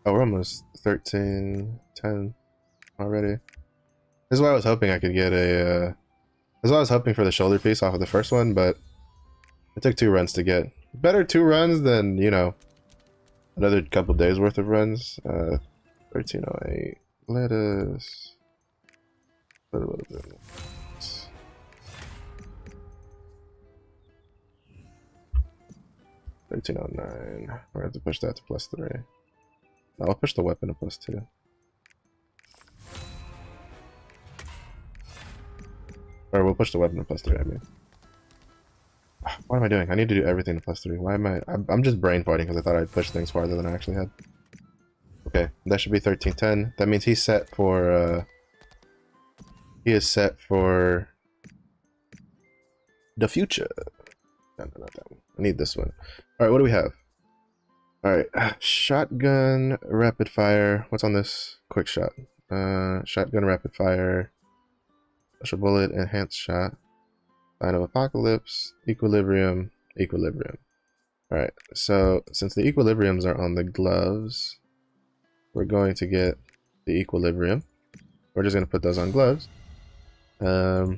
Oh, we're almost 13-10 already. This is why I was hoping I could get a... this is why I was hoping for the shoulder piece off of the first one, but it took 2 runs to get. Better 2 runs than, you know, another couple days worth of runs. 1308. Let us put a little bit more. 1309. We're going to push that to +3. No, I'll push the weapon to +2. Or we'll push the weapon to +3, I mean. What am I doing? I need to do everything to +3. Why am I... I'm just brain farting because I thought I'd push things farther than I actually had. Okay, that should be 1310. That means he's set for... he is set for... the future. No, not that one. I need this one. Alright, what do we have? Alright, shotgun, rapid fire. What's on this? Quick shot. Shotgun, rapid fire. Special bullet, enhanced shot. Sign of apocalypse, equilibrium, equilibrium. Alright, so since the equilibriums are on the gloves, we're going to get the equilibrium. We're just going to put those on gloves. Oh,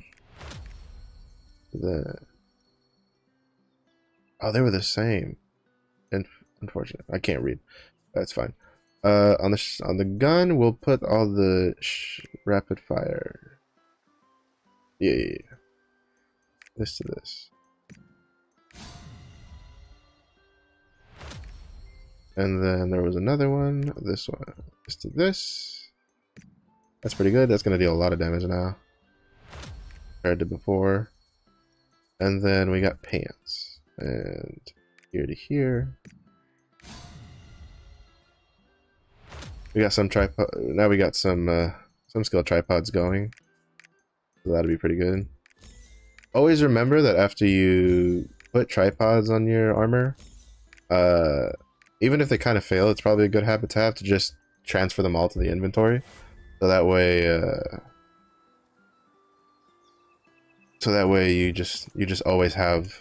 they were the same. Unfortunate. I can't read. That's fine. On the gun, we'll put all the rapid fire. Yeah. This to this. And then there was another one. This one. This to this. That's pretty good. That's going to deal a lot of damage now compared to before. And then we got pants. And here to here. We got some tripod. Now we got some skill tripods going. So that'll be pretty good. Always remember that after you put tripods on your armor, even if they kind of fail, it's probably a good habit to have to just transfer them all to the inventory. So that way, you just always have.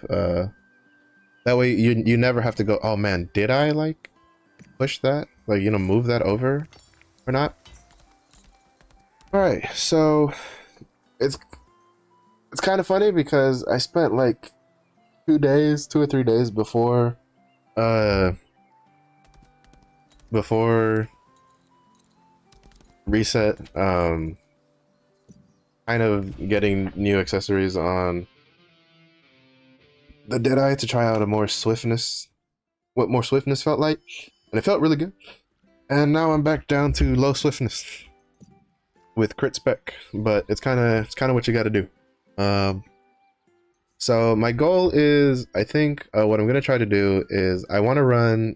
That way you never have to go, oh man, did I like push that? Like, you know, move that over or not? Alright, so it's kind of funny because I spent like 2 or 3 days before reset, kind of getting new accessories on the deadeye to try out what more swiftness felt like, and it felt really good. And now I'm back down to low swiftness with crit spec, but it's kind of what you got to do. So my goal is, I think what I'm gonna try to do is I want to run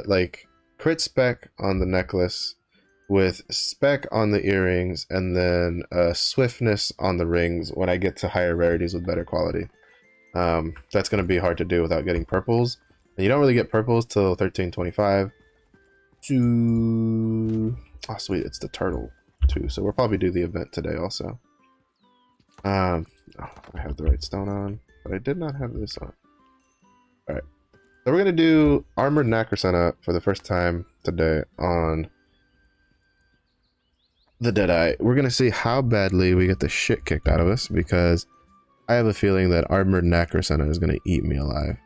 like crit spec on the necklace with spec on the earrings, and then swiftness on the rings when I get to higher rarities with better quality. That's gonna be hard to do without getting purples, and you don't really get purples till 1325. Oh sweet, it's the turtle too, so we'll probably do the event today also. Oh, I have the right stone on, but I did not have this on. Alright, so we're gonna do armored Nakrasena for the first time today on the deadeye. We're gonna see how badly we get the shit kicked out of us, because I have a feeling that armored Nakrasena is gonna eat me alive,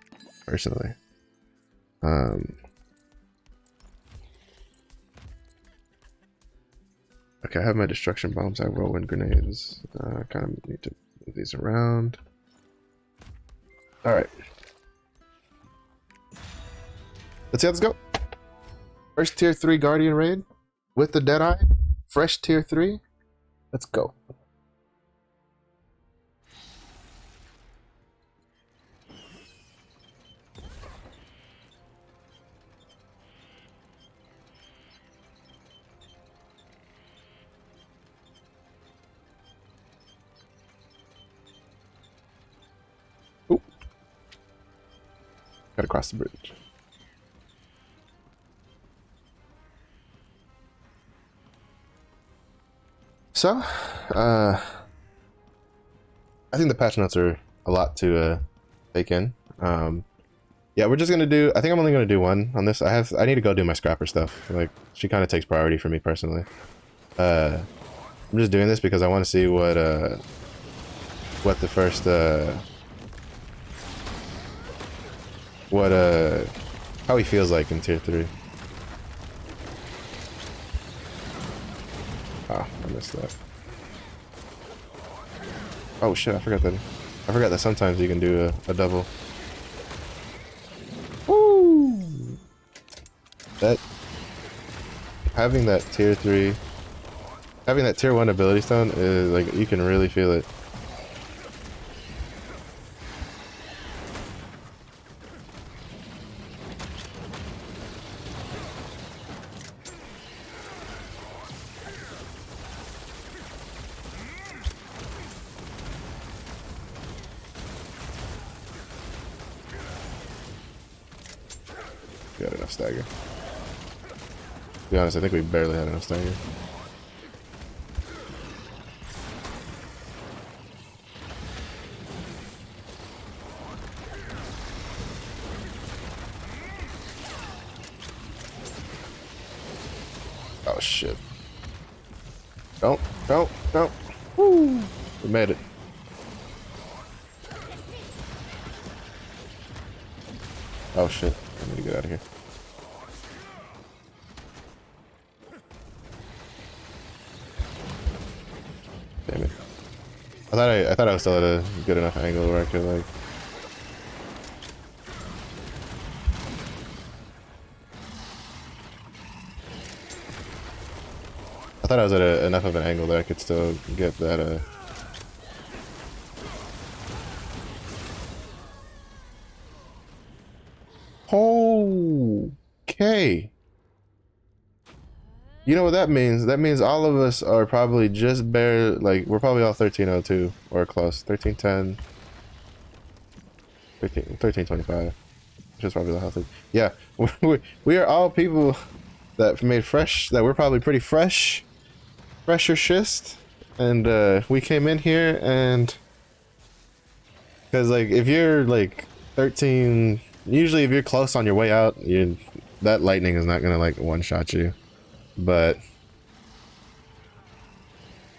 personally. Okay, I have my destruction bombs. I have whirlwind grenades. I kind of need to move these around. All right. Let's go. First tier 3 Guardian raid with the deadeye. Fresh tier 3. Let's go. Ooh. Gotta cross the bridge. So, I think the patch notes are a lot to take in. Yeah, we're just gonna do. I think I'm only gonna do one on this. I need to go do my scrapper stuff. Like, she kind of takes priority for me personally. I'm just doing this because I want to see what the first how he feels like in tier 3. Oh, I missed that. Oh shit, I forgot that sometimes you can do a double. Woo! That having that tier 3, having that tier 1 ability stone is like, you can really feel it. Got enough stagger. To be honest, I think we barely had enough stagger. Oh shit. Don't. Woo! We made it. Oh shit. I need to get out of here. Damn it. I thought I was still at a good enough angle where I could like. I thought I was at enough of an angle that I could still get that Okay. You know what that means? That means all of us are probably just bare, like, we're probably all 1302 or close. 1310. 1325. Which is probably the healthy. Yeah, we are all people that made fresh, that we're probably pretty fresh. Fresher schist. And we came in here and. Because, like, if you're, like, 13. Usually, if you're close on your way out, that lightning is not gonna, like, one-shot you. But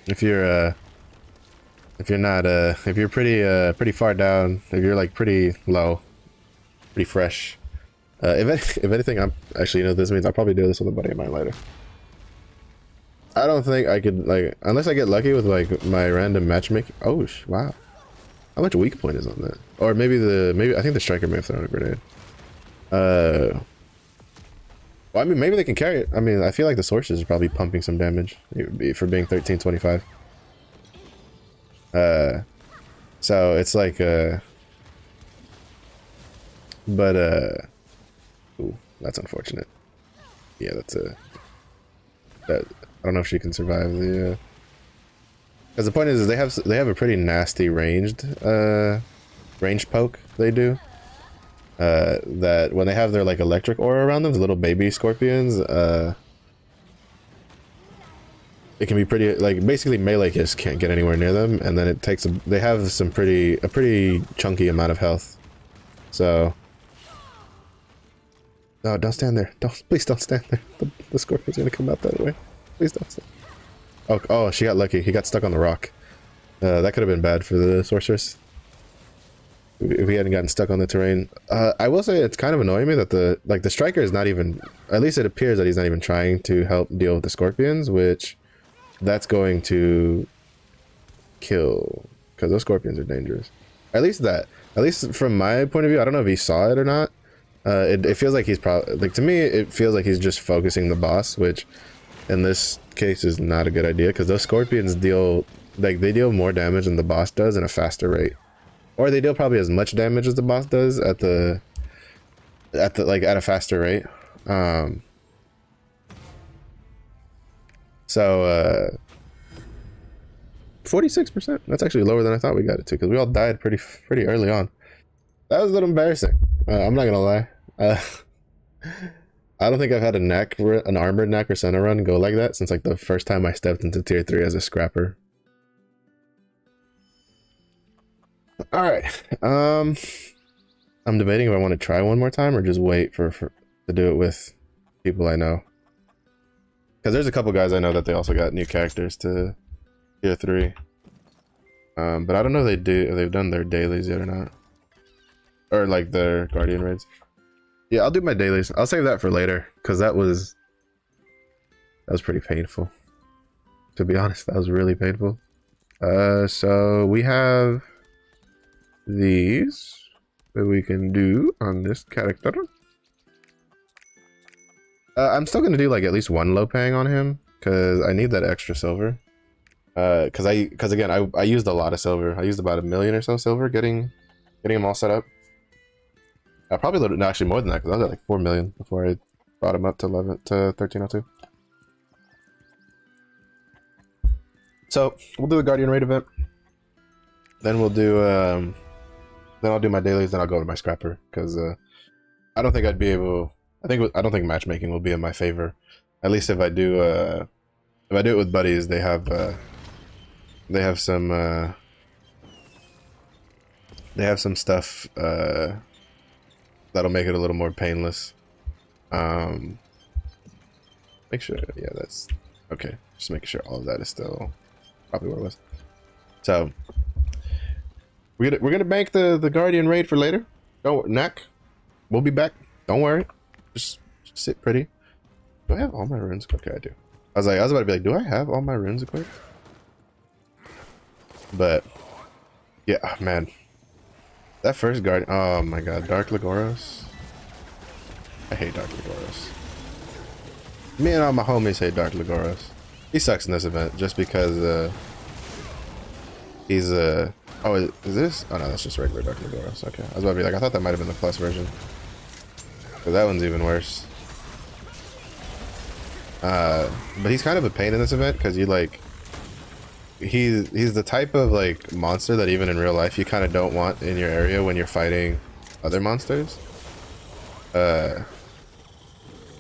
if you're not if you're pretty far down, if you're like pretty low, pretty fresh, if anything, I'm actually, you know, this means I'll probably do this with a buddy of mine later. I don't think I could, like, unless I get lucky with like my random matchmaking. Oh wow, how much weak point is on that? Or maybe I think the striker may have thrown a grenade. Well, I mean, maybe they can carry it. I mean, I feel like the sources are probably pumping some damage for being 1325. So it's like, ooh, that's unfortunate. Yeah, that, I don't know if she can survive the, because the point is they have a pretty nasty ranged poke they do. That when they have their like electric aura around them, the little baby scorpions, it can be pretty, like, basically melee just can't get anywhere near them, and then it takes they have a pretty chunky amount of health. So no, don't stand there. Please don't stand there. The scorpion's gonna come out that way. Please don't stand. Oh, she got lucky. He got stuck on the rock. That could have been bad for the sorceress. If he hadn't gotten stuck on the terrain. I will say it's kind of annoying me that the striker is not even, at least it appears that he's not even trying to help deal with the scorpions, which that's going to kill, because those scorpions are dangerous. At least that. At least from my point of view, I don't know if he saw it or not. It feels like he's probably like, to me it feels like he's just focusing the boss, which in this case is not a good idea because those scorpions deal like they deal more damage than the boss does in a faster rate, or they deal probably as much damage as the boss does at the like at a faster rate. So 46%. That's actually lower than I thought we got it to because we all died pretty early on. That was a little embarrassing. I'm not gonna lie. I don't think I've had an armored knack or center run go like that since like the first time I stepped into tier 3 as a scrapper. All right. I'm debating if I want to try one more time or just wait for to do it with people I know. Because there's a couple guys I know that they also got new characters to tier 3. But I don't know if they've done their dailies yet or not. Or like their guardian raids. Yeah, I'll do my dailies. I'll save that for later because that was pretty painful. To be honest, that was really painful. So we have these that we can do on this character. I'm still gonna do like at least one low paying on him because I need that extra silver. Because again, I used a lot of silver. I used about 1 million or so silver getting him all set up. Probably no, actually more than that because I was at like 4 million before I brought him up to 1302. So we'll do a guardian raid event. Then we'll do then I'll do my dailies. Then I'll go to my scrapper because I don't think I'd be able. I don't think matchmaking will be in my favor. At least if I do it with buddies, they have some stuff that'll make it a little more painless. Make sure, yeah, that's okay. Just making sure all of that is still probably what it was. So we're gonna bank the guardian raid for later. Don't knack. We'll be back. Don't worry. Just sit pretty. Do I have all my runes? Okay, I do. I was about to be like, do I have all my runes equipped? But yeah, man. That first guard, oh my god, Dark Legoros. I hate Dark Legoros. Me and all my homies hate Dark Legoros. He sucks in this event just because he's oh, is this? Oh no, that's just regular Dark Legoros. Okay, I was about to be like, I thought that might have been the plus version. But that one's even worse. But he's kind of a pain in this event because you like he's the type of like monster that even in real life you kind of don't want in your area when you're fighting other monsters.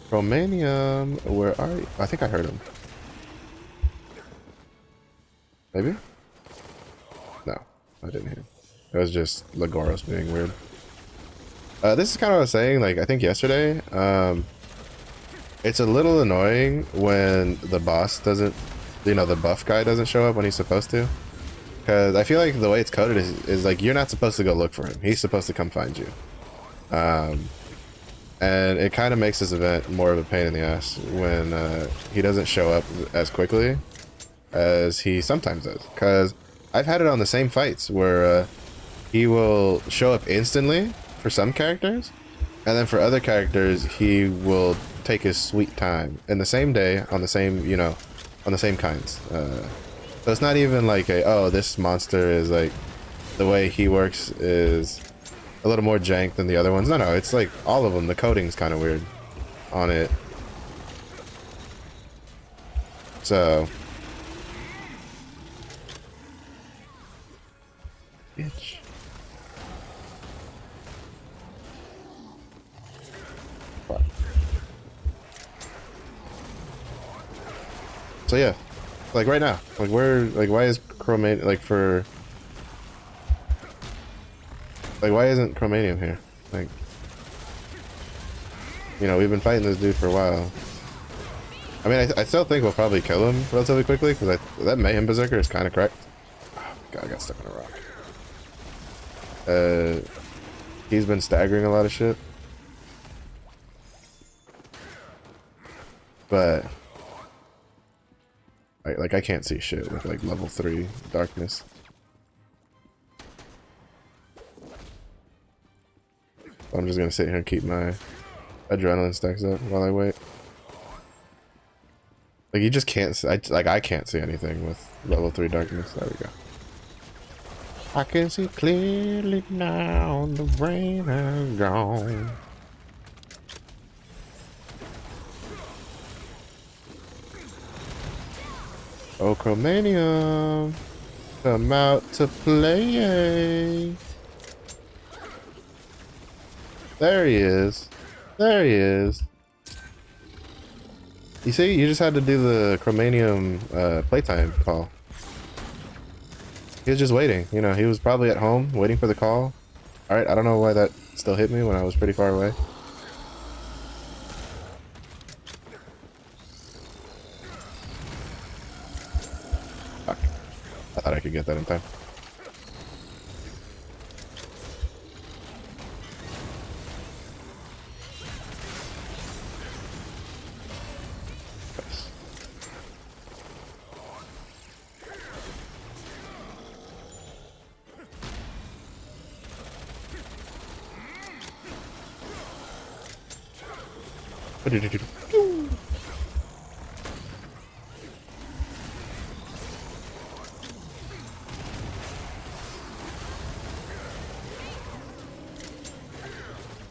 Romanium, where are you? I think I heard him. Maybe? No, I didn't hear him. It was just Legoros being weird. This is kind of what I was saying, like I think yesterday. It's a little annoying when the boss doesn't, you know, the buff guy doesn't show up when he's supposed to. Because I feel like the way it's coded is like you're not supposed to go look for him. He's supposed to come find you. And it kind of makes this event more of a pain in the ass when he doesn't show up as quickly as he sometimes does. Because I've had it on the same fights where he will show up instantly for some characters, and then for other characters he will take his sweet time in the same day on the same, you know, on the same kinds. So it's not even like oh, this monster is like, the way he works is a little more jank than the other ones. No, it's like all of them. The coding's kind of weird on it. So, bitch. Fuck. So yeah, like right now, like why is Chromate why isn't Chromanium here? Like, you know, we've been fighting this dude for a while. I mean, I still think we'll probably kill him relatively quickly because that Mayhem Berserker is kind of cracked. Oh god, I got stuck on a rock. He's been staggering a lot of shit, but I can't see shit with like level 3 darkness. I'm just gonna sit here and keep my adrenaline stacks up while I wait. Like you just can't. I can't see anything with level 3 darkness. There we go. I can see clearly now. The rain has gone. Oh, Chromanium, come out to play. There he is. There he is. You see, you just had to do the Chromanium playtime call. He was just waiting. You know, he was probably at home waiting for the call. Alright, I don't know why that still hit me when I was pretty far away. Fuck. I thought I could get that in time.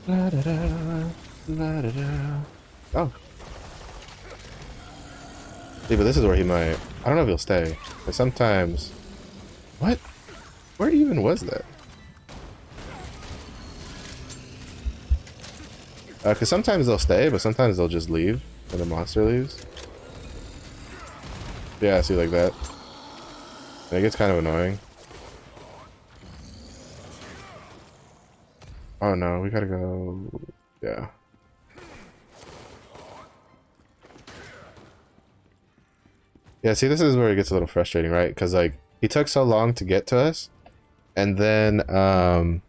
La da da, la da da. Oh. See, but this is where he might. I don't know if he'll stay. But sometimes. What? Where even was that? Because sometimes they'll stay, but sometimes they'll just leave when the monster leaves. Yeah, see, like that. It gets kind of annoying. Oh no, we gotta go. Yeah. Yeah, see, this is where it gets a little frustrating, right? Because, like, he took so long to get to us, and then, and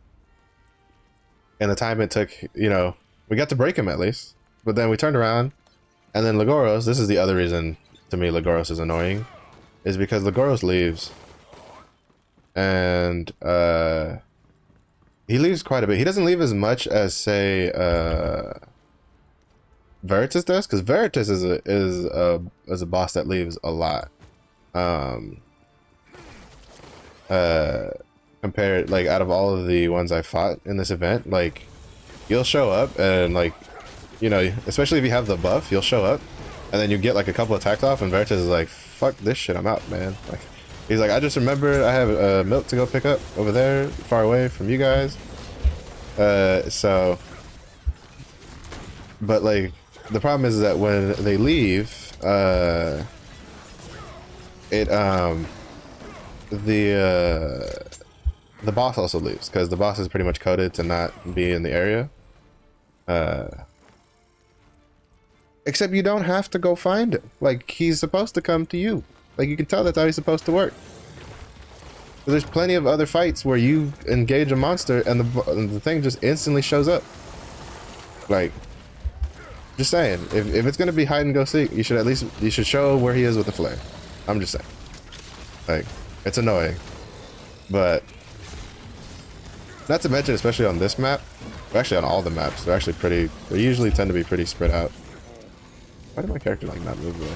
the time it took, you know, we got to break him at least, but then we turned around, and then Legoros, this is the other reason to me Legoros is annoying, is because Legoros leaves, and, he leaves quite a bit. He doesn't leave as much as, say, Veritas does, because Veritas is a boss that leaves a lot. Compared, like, out of all of the ones I fought in this event, like, you'll show up and, like, you know, especially if you have the buff, you'll show up and then you get like a couple attacks off, and Veritas is like, "Fuck this shit, I'm out, man." Like, he's like, "I just remembered I have milk to go pick up over there, far away from you guys." So, but like, the problem is that when they leave, the boss also leaves, because the boss is pretty much coded to not be in the area. Except you don't have to go find him. Like, he's supposed to come to you. Like, you can tell that's how he's supposed to work. But there's plenty of other fights where you engage a monster and the thing just instantly shows up. Like, just saying, if it's gonna be hide and go seek, you should show where he is with the flare. I'm just saying. Like, it's annoying, but not to mention, especially on this map, or actually on all the maps, they usually tend to be pretty spread out. Why did my character like not move away?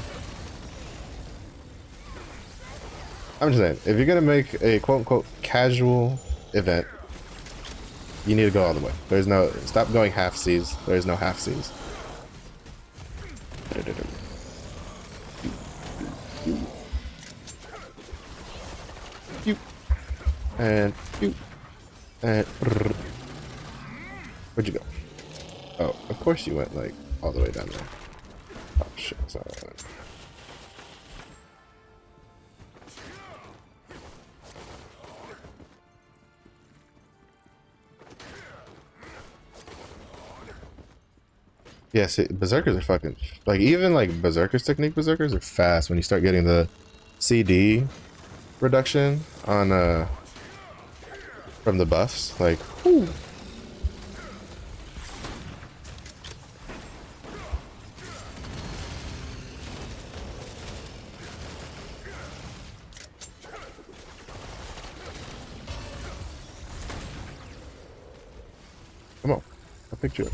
I'm just saying, if you're gonna make a quote-unquote casual event, you need to go all the way. There's no, stop going half-seas. There's no half-seas. And where'd you go? Oh, of course you went like all the way down there. Oh shit, sorry. Yeah, see, Berserkers are fucking, like, even like Berserker's technique Berserkers are fast when you start getting the CD reduction on from the buffs, like, whew. Come on. picked you up.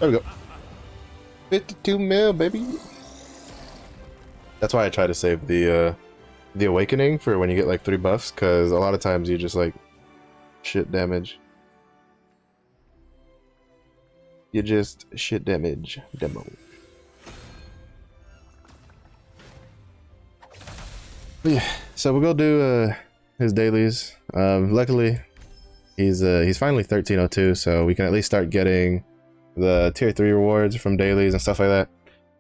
There we go. 52 mil, baby. That's why I try to save the awakening for when you get like 3 buffs, because a lot of times you just like shit damage. You just shit damage demo. But yeah, so we'll go do his dailies. Luckily, he's finally 1302, so we can at least start getting the tier 3 rewards from dailies and stuff like that.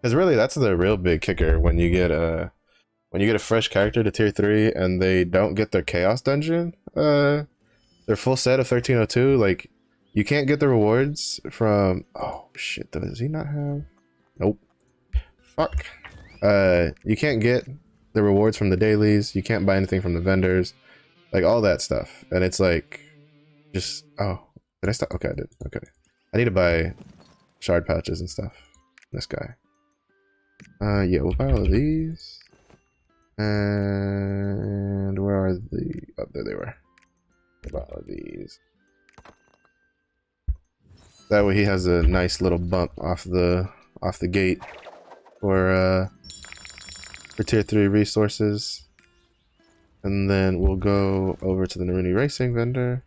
Because really, that's the real big kicker when you get a fresh character to tier 3 and they don't get their chaos dungeon, their full set of 1302. Like, you can't get the rewards from. Oh shit! Does he not have? Nope. Fuck. You can't get the rewards from the dailies. You can't buy anything from the vendors, like all that stuff. And it's like, just did I stop? Okay, I did. Okay, I need to buy shard pouches and stuff. This guy. Yeah, we'll buy all of these. And where are the? Oh, there they were. We'll buy all of these. That way he has a nice little bump off the gate for tier 3 resources. And then we'll go over to the Naruni Racing vendor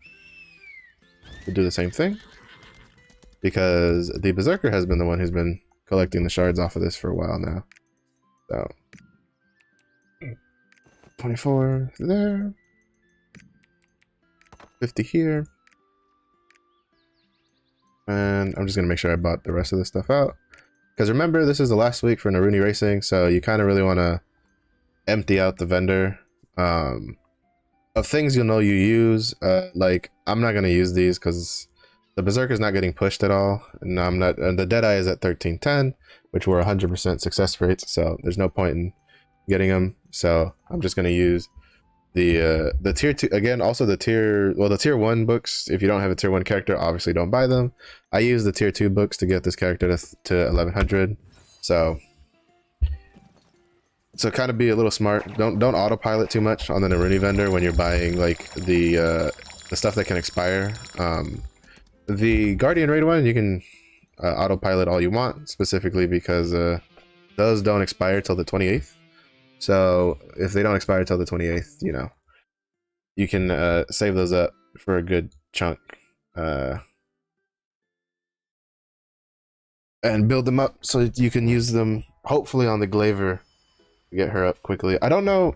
to do the same thing, because the Berserker has been the one who's been collecting the shards off of this for a while now. So 24 there, 50 here. And I'm just gonna make sure I bought the rest of this stuff out, because remember, this is the last week for Naruni Racing, so you kind of really want to empty out the vendor of things you'll know you use. Like, I'm not gonna use these because the Berserker is not getting pushed at all, and I'm not. And the deadeye is at 1310, which were 100% success rates, so there's no point in getting them. So I'm just gonna use the tier 2 again. Also the tier 1 books. If you don't have a tier 1 character, obviously don't buy them. I use the tier 2 books to get this character to 1100. So kind of be a little smart. Don't autopilot too much on the Naruni vendor when you're buying like the stuff that can expire. The Guardian Raid one, you can autopilot all you want, specifically because those don't expire till the 28th. So if they don't expire till the 28th, you know, you can save those up for a good chunk and build them up so you can use them hopefully on the Glaiver to get her up quickly. I don't know.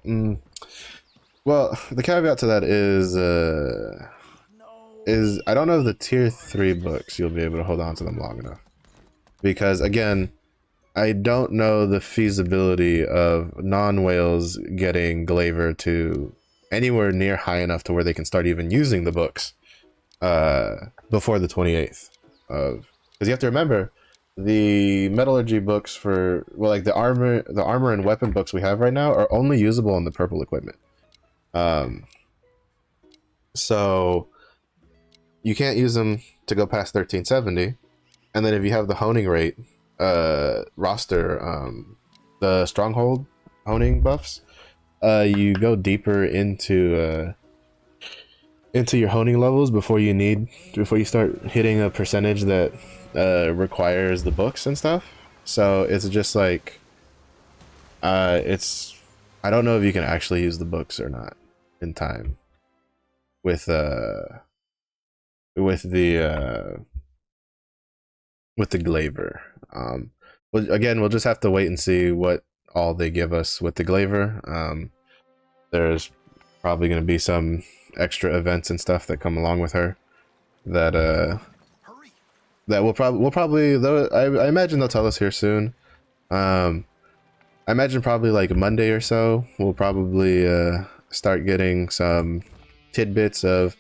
Well, the caveat to that is I don't know if the tier 3 books you'll be able to hold on to them long enough, because again, I don't know the feasibility of non-whales getting Glaiver to anywhere near high enough to where they can start even using the books before the 28th of, because you have to remember the metallurgy books for, well, like the armor and weapon books we have right now are only usable on the purple equipment. So you can't use them to go past 1370, and then if you have the honing rate roster, the stronghold honing buffs, you go deeper into your honing levels before you start hitting a percentage that requires the books and stuff. So it's just like I don't know if you can actually use the books or not in time with the Glaiver. Well, again, we'll just have to wait and see what all they give us with the Glaiver. There's probably going to be some extra events and stuff that come along with her that we'll probably though I imagine they'll tell us here soon. I imagine probably like Monday or so we'll probably start getting some tidbits of,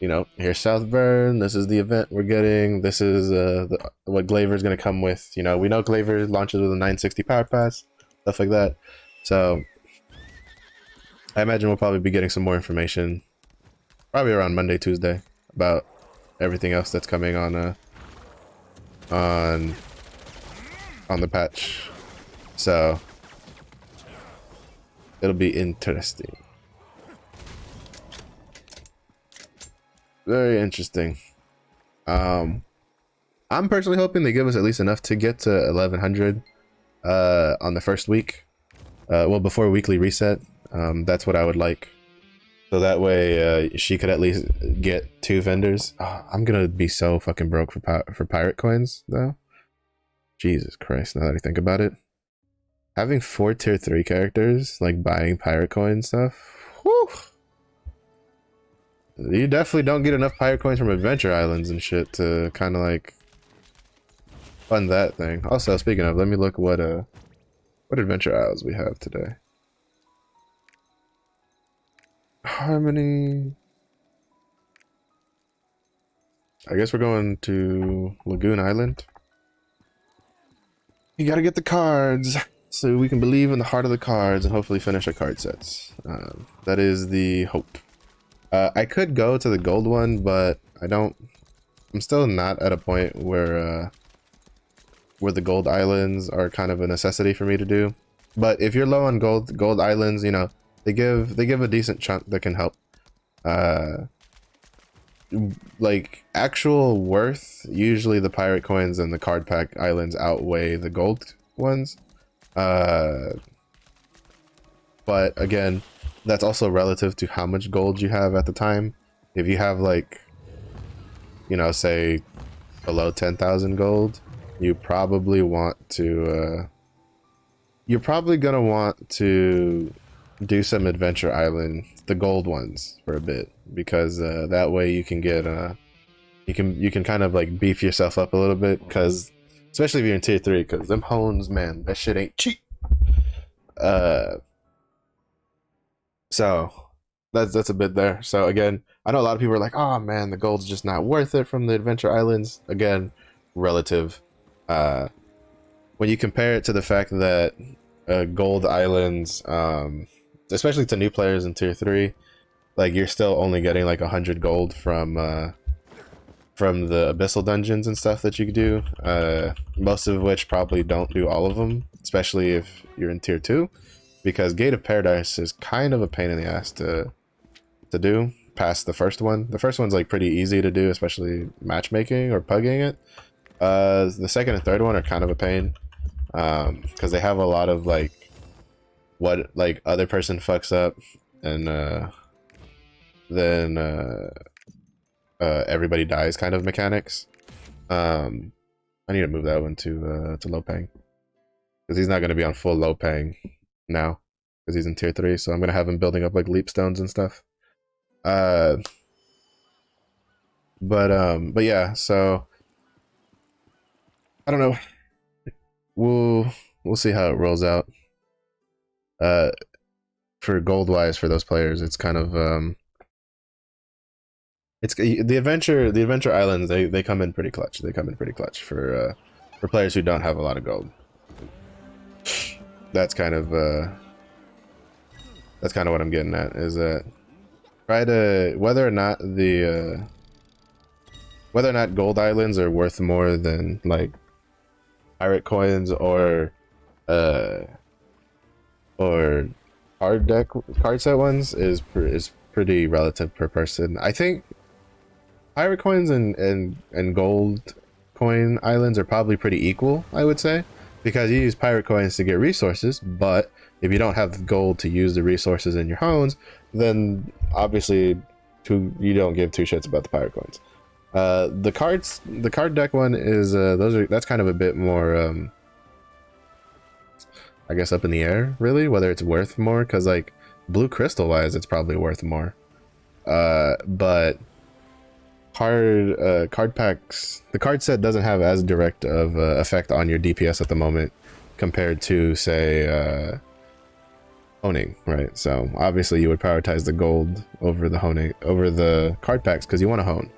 you know, here's Southburn, this is the event we're getting, this is what Glaiver is going to come with. You know, we know Glaiver launches with a 960 power pass, stuff like that. So I imagine we'll probably be getting some more information probably around Monday, Tuesday about everything else that's coming on the patch. So it'll be interesting. Very interesting. I'm personally hoping they give us at least enough to get to 1100 on the first week. Well, before weekly reset. That's what I would like. So that way she could at least get 2 vendors. Oh, I'm gonna be so fucking broke for pirate coins though. Jesus Christ, now that I think about it. Having 4 tier 3 characters, like buying pirate coin stuff, whew. You definitely don't get enough pirate coins from adventure islands and shit to kind of like fund that thing. Also, speaking of, let me look what adventure isles we have today. Harmony. I guess we're going to Lagoon Island. You gotta get the cards so we can believe in the heart of the cards and hopefully finish our card sets. That is the hope. I could go to the gold one, but I'm still not at a point where the gold islands are kind of a necessity for me to do. But if you're low on gold islands, you know, they give a decent chunk that can help. Like actual worth, usually the pirate coins and the card pack islands outweigh the gold ones. But again, that's also relative to how much gold you have at the time. If you have like, you know, say below 10,000 gold, you probably want to you're probably gonna want to do some adventure island, the gold ones, for a bit, because that way you can get you can kind of like beef yourself up a little bit, because especially if you're in tier 3, because them hones, man, that shit ain't cheap. So that's a bit there. So again, I know a lot of people are like, oh man, the gold's just not worth it from the adventure islands. Again, relative. When you compare it to the fact that gold islands, especially to new players in tier 3, like you're still only getting like 100 gold from the abyssal dungeons and stuff that you can do, most of which probably don't do all of them, especially if you're in tier 2, because Gate of Paradise is kind of a pain in the ass to do past the first one. The first one's like pretty easy to do, especially matchmaking or pugging it. The second and third one are kind of a pain, because they have a lot of like what like other person fucks up, and then everybody dies kind of mechanics. I need to move that one to low paying, because he's not going to be on full low paying now, because he's in tier 3. So I'm going to have him building up like leap stones and stuff. But yeah, so I don't know. We'll see how it rolls out. For gold wise, for those players, it's kind of it's the adventure islands. They come in pretty clutch. They come in pretty clutch for players who don't have a lot of gold. That's kind of what I'm getting at, is that try to whether or not gold islands are worth more than like pirate coins or card set ones is pretty relative per person. I think pirate coins and gold coin islands are probably pretty equal, I would say, because you use pirate coins to get resources, but if you don't have the gold to use the resources in your hones, then obviously you don't give 2 shits about the pirate coins. The card deck one is that's kind of a bit more I guess up in the air, really, whether it's worth more, because like blue crystal wise it's probably worth more, but card packs, the card set doesn't have as direct of effect on your DPS at the moment compared to say honing, right? So obviously you would prioritize the gold over the honing, over the card packs, because you want to hone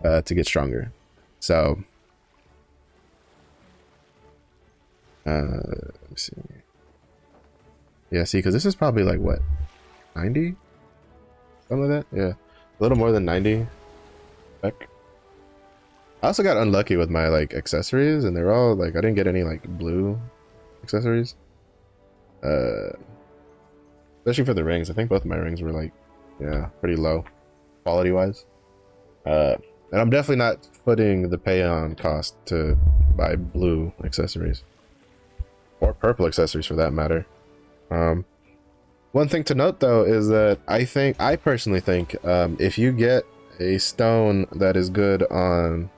to get stronger. So let me see. Yeah, see, because this is probably like what, 90, something like that. Yeah, a little more than 90. Heck. I also got unlucky with my like accessories, and they're all like, I didn't get any like blue accessories. Especially for the rings. I think both of my rings were like, yeah, pretty low quality wise. And I'm definitely not putting the pay on cost to buy blue accessories or purple accessories for that matter. One thing to note though is that I personally think if you get a stone that is good on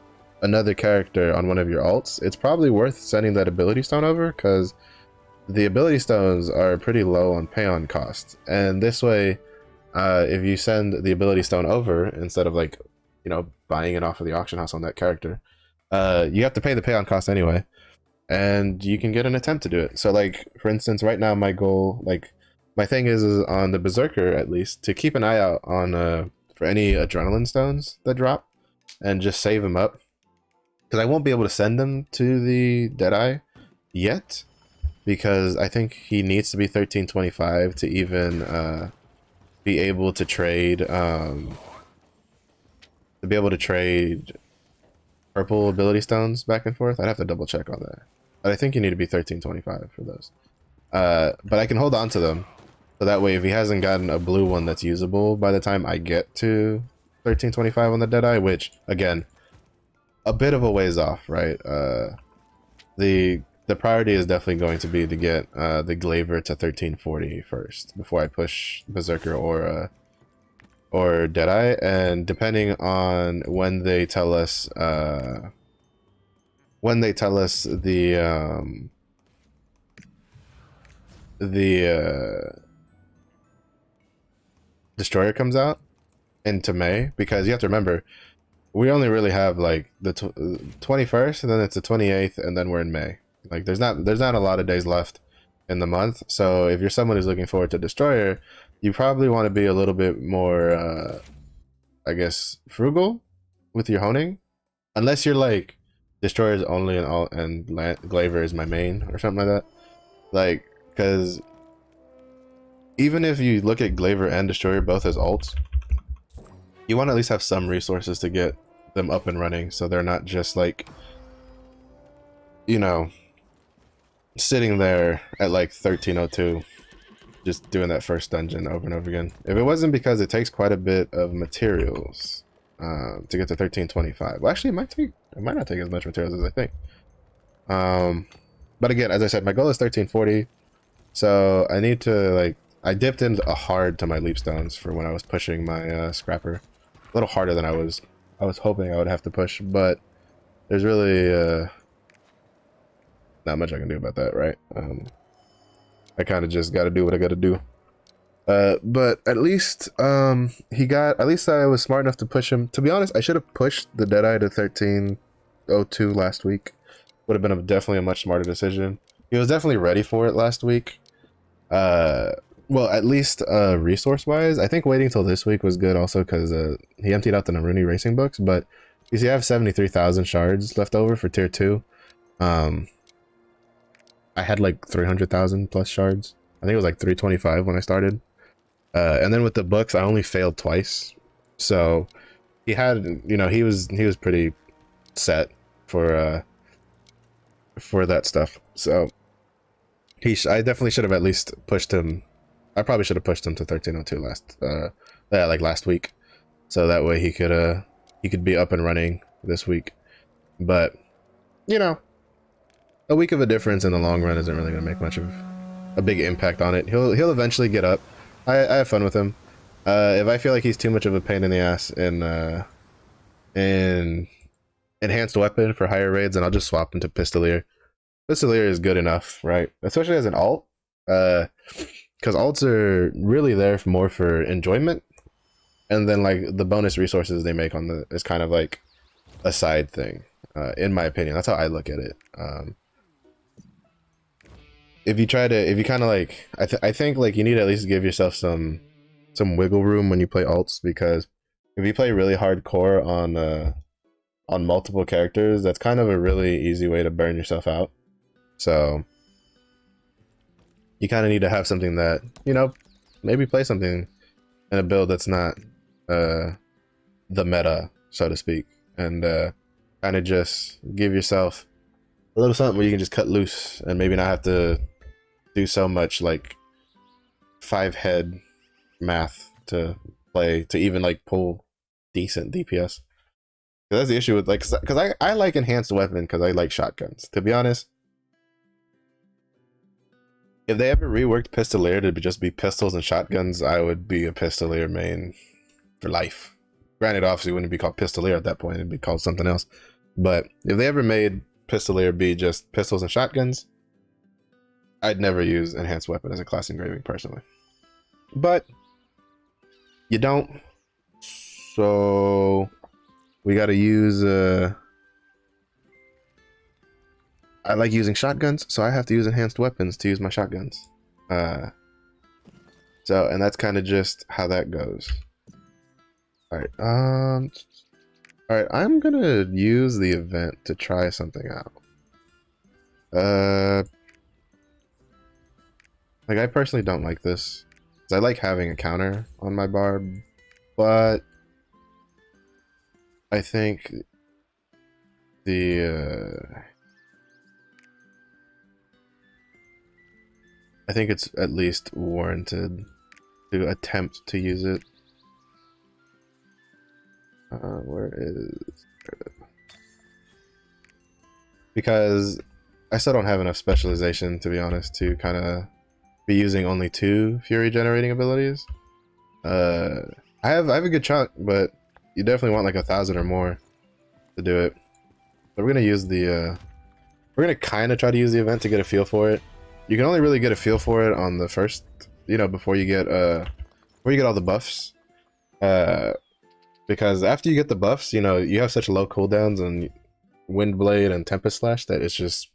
another character on one of your alts, it's probably worth sending that ability stone over, because the ability stones are pretty low on pay on cost. And this way, if you send the ability stone over instead of like, you know, buying it off of the auction house on that character, you have to pay the pay on cost anyway, and you can get an attempt to do it. So like, for instance, right now my goal, like my thing is on the Berserker at least, to keep an eye out on for any adrenaline stones that drop and just save them up, because I won't be able to send them to the Deadeye yet, because I think he needs to be 1325 to even be able to trade purple ability stones back and forth. I'd have to double check on that, but I think you need to be 1325 for those. But I can hold on to them, so that way if he hasn't gotten a blue one that's usable by the time I get to 1325 on the Deadeye, which again, a bit of a ways off, right? The priority is definitely going to be to get the Glaiver to 1340 first before I push Berserker or Deadeye, and depending on when they tell us the Destroyer comes out into May, because you have to remember we only really have like the 21st, and then it's the 28th, and then we're in May. Like there's not a lot of days left in the month. So if you're someone who's looking forward to Destroyer, you probably want to be a little bit more I guess frugal with your honing, unless you're like Destroyer's only and Glaiver is my main or something like that. Like, because even if you look at Glaiver and Destroyer both as alts, you want to at least have some resources to get them up and running, so they're not just like, you know, sitting there at like 1302 just doing that first dungeon over and over again. If it wasn't because it takes quite a bit of materials to get to 1325. Well, actually it might not take as much materials as I think. But again, as I said, my goal is 1340, so I need to, like, I dipped in a hard to my leap stones for when I was pushing my scrapper. A little harder than I was hoping I would have to push, but there's really not much I can do about that, right? I kind of just got to do what I got to do. But at least at least I was smart enough to push him. To be honest, I should have pushed the Deadeye to 1302 last week. Would have been definitely a much smarter decision. He was definitely ready for it last week. Well, at least resource wise, I think waiting till this week was good also, because he emptied out the Naruni racing books. But you see, I have 73,000 shards left over for tier 2. I had like 300,000 plus shards. I think it was like 325 when I started. And then with the books, I only failed twice. So he had, you know, he was pretty set for that stuff. So I definitely should have at least pushed him. I probably should have pushed him to 1302 last week, so that way he could be up and running this week. But you know, a week of a difference in the long run isn't really going to make much of a big impact on it. He'll eventually get up. I have fun with him. If I feel like he's too much of a pain in the ass in enhanced weapon for higher raids, then I'll just swap him to Pistolier. Pistolier is good enough, right? Especially as an alt, because alts are really there more for enjoyment, and then like the bonus resources they make on is kind of like a side thing, in my opinion. That's how I look at it. If you kind of like, I think like you need to at least give yourself some wiggle room when you play alts, because if you play really hardcore on multiple characters, that's kind of a really easy way to burn yourself out. So you kind of need to have something that, you know, maybe play something in a build that's not the meta, so to speak, and kind of just give yourself a little something where you can just cut loose and maybe not have to do so much like 5-head math to play to even like pull decent DPS. That's the issue with like, because I like enhanced weapon because I like shotguns. To be honest, if they ever reworked Pistolier to just be pistols and shotguns, I would be a Pistolier main for life. Granted, obviously, it wouldn't be called Pistolier at that point; it'd be called something else. But if they ever made Pistolier be just pistols and shotguns, I'd never use enhanced weapon as a class engraving personally. But you don't, so we got to use. I like using shotguns, so I have to use enhanced weapons to use my shotguns. So, and that's kind of just how that goes. All right, I'm gonna use the event to try something out. Like I personally don't like this, because I like having a counter on my barb, but I think I think it's at least warranted to attempt to use it. Where is... Because I still don't have enough specialization, to be honest, to kind of be using only 2 fury generating abilities. I have a good chunk, but you definitely want like 1,000 or more to do it. So we're gonna use the we're gonna kind of try to use the event to get a feel for it. You can only really get a feel for it on the first, you know, before you get all the buffs. Because after you get the buffs, you know, you have such low cooldowns and Windblade and Tempest Slash that it's just,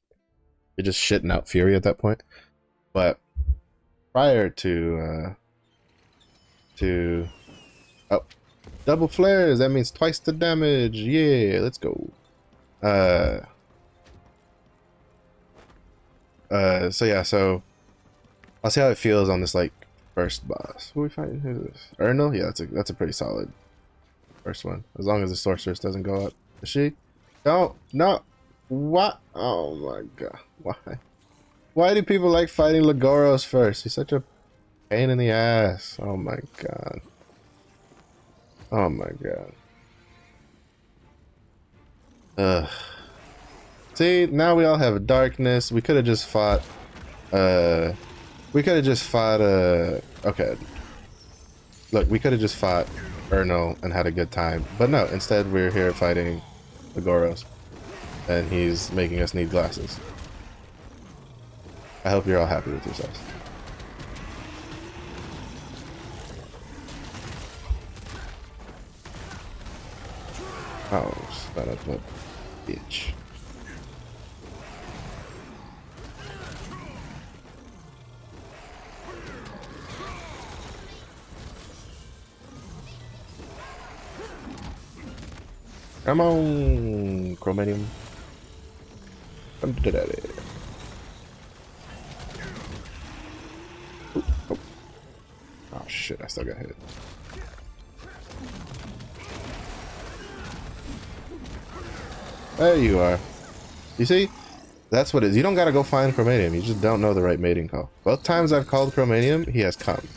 you're just shitting out Fury at that point. But prior to oh, double flares, that means twice the damage. Yeah, let's go. So yeah, so I'll see how it feels on this like first boss. Who are we fighting? Who's this? Ernal? Yeah, that's a pretty solid first one. As long as the sorceress doesn't go up. Is she? No, no. What? Oh my god. Why? Why do people like fighting Legoros first? He's such a pain in the ass. Oh my god. Oh my god. Ugh. See, now we all have darkness. We could have just fought okay. Look, we could have just fought Ernal and had a good time. But no, instead we're here fighting Legoros. And he's making us need glasses. I hope you're all happy with yourselves. Oh, son of a bitch. Come on, Chromanium. Come to daddy. Ooh, oh. Oh shit, I still got hit. There you are. You see? That's what it is. You don't gotta go find Chromanium. You just don't know the right mating call. Both times I've called Chromanium, he has come.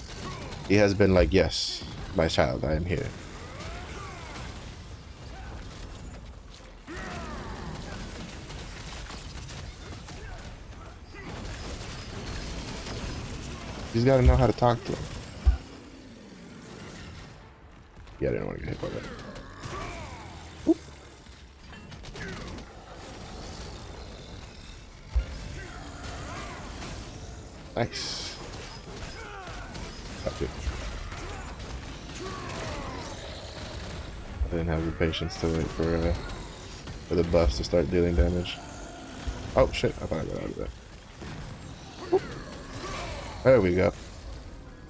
He has been like, yes, my child, I am here. He's got to know how to talk to him. Yeah, I didn't want to get hit by that. Oop. Nice. That's it. I didn't have the patience to wait for the buffs to start dealing damage. Oh shit! I thought I got out of that. There we go.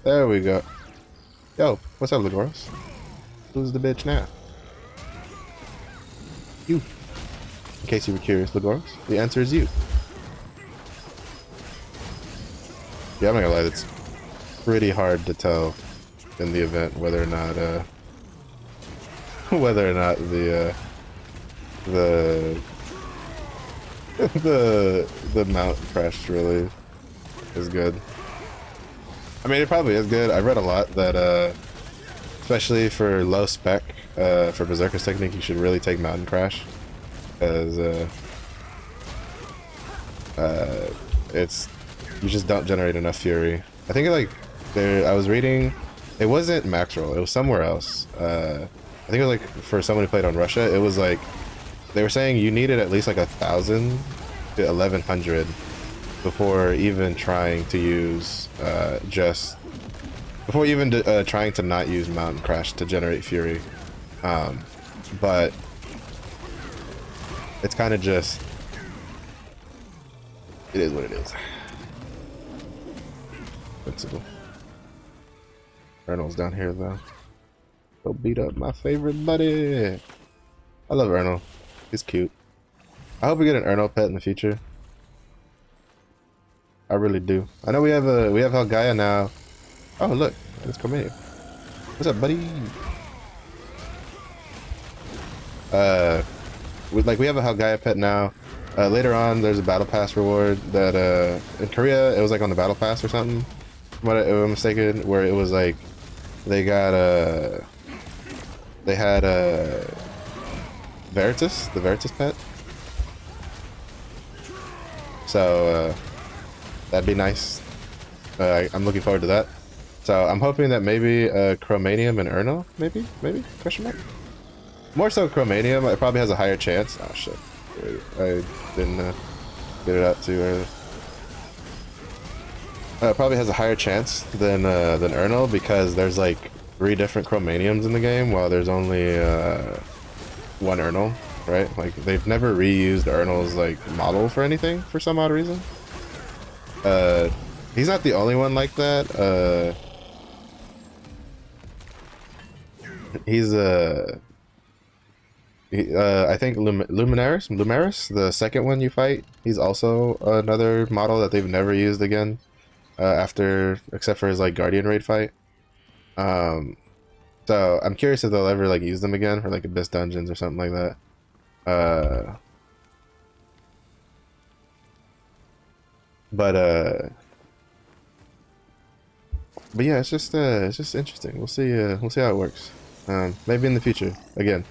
There we go. Yo, what's up, Legoros? Who's the bitch now? You. In case you were curious, Legoros, the answer is you. Yeah, I'm not gonna lie, it's pretty hard to tell in the event whether or not the mount crash really is good. I mean, it probably is good. I read a lot that especially for low spec. For Berserker's technique, you should really take Mountain Crash, because it's you just don't generate enough fury. I think like I was reading, it wasn't max roll, it was somewhere else. I think it was like for someone who played on Russia, it was like they were saying you needed at least like 1,000 to 1,100 before even trying to use before even trying to not use Mountain Crash to generate fury. But it's kind of just, it is what it is. Principle. Ernal's down here though. Go beat up my favorite buddy. I love Ernal. He's cute. I hope we get an Ernal pet in the future. I really do. I know we have Helgaia now. Oh look, it's Cormania. What's up, buddy? We have a Helgaia pet now. Later on, there's a battle pass reward that in Korea it was like on the battle pass or something. If I'm mistaken, where it was like they had Veritas, the Veritas pet. So that'd be nice. I'm looking forward to that. So I'm hoping that maybe Chromanium and Ernal, maybe question mark. More so Chromanium, it probably has a higher chance. Oh shit, I didn't get it out too early. Probably has a higher chance than Ernal, because there's like 3 different Chromaniums in the game, while there's only 1 Ernal, right? Like they've never reused Ernal's like model for anything for some odd reason. He's not the only one like that. He's I think Luminaris, the second one you fight, he's also another model that they've never used again except for his like Guardian raid fight. So I'm curious if they'll ever like use them again for like Abyss Dungeons or something like that. But yeah, it's just interesting. We'll see how it works. Maybe in the future. Again,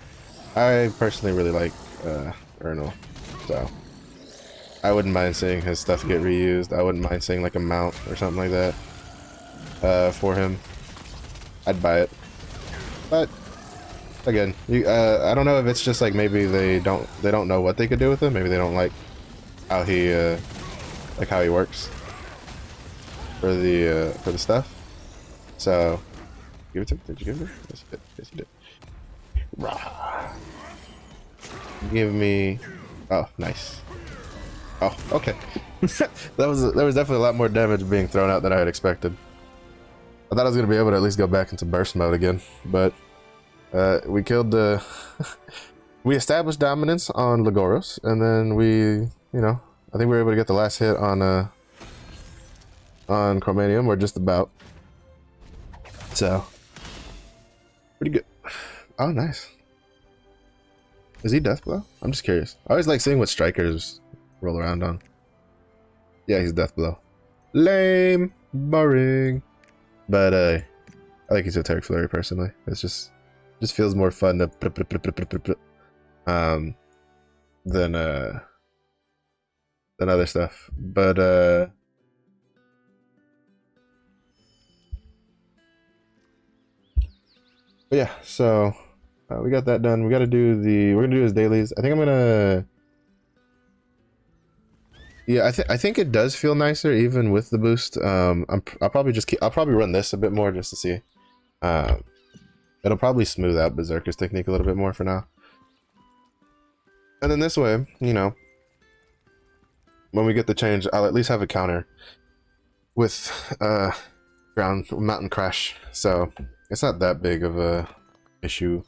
I personally really like Ernal, so I wouldn't mind seeing his stuff get reused. I wouldn't mind seeing like a mount or something like that for him. I'd buy it. But again, I don't know if it's just like maybe they don't know what they could do with him. Maybe they don't like how he works for the stuff. So give it to me. Did you give it? Yes, you did. Yes, you did. Rah. Give me. Oh, nice. Oh, okay. There was definitely a lot more damage being thrown out than I had expected. I thought I was gonna be able to at least go back into burst mode again, but we killed the. We established dominance on Legoros, and then I think we were able to get the last hit on Chromanium, or just about. So pretty good. Oh, nice. Is he Deathblow? I'm just curious. I always like seeing what strikers roll around on. Yeah, he's Deathblow. Lame, boring. But I like Esoteric Flurry personally. It's just feels more fun to than other stuff. But yeah, so we got that done. We're gonna do his dailies. I think I'm gonna. Yeah, I think it does feel nicer even with the boost. I'll probably run this a bit more just to see. It'll probably smooth out Berserker's technique a little bit more for now. And then this way, when we get the change, I'll at least have a counter with Mountain Crash. So it's not that big of a issue.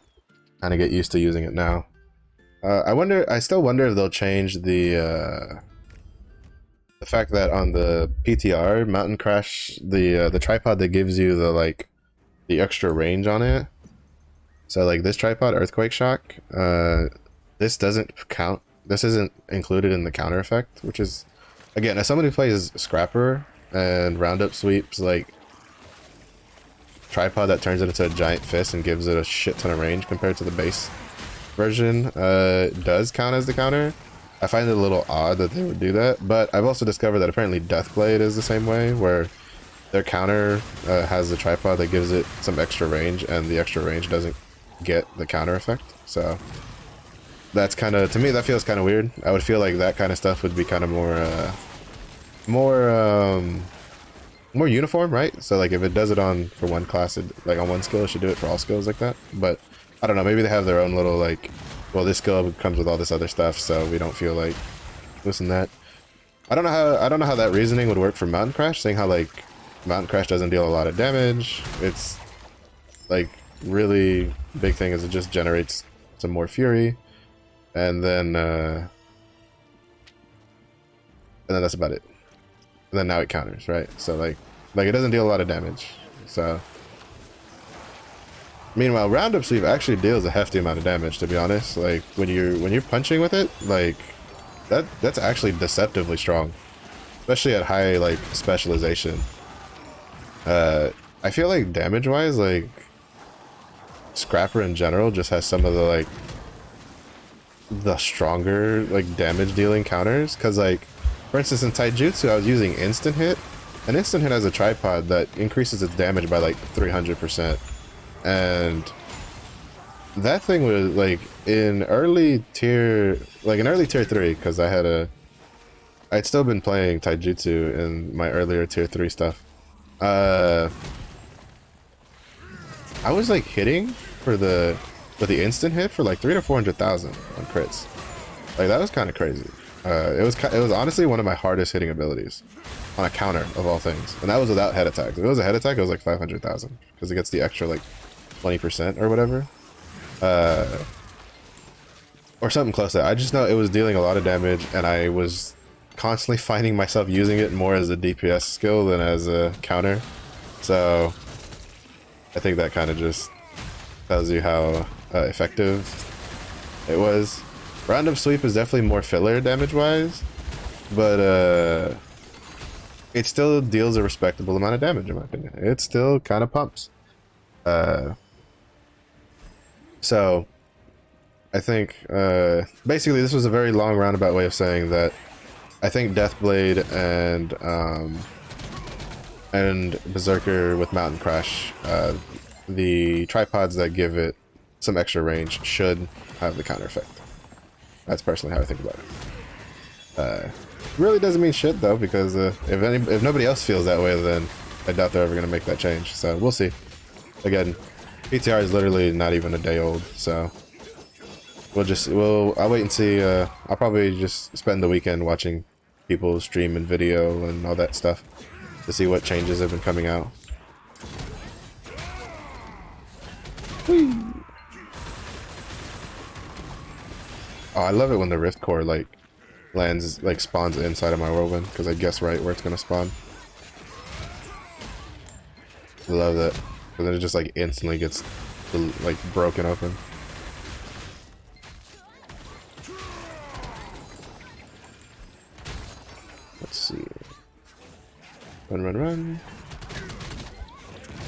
Kind of get used to using it now. I still wonder if they'll change the fact that on the PTR Mountain Crash, the tripod that gives you the extra range on it. So like this tripod, Earthquake Shock, this doesn't count. This isn't included in the counter effect, which is, again, as someone who plays Scrapper and Roundup sweeps, like, tripod that turns it into a giant fist and gives it a shit ton of range compared to the base version does count as the counter. I find it a little odd that they would do that, but I've also discovered that apparently Deathblade is the same way, where their counter has a tripod that gives it some extra range, and the extra range doesn't get the counter effect. So that's kind of, to me, that feels kind of weird. I would feel like that kind of stuff would be kind of more uniform, right? So like if it does it on for one class, like on one skill, it should do it for all skills like that. But I don't know, maybe they have their own little like, well, this skill comes with all this other stuff, so we don't feel like this and that. I don't know how that reasoning would work for Mountain Crash, saying how like Mountain Crash doesn't deal a lot of damage. It's like really big thing is it just generates some more fury, and then that's about it. And then now it counters, right? So like it doesn't deal a lot of damage. So meanwhile, Roundup Sleeve actually deals a hefty amount of damage, to be honest. Like when you're punching with it, like that's actually deceptively strong, especially at high like specialization. I feel like damage wise, like Scrapper in general just has some of the like the stronger like damage dealing counters, because like for instance in Taijutsu I was using instant hit, and instant hit has a tripod that increases its damage by like 300%, and that thing was like in early tier 3, because I'd still been playing Taijutsu in my earlier tier 3 stuff. I was like hitting with the instant hit for like 300,000 to 400,000 on crits. Like that was kind of crazy. It was honestly one of my hardest hitting abilities on a counter of all things, and that was without head attack. If it was a head attack, it was like 500,000 because it gets the extra like 20% or whatever, or something close to that. I just know it was dealing a lot of damage, and I was constantly finding myself using it more as a DPS skill than as a counter. So I think that kind of just tells you how effective it was. Roundup Sweep is definitely more filler damage wise, but it still deals a respectable amount of damage in my opinion. It still kind of pumps. So I think basically this was a very long roundabout way of saying that I think Deathblade and Berserker with Mountain Crash, the tripods that give it some extra range should have the counter effect. That's personally how I think about it. Really doesn't mean shit though, because if nobody else feels that way, then I doubt they're ever gonna make that change. So we'll see. Again, PTR is literally not even a day old, so I'll wait and see. I'll probably just spend the weekend watching people stream and video and all that stuff to see what changes have been coming out. Whee! Oh, I love it when the Rift Core like lands, like spawns inside of my whirlwind, because I guess right where it's gonna spawn. I love that, because then it just like instantly gets like broken open. Let's see. Run, run, run.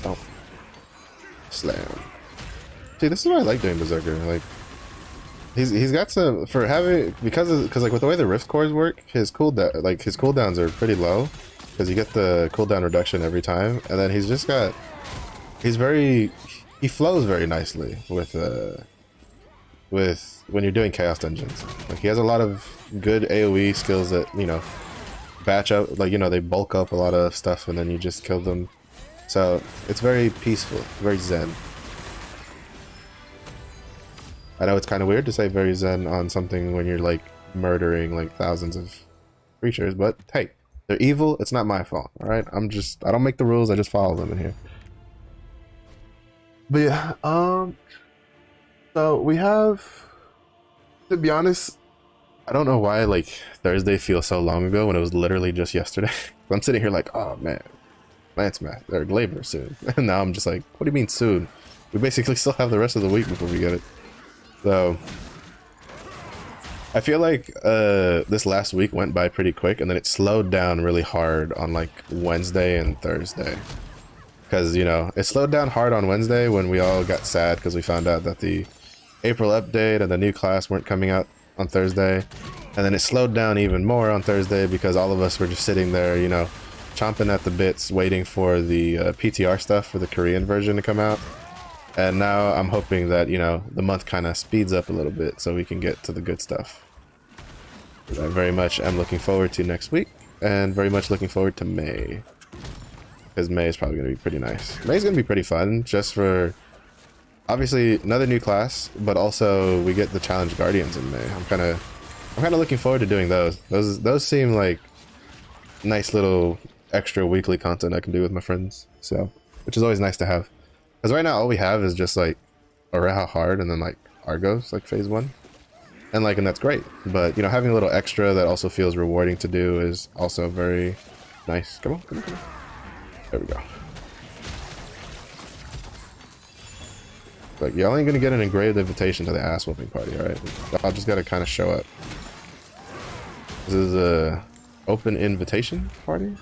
Oh. Slam. See, this is why I like doing Berserker. Like, he's got some, for having, because like with the way the Rift Cores work, his cooldowns are pretty low, because you get the cooldown reduction every time, and then he's just got, he flows very nicely with when you're doing Chaos Dungeons. Like, he has a lot of good AoE skills that, you know, batch up, like, you know, they bulk up a lot of stuff and then you just kill them. So it's very peaceful, very zen. I know it's kind of weird to say very zen on something when you're like murdering like thousands of creatures, but hey, they're evil, it's not my fault, alright? I don't make the rules, I just follow them in here. But yeah, so we have, to be honest, I don't know why like Thursday feels so long ago when it was literally just yesterday. I'm sitting here like, oh man, Lance Math or Glaiver soon. And now I'm just like, what do you mean soon? We basically still have the rest of the week before we get it. So I feel like this last week went by pretty quick, and then it slowed down really hard on like Wednesday and Thursday. because you know it slowed down hard on Wednesday when we all got sad because we found out that the April update and the new class weren't coming out on Thursday, and then it slowed down even more on Thursday because all of us were just sitting there, you know, chomping at the bits waiting for the PTR stuff for the Korean version to come out. And now I'm hoping that, you know, the month kind of speeds up a little bit so we can get to the good stuff. I very much am looking forward to next week, and very much looking forward to May, because May is probably going to be pretty nice. May's going to be pretty fun, just for obviously another new class, but also we get the challenge guardians in May. I'm kind of looking forward to doing those. Those seem like nice little extra weekly content I can do with my friends, so which is always nice to have. Because right now all we have is just like Oreha hard and then like Argos, like phase 1. And that's great. But you know, having a little extra that also feels rewarding to do is also very nice. Come on, come on, come on. There we go. Like, y'all ain't gonna get an engraved invitation to the ass whooping party, alright? Y'all just gotta kind of show up. This is a open invitation party?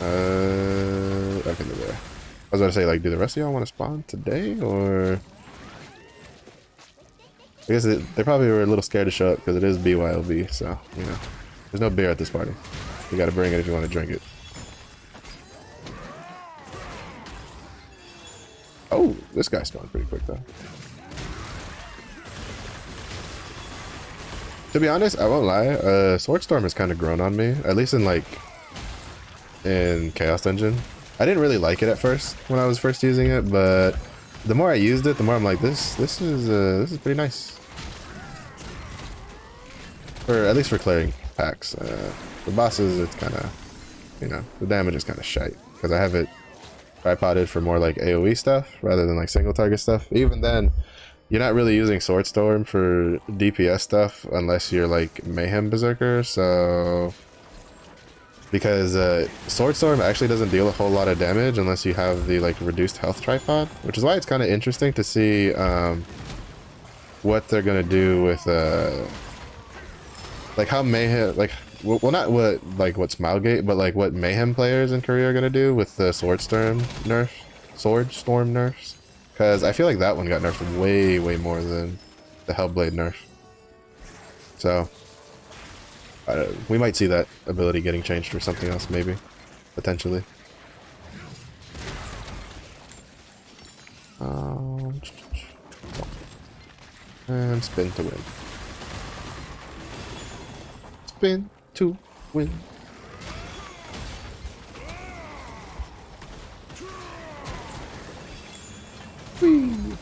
Okay, there. I was about to say, like, do the rest of y'all want to spawn today, or... I guess they probably were a little scared to show up because it is BYOB, so, you know. There's no beer at this party. You gotta bring it if you want to drink it. Oh, this guy spawned pretty quick, though. To be honest, I won't lie, Swordstorm has kind of grown on me, at least in, like, in Chaos Dungeon. I didn't really like it at first when I was first using it, but the more I used it, the more I'm like, this is pretty nice. For at least for clearing packs. The bosses, it's kind of, you know, the damage is kind of shite because I have it tripoded for more like AoE stuff rather than like single target stuff. Even then, you're not really using Swordstorm for DPS stuff unless you're like Mayhem Berserker, so... Because Swordstorm actually doesn't deal a whole lot of damage unless you have the like reduced health tripod, which is why it's kind of interesting to see what they're gonna do with like how Mayhem, like well not what like what Smilegate, but like what Mayhem players in Korea are gonna do with the Swordstorm nerfs, because I feel like that one got nerfed way more than the Hellblade nerf. So we might see that ability getting changed for something else, maybe, potentially. And spin to win. Spin to win. Whee!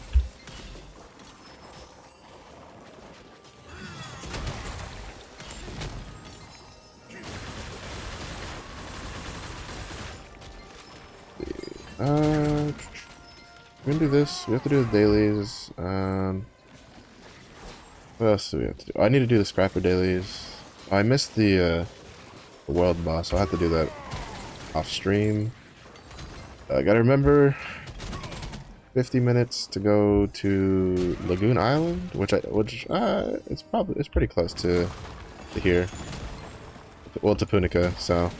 We're gonna do this. We have to do the dailies. What else do we have to do? I need to do the scrapper dailies. I missed the world boss, so I'll have to do that off stream. I gotta remember 50 minutes to go to Lagoon Island, which it's pretty close to here. Well, to Punica, so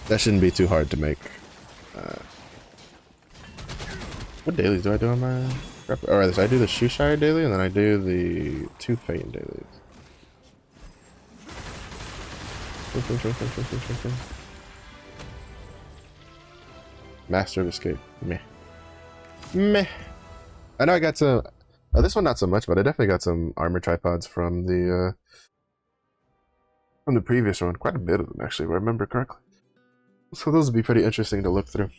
that shouldn't be too hard to make. What dailies do I do on my... Alright, so I do the Shoeshire daily, and then I do the 2 Phaeton dailies. Master of Escape. Meh. Meh. I know I got some... this one not so much, but I definitely got some armor tripods from the previous one. Quite a bit of them, actually, if I remember correctly. So those would be pretty interesting to look through.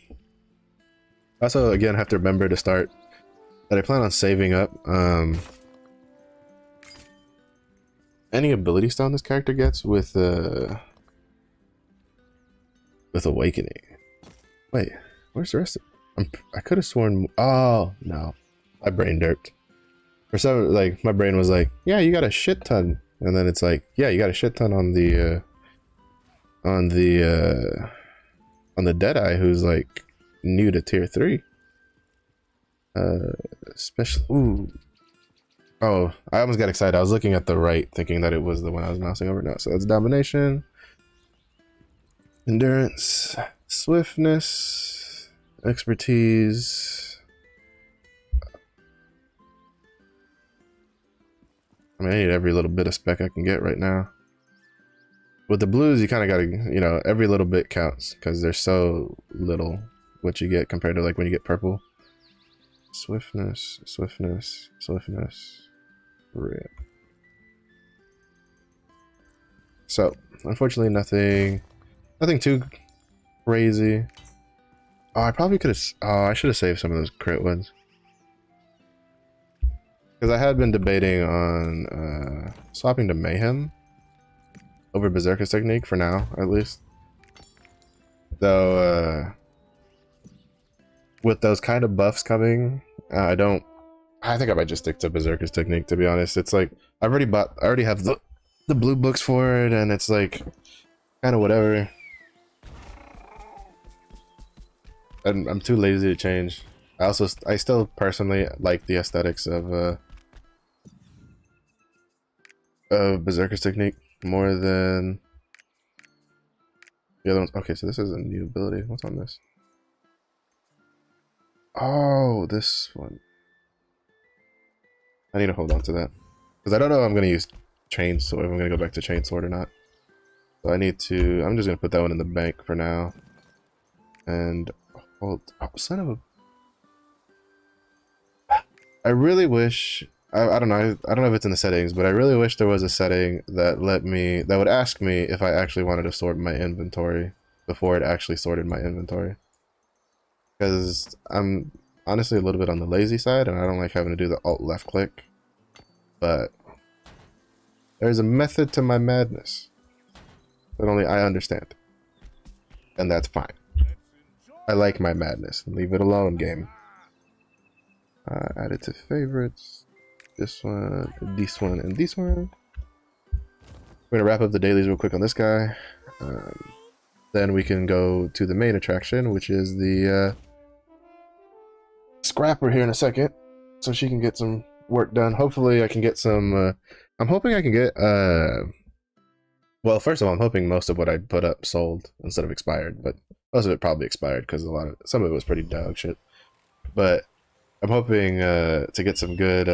Also, again, have to remember to start that I plan on saving up any ability stone this character gets with Awakening. Wait, where's the rest of it? I could have sworn... Oh, no. My brain derped. For some, like, my brain was like, yeah, you got a shit ton. And then it's like, yeah, you got a shit ton on the deadeye who's, like, new to tier 3. Special... Ooh. Oh, I almost got excited. I was looking at the right, thinking that it was the one I was mousing over now. So that's Domination. Endurance. Swiftness, expertise. I mean, I need every little bit of spec I can get right now. With the blues, you kind of gotta, you know, every little bit counts because there's so little what you get compared to like when you get purple. Swiftness, swiftness, swiftness. Rip. So, unfortunately, nothing too crazy. Oh, I probably could have. Oh, I should have saved some of those crit ones. Because I had been debating on swapping to Mayhem over Berserker's technique for now, at least. Though, with those kind of buffs coming, I think I might just stick to Berserker's technique, to be honest. It's like, I already have the blue books for it, and it's like, kind of whatever. And I'm too lazy to change. I still personally like the aesthetics of Berserker's technique more than the other ones. Okay, so this is a new ability. What's on this? Oh, this one. I need to hold on to that because I don't know if I'm gonna use Chainsword. If I'm gonna go back to Chainsword or not. So I need to. I'm just gonna put that one in the bank for now. And hold. Oh, son of a. I really wish. I don't know. I don't know if it's in the settings, but I really wish there was a setting that would ask me if I actually wanted to sort my inventory before it actually sorted my inventory. Because I'm honestly a little bit on the lazy side, and I don't like having to do the alt left click. But there's a method to my madness that only I understand, and that's fine. I like my madness. Leave it alone, game. Add it to favorites. This one, and this one. We're gonna wrap up the dailies real quick on this guy. Then we can go to the main attraction, which is the scrapper here in a second, so she can get some work done. Hopefully I can get some, I'm hoping I can get, well, first of all, I'm hoping most of what I put up sold instead of expired, but most of it probably expired because some of it was pretty dog shit. But I'm hoping to get some good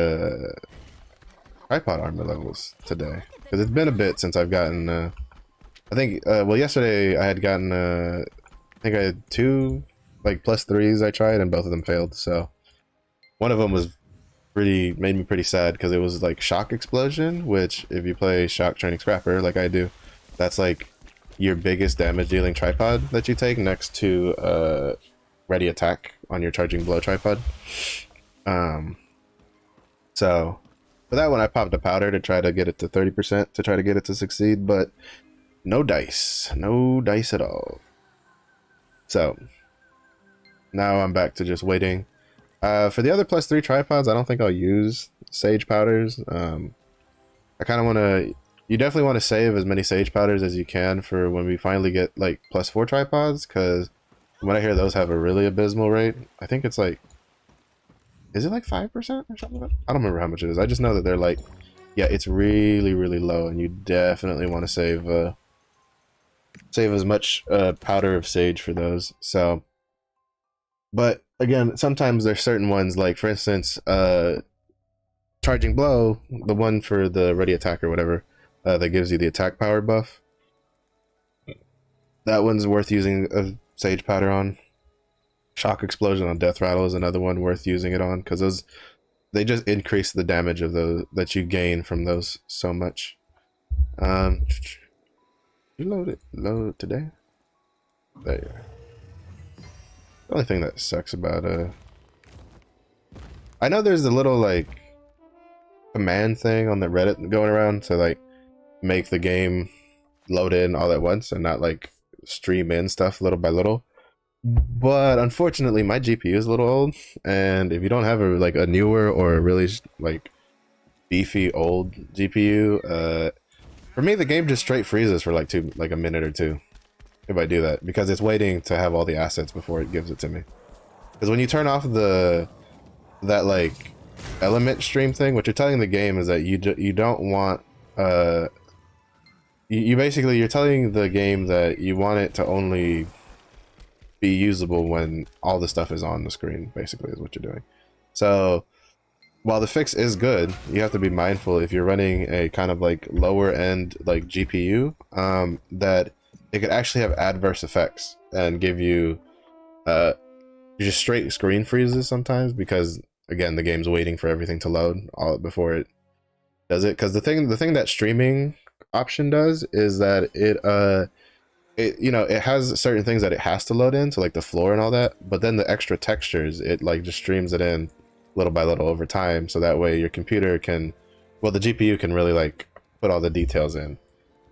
tripod armor levels today, because it's been a bit since I've gotten, I think, well, yesterday I had gotten, I think I had 2, like, +3s I tried, and both of them failed, so one of them made me pretty sad, because it was, like, Shock Explosion, which, if you play Shock Training Scrapper, like I do, that's, like, your biggest damage-dealing tripod that you take next to, Ready Attack on your Charging Blow tripod. So for that one I popped a powder to try to get it to 30% to try to get it to succeed, but no dice at all. So now I'm back to just waiting. For the other +3 tripods, I don't think I'll use sage powders. I kind of want to, you definitely want to save as many sage powders as you can for when we finally get like +4 tripods, because when I hear those have a really abysmal rate, I think it's like, is it like 5% or something like that? I don't remember how much it is. I just know that they're like, yeah, it's really, really low, and you definitely want to save as much powder of sage for those. So, but again, sometimes there's certain ones, like for instance, Charging Blow, the one for the Ready Attack or whatever, that gives you the attack power buff. That one's worth using a sage powder on. Shock Explosion on Death Rattle is another one worth using it on, because they just increase the damage of those that you gain from those so much. You load today? There you are. The only thing that sucks about I know there's a little like command thing on the Reddit going around to like make the game load in all at once and not like stream in stuff little by little. But unfortunately, my GPU is a little old, and if you don't have a newer or a really like beefy old GPU, for me the game just straight freezes for like a minute or two if I do that, because it's waiting to have all the assets before it gives it to me. Because when you turn off that like element stream thing, what you're telling the game is that you don't want you're telling the game that you want it to only be usable when all the stuff is on the screen, basically, is what you're doing. So while the fix is good, you have to be mindful if you're running a kind of like lower end like GPU, that it could actually have adverse effects and give you just straight screen freezes sometimes, because again the game's waiting for everything to load all before it does it. Because the thing that streaming option does is that it you know, it has certain things that it has to load in, so like the floor and all that, but then the extra textures, it like just streams it in little by little over time, so that way your computer can, well, the GPU can really like put all the details in.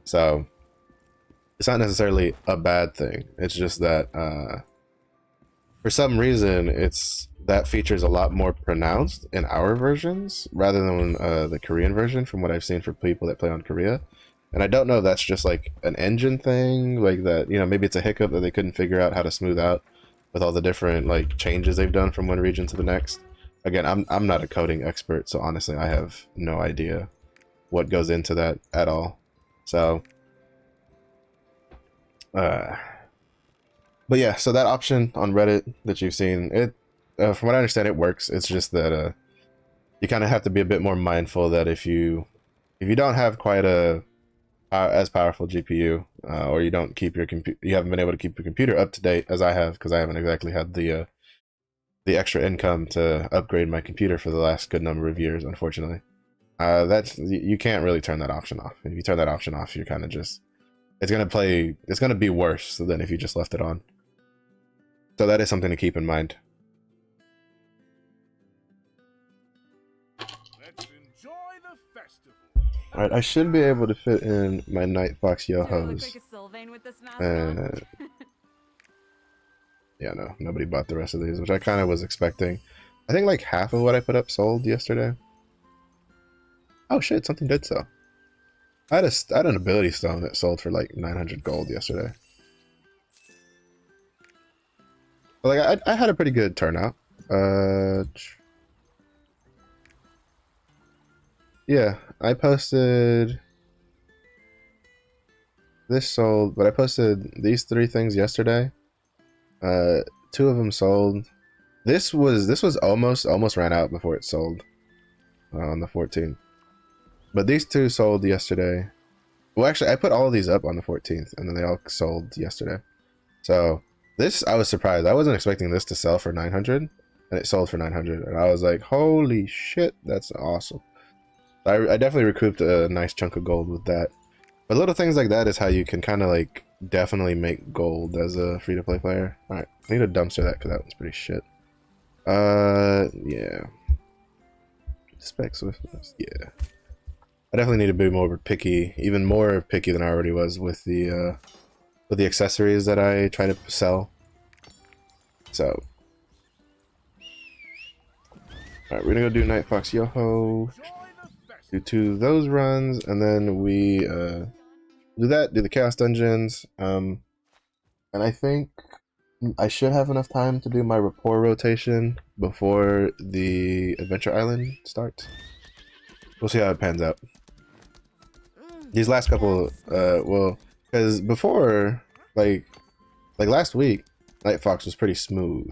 So it's not necessarily a bad thing, it's just that for some reason it's that feature is a lot more pronounced in our versions rather than the Korean version, from what I've seen for people that play on Korea. And I don't know if that's just like an engine thing, like that, you know, maybe it's a hiccup that they couldn't figure out how to smooth out with all the different like changes they've done from one region to the next. Again, I'm not a coding expert, so honestly I have no idea what goes into that at all. So but yeah, so that option on Reddit that you've seen, it from what I understand it works. It's just that you kind of have to be a bit more mindful that if you don't have quite a as powerful GPU, or you don't keep your you haven't been able to keep your computer up to date, as I have, because I haven't exactly had the extra income to upgrade my computer for the last good number of years, unfortunately. That's, you can't really turn that option off. If you turn that option off, you're kind of just, it's gonna be worse than if you just left it on. So that is something to keep in mind. Let's enjoy the festival. Alright, I should be able to fit in my Night Fox Yo-Hos. Yeah, no, nobody bought the rest of these, which I kind of was expecting. I think like half of what I put up sold yesterday. Oh shit, something did sell. I had an ability stone that sold for like 900 gold yesterday. But like I had a pretty good turnout. Yeah, I posted this sold, but I posted these 3 things yesterday. 2 of them sold. This was almost ran out before it sold on the 14th. But these 2 sold yesterday. Well, actually, I put all of these up on the 14th, and then they all sold yesterday. So this, I was surprised. I wasn't expecting this to sell for 900, and it sold for 900, and I was like, holy shit, that's awesome. I definitely recouped a nice chunk of gold with that. But little things like that is how you can kind of like definitely make gold as a free-to-play player. Alright, I need to dumpster that because that one's pretty shit. Yeah. Spec swiftness, yeah. I definitely need to be more picky, even more picky than I already was with the accessories that I try to sell. So, alright, we're gonna go do Night Fox Yo-Ho, do 2 of those runs, and then we do the Chaos Dungeons, and I think I should have enough time to do my rapport rotation before the Adventure Island starts. We'll see how it pans out. These last couple, well, because before, like last week, Night Fox was pretty smooth.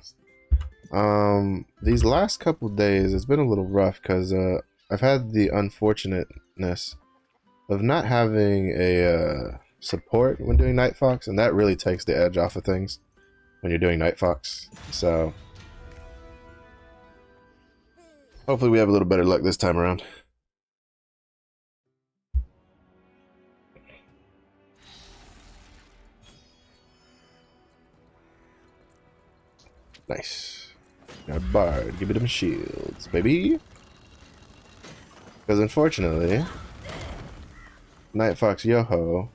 These last couple days, it's been a little rough because I've had the unfortunateness of not having a support when doing Night Fox, and that really takes the edge off of things when you're doing Night Fox. So hopefully we have a little better luck this time around. Nice. Got a bard. Give me them shields, baby. Because unfortunately, Night Fox Yo-Ho,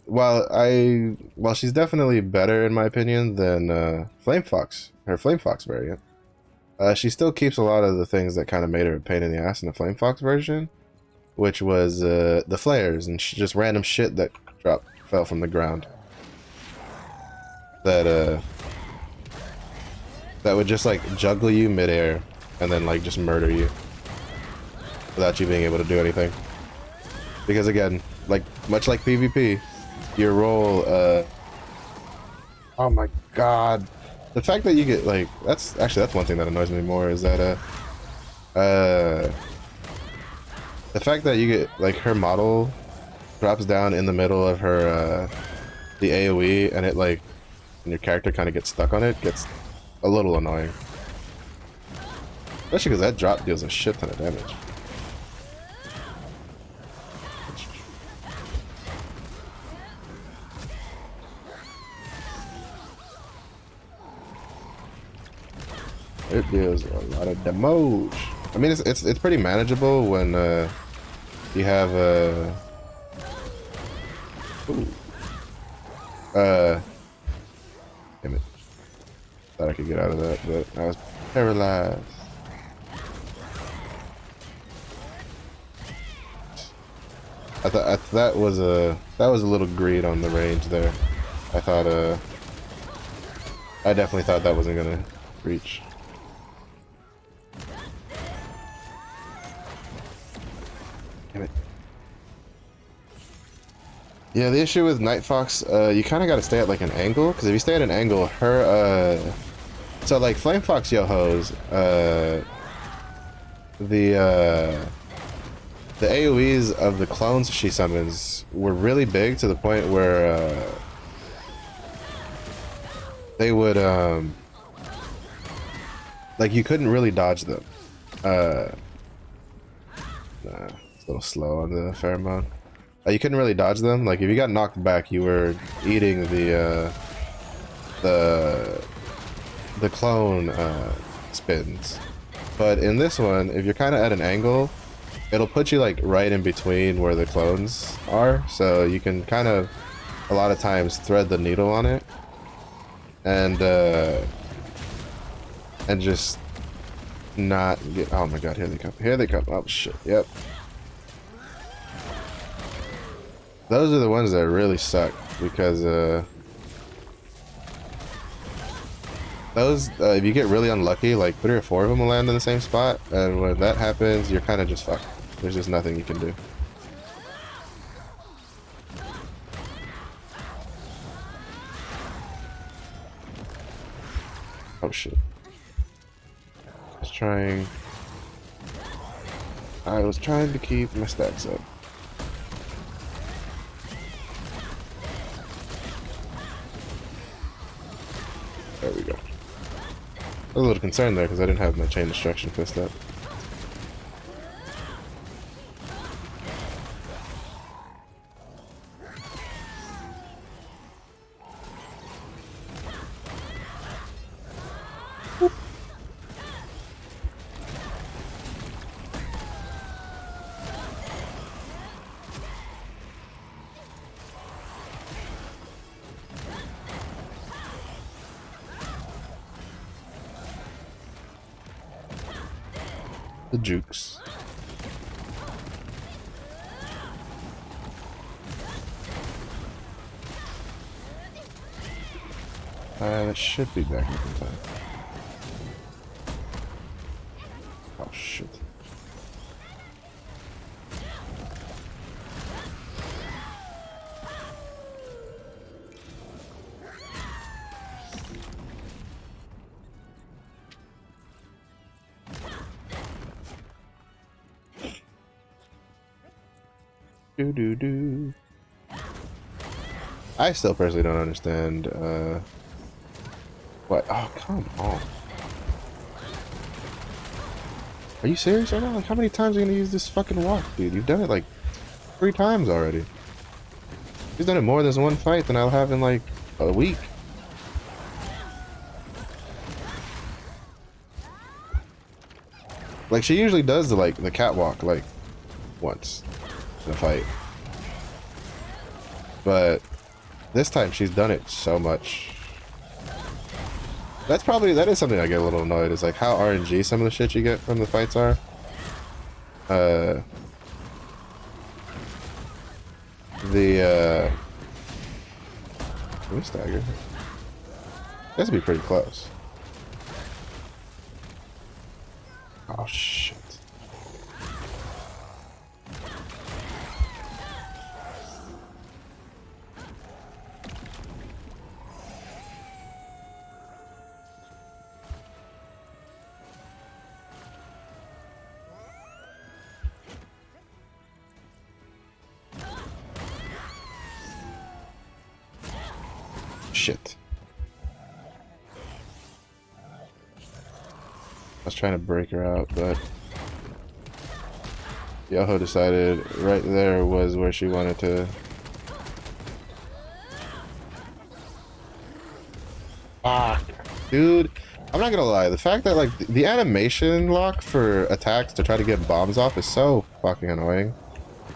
while she's definitely better in my opinion than Flame Fox, her Flame Fox variant, she still keeps a lot of the things that kind of made her a pain in the ass in the Flame Fox version, which was the flares and just random shit that fell from the ground. That would just like juggle you midair and then like just murder you without you being able to do anything. Because again, like much like PvP, your role Oh my god. The fact that you get like that's one thing that annoys me more is that uh the fact that you get like her model drops down in the middle of her the AoE and it like and your character kind of gets stuck on it gets a little annoying. Especially because that drop deals a shit ton of damage. It deals a lot of damage. I mean, it's pretty manageable when you have ooh, damn it. Thought I could get out of that, but I was paralyzed. I thought that was a little greed on the range there. I thought I definitely thought that wasn't gonna reach. Damn it. Yeah, the issue with Night Fox, you kind of got to stay at like an angle, because if you stay at an angle, her so like Flame Fox Yo-Hos, the AoEs of the clones she summons were really big to the point where they would like you couldn't really dodge them. Nah, it's a little slow on the pheromone. You couldn't really dodge them. Like if you got knocked back, you were eating the clone spins. But in this one, if you're kind of at an angle, it'll put you like right in between where the clones are, so you can kind of a lot of times thread the needle on it and just not get. Oh my god, here they come, here they come. Oh shit, yep. Those are the ones that really suck because those if you get really unlucky, like 3 or 4 of them will land in the same spot, and when that happens, you're kind of just fucked. There's just nothing you can do. Oh shit. I was trying to keep my stacks up. There we go. I was a little concerned there because I didn't have my chain destruction fist up. The jukes. That should be back in time. Oh shit. Do. I still personally don't understand what. Oh, come on. Are you serious right now? Like, how many times are you gonna use this fucking walk, dude? You've done it like 3 times already. He's done it more than one fight than I'll have in like a week. Like, she usually does the catwalk like once in a fight, but this time she's done it so much. That is something I get a little annoyed, is like how RNG some of the shit you get from the fights are. Let me stagger. That's be pretty close. Oh shit. Shit. I was trying to break her out, but Yoho decided right there was where she wanted to. Ah, dude. I'm not gonna lie, the fact that like the animation lock for attacks to try to get bombs off is so fucking annoying.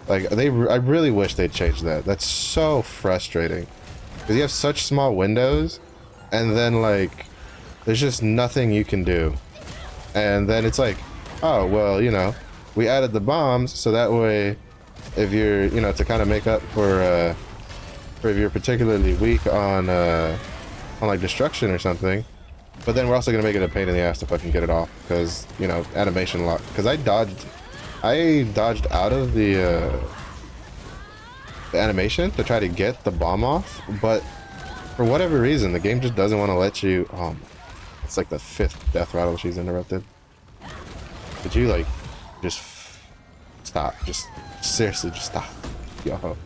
Like I really wish they'd change that. That's so frustrating. Because you have such small windows, and then like there's just nothing you can do. And then it's like, oh well, you know, we added the bombs so that way if you're, you know, to kind of make up for if you're particularly weak on like destruction or something. But then we're also gonna make it a pain in the ass to fucking get it off because, you know, animation lock. Because I dodged out of the animation to try to get the bomb off, but for whatever reason the game just doesn't want to let you. It's like the 5th death rattle she's interrupted. Could you like just stop? Just seriously, just stop. Yo.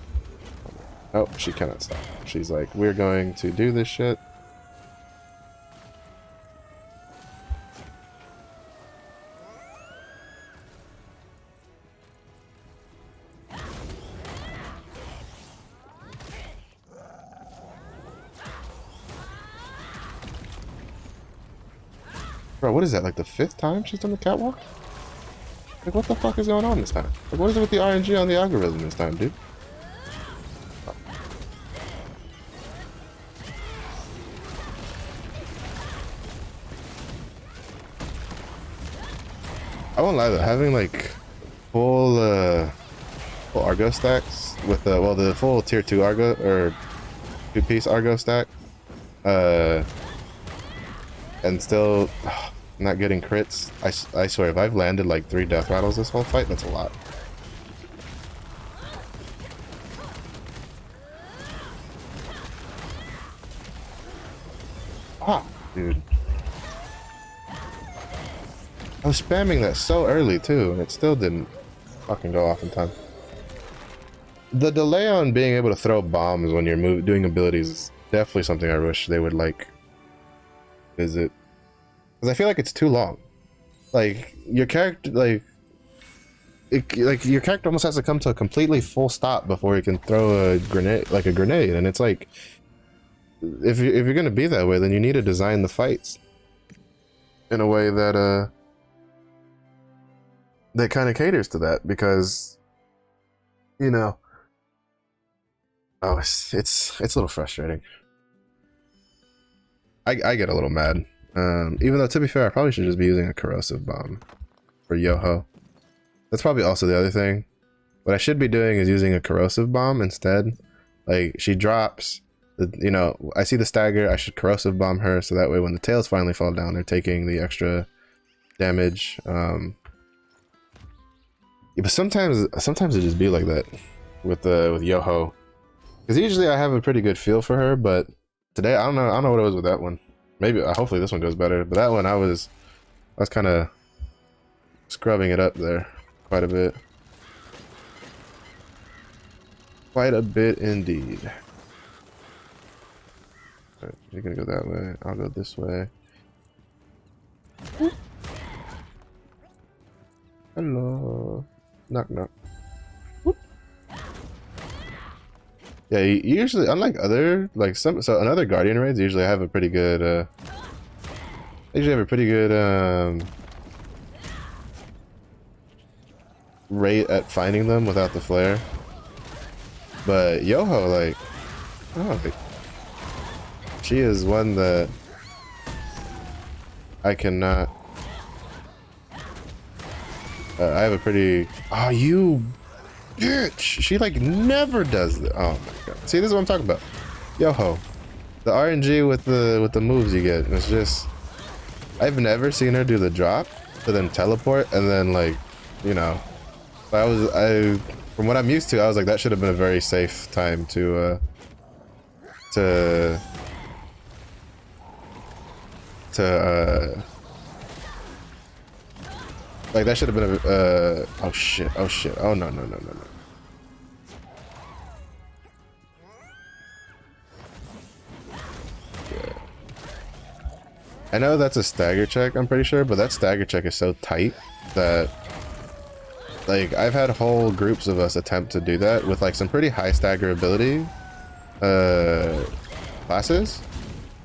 Oh, she cannot stop. She's like, we're going to do this shit. Bro, what is that? Like the 5th time she's done the catwalk? Like, what the fuck is going on this time? Like, what is it with the RNG on the algorithm this time, dude? I won't lie though, having like full Argo stacks with the full tier 2 Argo or 2-piece Argo stack, and still not getting crits. I swear, if I've landed like 3 death rattles this whole fight, that's a lot. Ah, dude. I was spamming that so early too, and it still didn't fucking go off in time. The delay on being able to throw bombs when you're doing abilities is definitely something I wish they would like visit. Because I feel like it's too long. Like your character, like your character almost has to come to a completely full stop before you can throw a grenade, and it's like, if you're gonna be that way, then you need to design the fights in a way that that kind of caters to that, because, you know, it's a little frustrating. I get a little mad. Even though, to be fair, I probably should just be using a corrosive bomb for Yoho. That's probably also the other thing. What I should be doing is using a corrosive bomb instead. Like, she drops, you know, I see the stagger, I should corrosive bomb her, so that way when the tails finally fall down, they're taking the extra damage. Yeah, but sometimes it just be like that with Yoho. Because usually I have a pretty good feel for her, but today I don't know what it was with that one. Maybe hopefully this one goes better, but that one I was kind of scrubbing it up there quite a bit. Quite a bit indeed. Right, you're gonna go that way. I'll go this way. Hello. Knock knock. Whoop. Yeah, usually, unlike other, like so another Guardian raids, usually have a pretty good rate at finding them without the flare. But Yoho, like, oh, she is one that I cannot. I have a pretty. Oh, you bitch! She like never does that. Oh my god! See, this is what I'm talking about. Yoho, the RNG with the moves you get. It's just, I've never seen her do the drop to then teleport and then, like, you know. From what I'm used to, I was like, that should have been a very safe time to like, that should have been a oh shit, oh no. I know that's a stagger check, I'm pretty sure, but that stagger check is so tight that, like, I've had whole groups of us attempt to do that with like some pretty high stagger ability classes,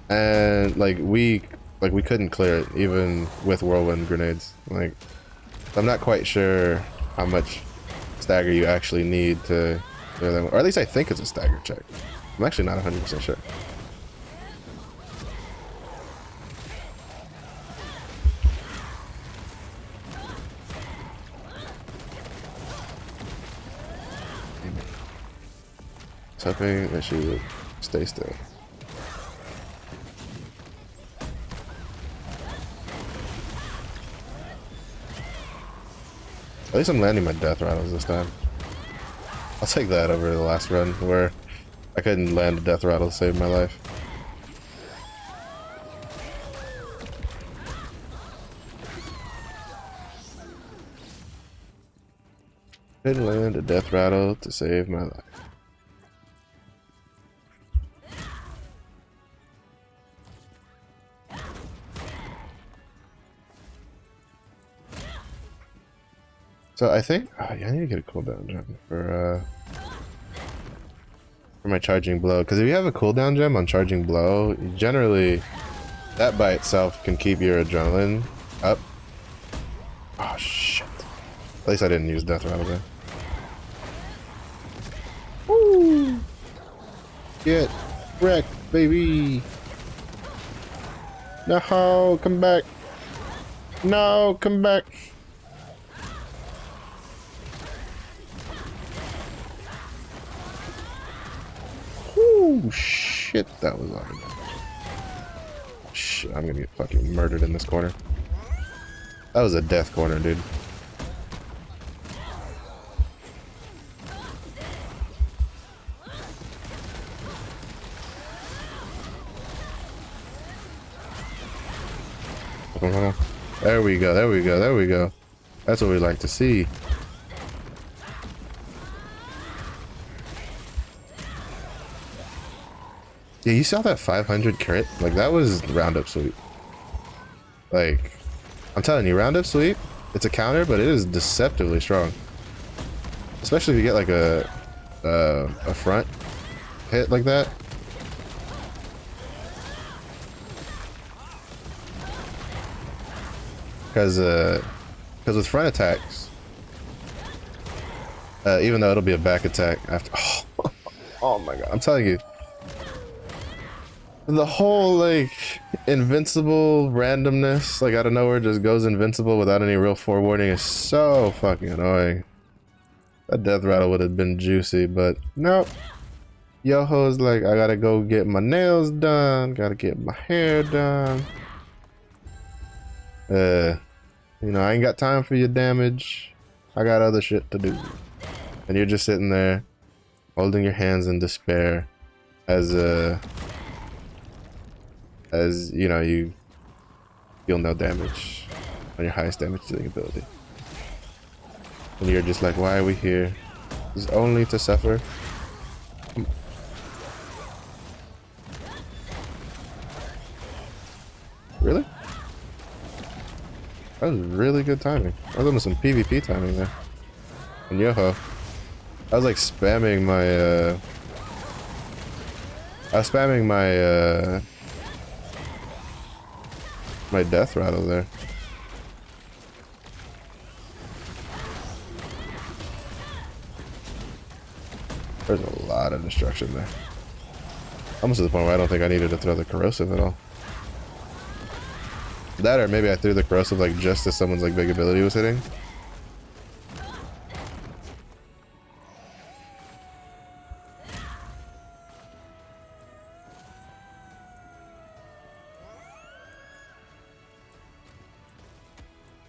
and like we couldn't clear it even with whirlwind grenades. Like, I'm not quite sure how much stagger you actually need to clear them, or at least I think it's a stagger check. I'm actually not 100% sure. I was hoping that she would stay still. At least I'm landing my death rattles this time. I'll take that over the last run where I couldn't land a death rattle to save my life. Couldn't land a death rattle to save my life. So I think yeah, I need to get a cooldown gem for my charging blow, because if you have a cooldown gem on charging blow, generally that by itself can keep your adrenaline up. Oh shit! At least I didn't use death rattle there. Woo! Get wrecked, baby! No, come back! No, come back! Oh shit, that was on. Shit, I'm gonna get fucking murdered in this corner. That was a death corner, dude. There we go, there we go, there we go. That's what we like to see. Yeah, you saw that 500 crit? Like, that was roundup sweep. Like, I'm telling you, roundup sweep, it's a counter, but it is deceptively strong. Especially if you get like a front hit like that. Because with front attacks, even though it'll be a back attack after, oh my god, I'm telling you. The whole, like, invincible randomness, like, out of nowhere just goes invincible without any real forewarning is so fucking annoying. That death rattle would have been juicy, but nope. Yoho's like, I gotta go get my nails done, gotta get my hair done. You know, I ain't got time for your damage. I got other shit to do. And you're just sitting there, holding your hands in despair as you know, you feel no damage on your highest damage dealing ability. And you're just like, why are we here? It's only to suffer. Really? That was really good timing. I was on some PvP timing there. And Yoho. I was like spamming my my death rattle there. There's a lot of destruction there. Almost to the point where I don't think I needed to throw the corrosive at all. That, or maybe I threw the corrosive like just as someone's like big ability was hitting.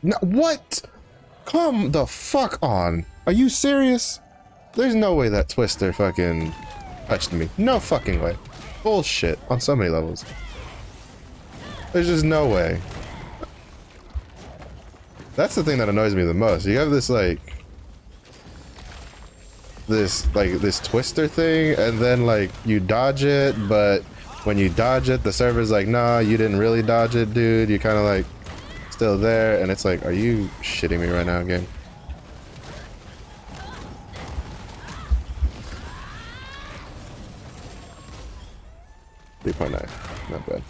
No, what? Come the fuck on. Are you serious? There's no way that Twister fucking touched me. No fucking way. Bullshit on so many levels. There's just no way. That's the thing that annoys me the most. You have this this Twister thing, and then like you dodge it, but when you dodge it, the server's like, nah, you didn't really dodge it, dude. You're kind of like still there, and it's like, are you shitting me right now, game? .9, not bad.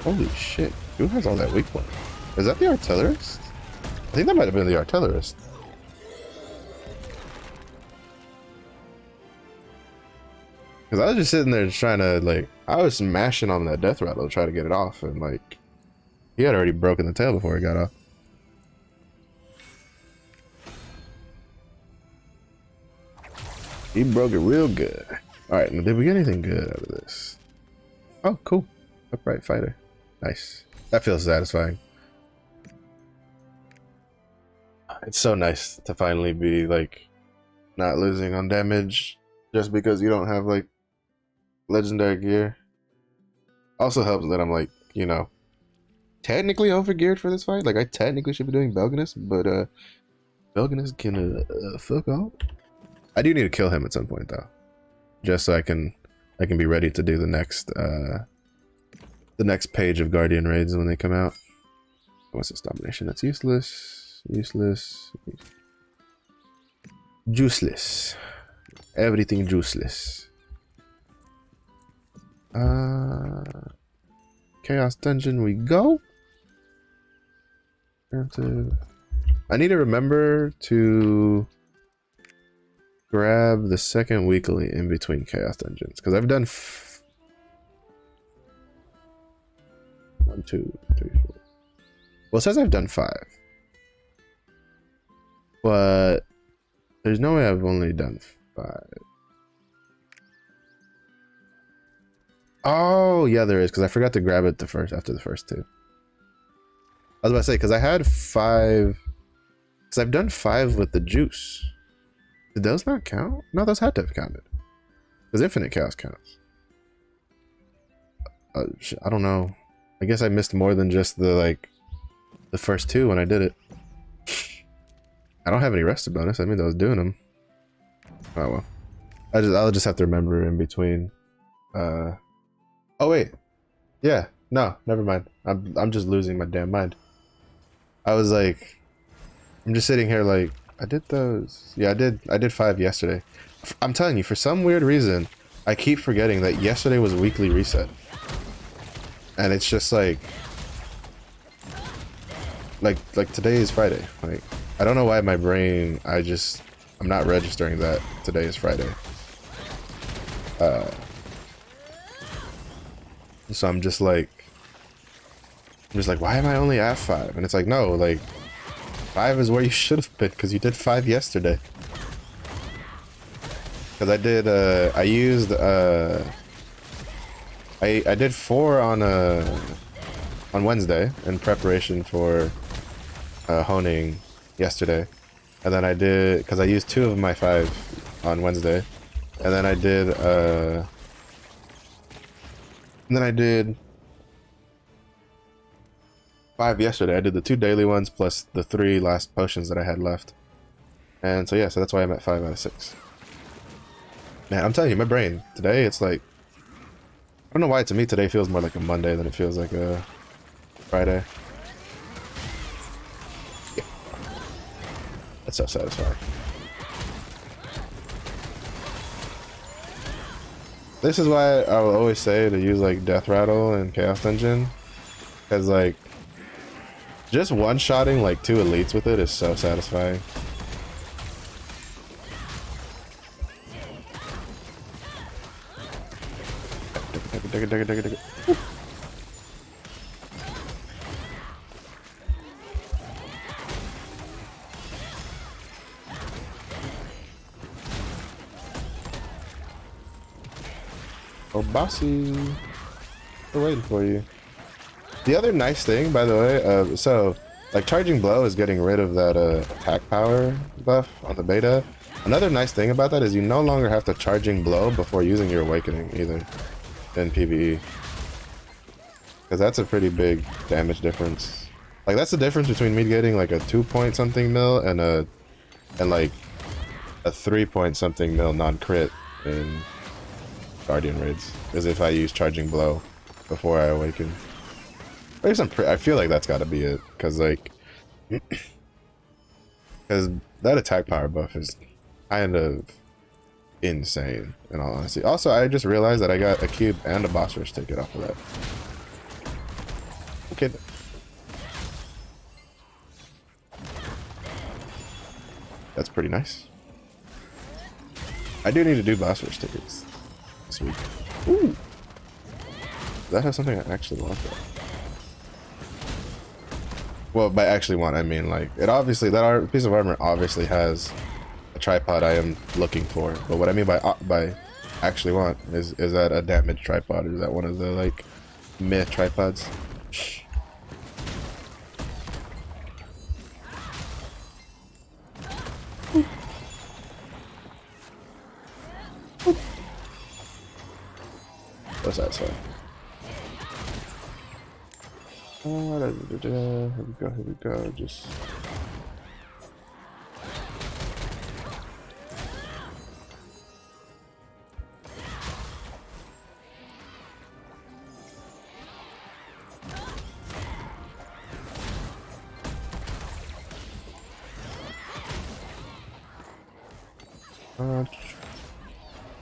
Holy shit, who has all that weak point? Is that the artillerist? I think that might have been the artillerist. Because I was just sitting there just trying to, like, I was smashing on that death rattle to try to get it off, and, like, he had already broken the tail before he got off. He broke it real good. Alright, now did we get anything good out of this? Oh, cool. Upright fighter. Nice. That feels satisfying. It's so nice to finally be, like, not losing on damage just because you don't have, like, legendary gear. Also helps that I'm, like, you know, technically overgeared for this fight. Like, I technically should be doing Belganus, but Belganus can fuck off. I do need to kill him at some point though, just so I can be ready to do the next page of Guardian raids when they come out. What's this domination? That's useless. Useless. Juiceless. Everything juiceless. Chaos Dungeon we go. I need to remember to grab the second weekly in between Chaos Dungeons, because I've done 1, 2, 3, 4. Well, it says I've done 5, but there's no way I've only done 5. Oh yeah, there is, because I forgot to grab it after the first 2. I was about to say, because I had 5, because I've done 5 with the juice. Did those not count? No, those had to have counted. Because Infinite Chaos counts. I don't know. I guess I missed more than just the first 2 when I did it. I don't have any rested bonus. I mean, I was doing them. Oh well. I'll just have to remember in between. Oh wait. Yeah. No, never mind. I'm just losing my damn mind. I was like, I'm just sitting here like, I did those. Yeah, I did 5 yesterday. I'm telling you, for some weird reason, I keep forgetting that yesterday was weekly reset. And it's just like today is Friday. Like, I don't know why my brain, I'm not registering that today is Friday. So I'm just like, why am I only at 5? And it's like, no, like, 5 is where you should have been, because you did 5 yesterday. Because I did 4 on Wednesday in preparation for honing yesterday, and then I did, because I used 2 of my 5 on Wednesday, and then I did 5 yesterday. I did the 2 daily ones plus the 3 last potions that I had left. And so yeah, so that's why I'm at 5 out of 6. Man, I'm telling you, my brain, today, it's like, I don't know why to me today feels more like a Monday than it feels like a Friday. Yeah. That's so satisfying. This is why I will always say to use like Death Rattle and Chaos Dungeon, because like, just one-shotting like 2 elites with it is so satisfying. Oh, bossy. We're waiting for you. The other nice thing, by the way, so like charging blow is getting rid of that attack power buff on the beta. Another nice thing about that is you no longer have to charging blow before using your awakening either in PvE, because that's a pretty big damage difference. Like, that's the difference between me getting like a 2 point something mil and like a 3 point something mil non-crit in Guardian raids, as if I use Charging Blow before I awaken. At least I feel like that's got to be it, because like, because that attack power buff is kind of insane, in all honesty. Also, I just realized that I got a cube and a boss rush ticket off of that. Okay. That's pretty nice. I do need to do boss rush tickets this week. Ooh. That has something I actually want though. Well, by actually want, I mean like it obviously that piece of armor obviously has a tripod I am looking for. But what I mean by actually want is that a damaged tripod, or is that one of the like meh tripods? What's that say? Here we go, just...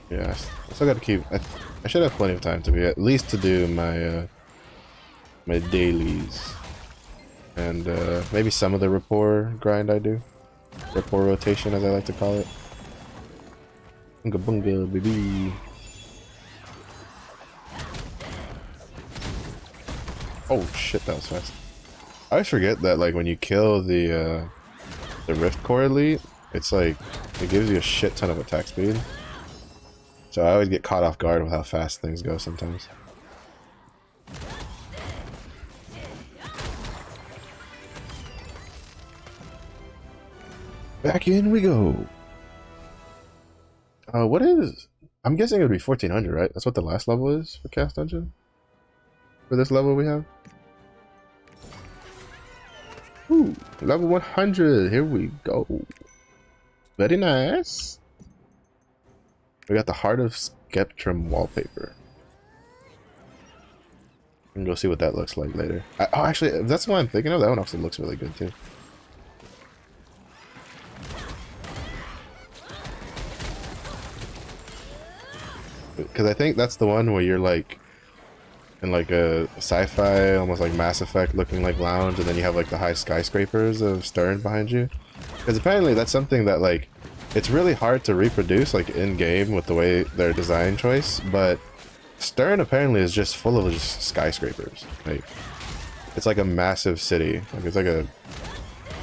yeah, I still gotta keep... I should have plenty of time to be at least to do my my dailies, and maybe some of the rapport grind I do, rapport rotation as I like to call it. Bunga bunga baby. Oh shit, that was fast. I always forget that like when you kill the Rift Core Elite, it's like it gives you a shit ton of attack speed. So I always get caught off guard with how fast things go sometimes. Back in we go. What is... I'm guessing it would be 1400, right? That's what the last level is for Cast Dungeon? For this level we have? Ooh, level 100. Here we go. Very nice. We got the Heart of Skeptrum wallpaper. We can go see what that looks like later. Oh, actually, if that's what I'm thinking of, that one also looks really good too. Because I think that's the one where you're like in like a sci-fi, almost like Mass Effect looking like lounge, and then you have like the high skyscrapers of Stern behind you. Because apparently that's something that like it's really hard to reproduce like in game with the way their design choice, but Stern apparently is just full of just skyscrapers. Like it's like a massive city. Like it's like a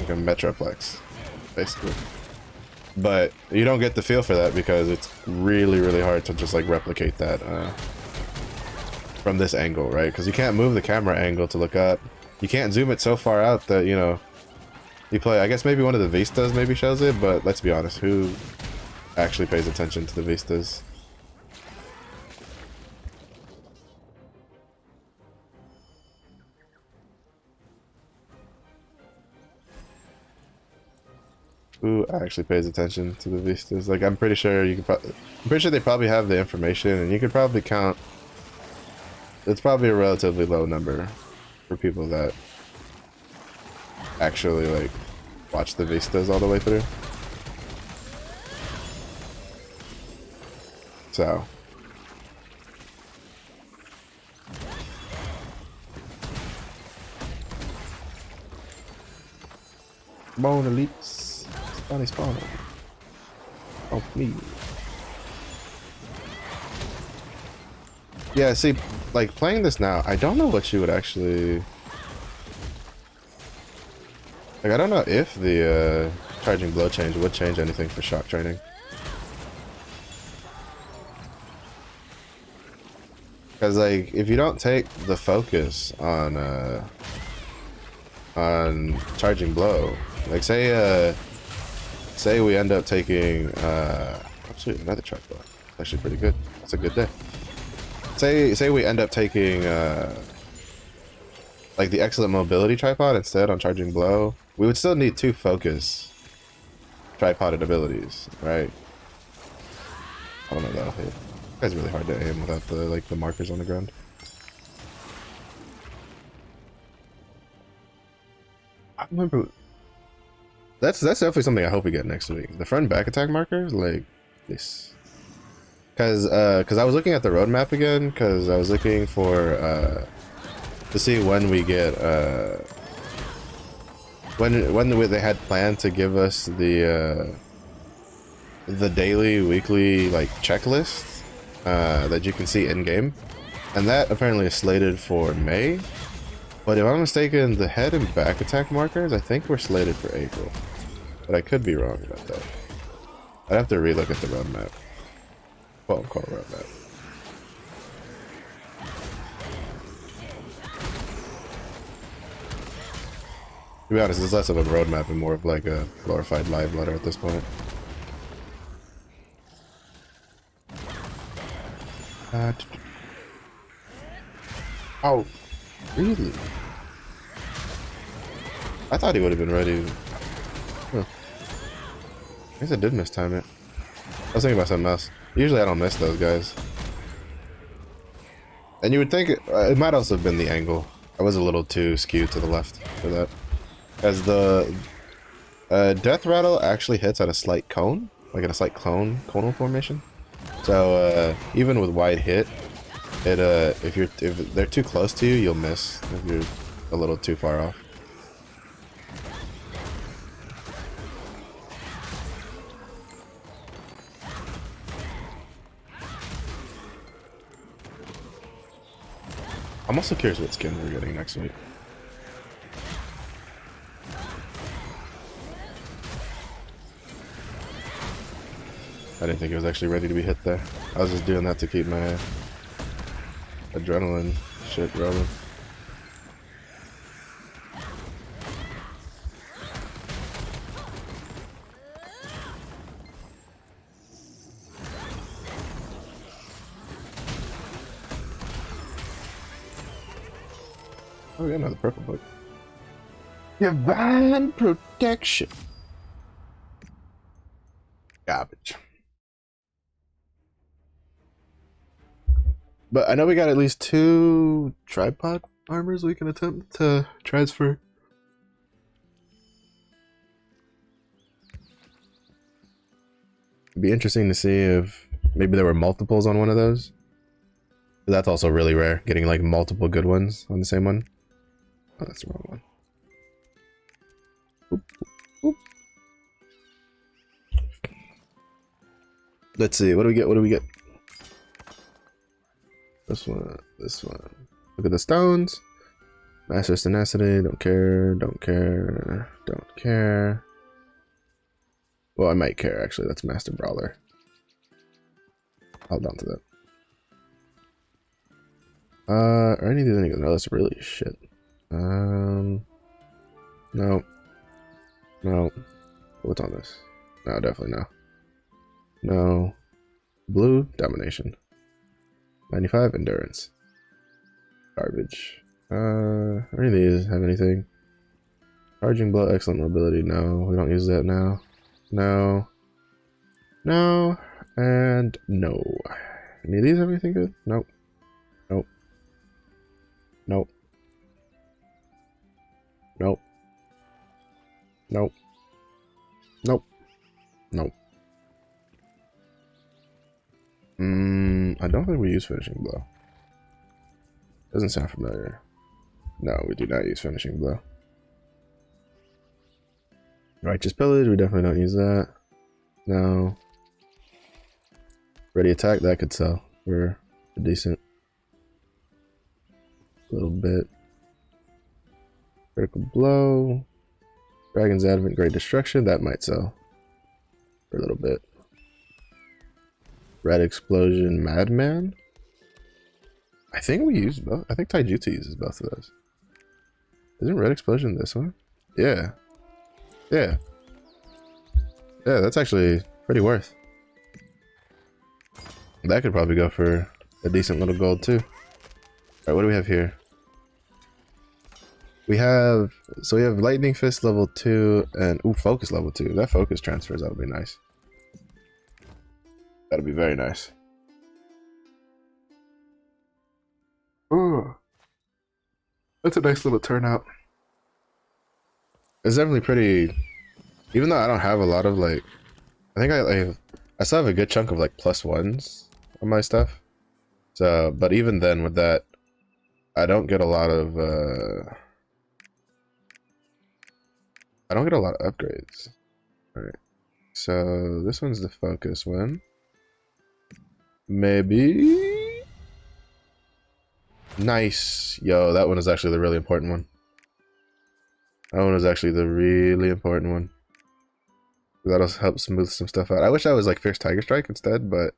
metroplex, basically. But you don't get the feel for that because it's really, really hard to just like replicate that from this angle, right? Because you can't move the camera angle to look up. You can't zoom it so far out that, you know, you play... I guess maybe one of the vistas maybe shows it, but let's be honest, who actually pays attention to the vistas? Who actually pays attention to the vistas? Like, I'm pretty sure you could I'm pretty sure they probably have the information, and you could probably count... It's probably a relatively low number for people that actually, like, watch the vistas all the way through. So... Spawn elites. Spawn. Oh, me. Yeah, see, like, playing this now, I don't know what you would actually... Like, I don't know if the charging blow change would change anything for shock training. Because, like, if you don't take the focus on charging blow, like, say we end up taking, absolutely another truck blow. Actually pretty good. That's a good day. Say we end up taking like the excellent mobility tripod instead on charging blow, we would still need 2 focus tripoded abilities, right? I don't know that'll hit. It's really hard to aim without the markers on the ground. I remember that's definitely something I hope we get next week. The front and back attack markers, like this. Cause I was looking at the roadmap again, cause I was looking for to see when we get when they had planned to give us the daily, weekly like checklist that you can see in game, and that apparently is slated for May. But if I'm mistaken, the head and back attack markers I think were slated for April, but I could be wrong about that. I'd have to relook at the roadmap. Quote unquote roadmap. To be honest, it's less of a roadmap and more of like a glorified live letter at this point. Oh, really? I thought he would have been ready. Huh. I guess I did mistime it. I was thinking about something else. Usually I don't miss those guys. And you would think it might also have been the angle. I was a little too skewed to the left for that. As the death rattle actually hits at a slight cone, like at a slight conal formation. So even with wide hit, it if they're too close to you, you'll miss if you're a little too far off. I'm also curious what skin we're getting next week. I didn't think it was actually ready to be hit there. I was just doing that to keep my adrenaline shit rolling. Oh, we got another purple book. Divine protection. Garbage. But I know we got at least 2 tripod armors we can attempt to transfer. It'd be interesting to see if maybe there were multiples on one of those. But that's also really rare, getting like multiple good ones on the same one. Oh, that's the wrong one. Oop, oop, oop. Let's see, what do we get? What do we get? This one, this one. Look at the stones. Master's tenacity, don't care, don't care, don't care. Well, I might care actually, that's Master Brawler. Hold on to that. Are any of these anything? No, that's really shit. No. No. What's on this? No, definitely no. No. Blue, domination. 95, endurance. Garbage. Any of these have anything? Charging blow, excellent mobility. No, we don't use that now. No. No. And no. Any of these have anything good? Nope. Nope. Nope. Nope. Nope. Nope. Nope. I don't think we use finishing blow. Doesn't sound familiar. No, we do not use finishing blow. Righteous pillage, we definitely don't use that. No. Ready attack, that could sell for a decent little bit. Critical blow. Dragon's Advent, Great Destruction, that might sell for a little bit. Red Explosion, Madman. I think we use both. I think Taijutsu uses both of those. Isn't Red Explosion this one? Yeah. Yeah. Yeah, that's actually pretty worth. That could probably go for a decent little gold too. Alright, what do we have here? We have lightning fist level 2 and focus level 2. That focus transfers, that'll be nice. That'll be very nice. Oh, that's a nice little turnout. It's definitely pretty. Even though I don't have a lot of like, I think I still have a good chunk of like +1s on my stuff. So, but even then with that, I don't get a lot of I don't get a lot of upgrades. Alright. So this one's the focus one. Maybe. Nice. Yo, that one is actually the really important one. That one is actually the really important one. That'll help smooth some stuff out. I wish I was like Fierce Tiger Strike instead, but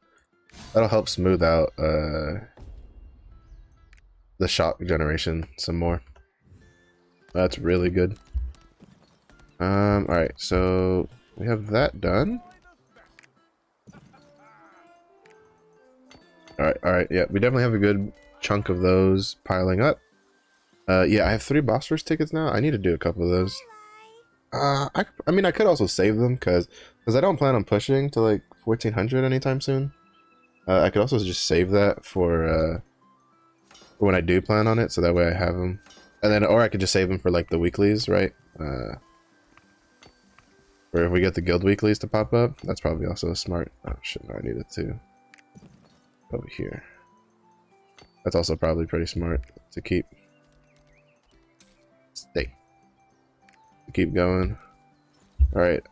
that'll help smooth out the shock generation some more. That's really good. Alright, so we have that done. Alright, yeah, we definitely have a good chunk of those piling up. Yeah, I have 3 boss rush tickets now. I need to do a couple of those. I mean, I could also save them because I don't plan on pushing to like 1400 anytime soon. I could also just save that for when I do plan on it, so that way I have them. And then, or I could just save them for like the weeklies, right? Or if we get the guild weeklies to pop up, that's probably also a smart. Oh shit, no, I need it too. Over here. That's also probably pretty smart to keep. Stay. Keep going. All right.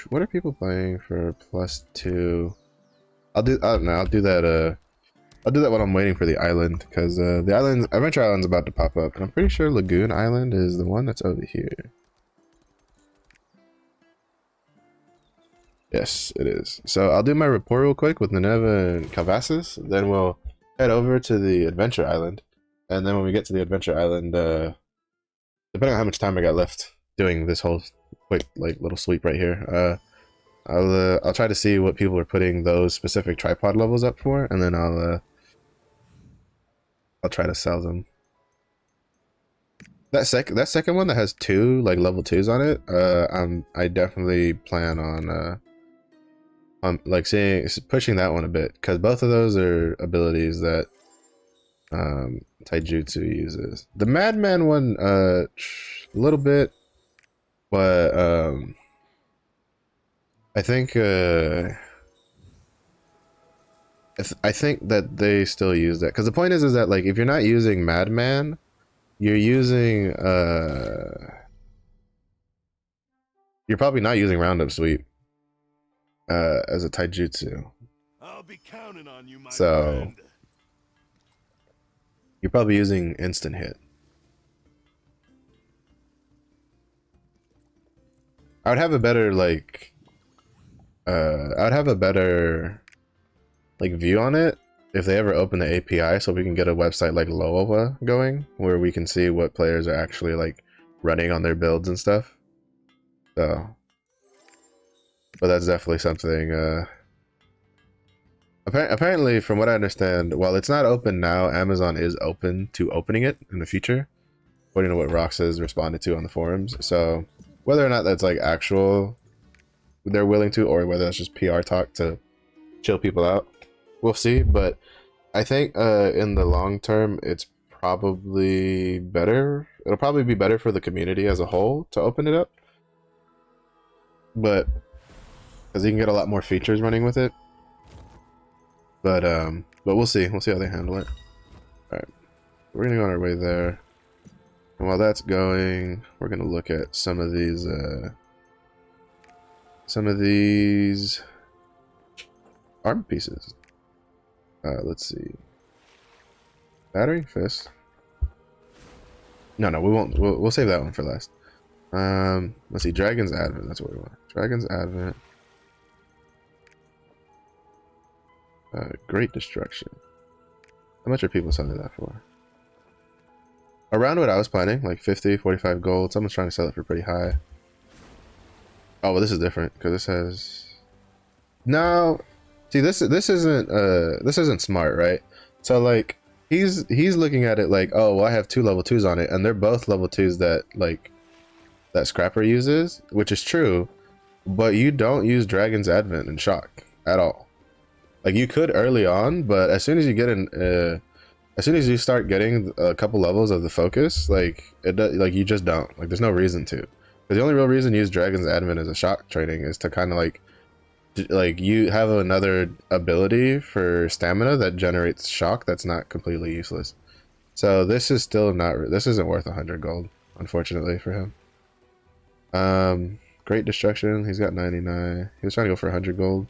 What are people playing for +2? I'll do. I don't know. I'll do that. I'll do that when I'm waiting for the island, because the island, Adventure Island's about to pop up, and I'm pretty sure Lagoon Island is the one that's over here. Yes, it is. So I'll do my report real quick with Nineveh and Calvasis, then we'll head over to the Adventure Island, and then when we get to the Adventure Island, depending on how much time I got left doing this whole quick like little sweep right here, I'll try to see what people are putting those specific tripod levels up for, and then I'll try to sell them. That second one that has 2 like level 2s on it, I definitely plan on like pushing that one a bit, because both of those are abilities that Taijutsu uses. The Madman one a little bit, but I think I think that they still use that, because the point is that like if you're not using Madman, you're using you're probably not using Roundup Sweep as a taijutsu. I'll be counting on you, my So friend. you're probably using instant hit. I would have a better like I would have a better like view on it if they ever open the API, so we can get a website like Loa going where we can see what players are actually like running on their builds and stuff. So, but that's definitely something. Apparently, from what I understand, while it's not open now, Amazon is open to opening it in the future, according to what Rox has responded to on the forums. So, whether or not that's like actual, they're willing to, or whether that's just PR talk to chill people out, we'll see. But I think in the long term, it's probably better. It'll probably be better for the community as a whole to open it up. But because you can get a lot more features running with it. But we'll see. We'll see how they handle it. All right, we're gonna go on our way there. And while that's going, we're gonna look at some of these armor pieces. Let's see. Battering fist. No, we won't. We'll save that one for last. Let's see. Dragon's Advent. That's what we want. Dragon's Advent. Great Destruction. How much are people selling that for? Around what I was planning, like 50, 45 gold. Someone's trying to sell it for pretty high. Oh, well, this is different because this has. No, see, this isn't smart, right? So like, he's looking at it like, oh, well, I have two level 2s on it, and they're both level 2s that like that Scrapper uses, which is true, but you don't use Dragon's Advent and Shock at all. Like you could early on, but as soon as you get in, as soon as you start getting a couple levels of the focus, like like you just don't. Like there's no reason to. But the only real reason to use Dragon's Advent as a shock training is to kind of like you have another ability for stamina that generates shock that's not completely useless. So this is still not. This isn't worth 100 gold, unfortunately for him. Great Destruction. He's got 99. He was trying to go for 100 gold.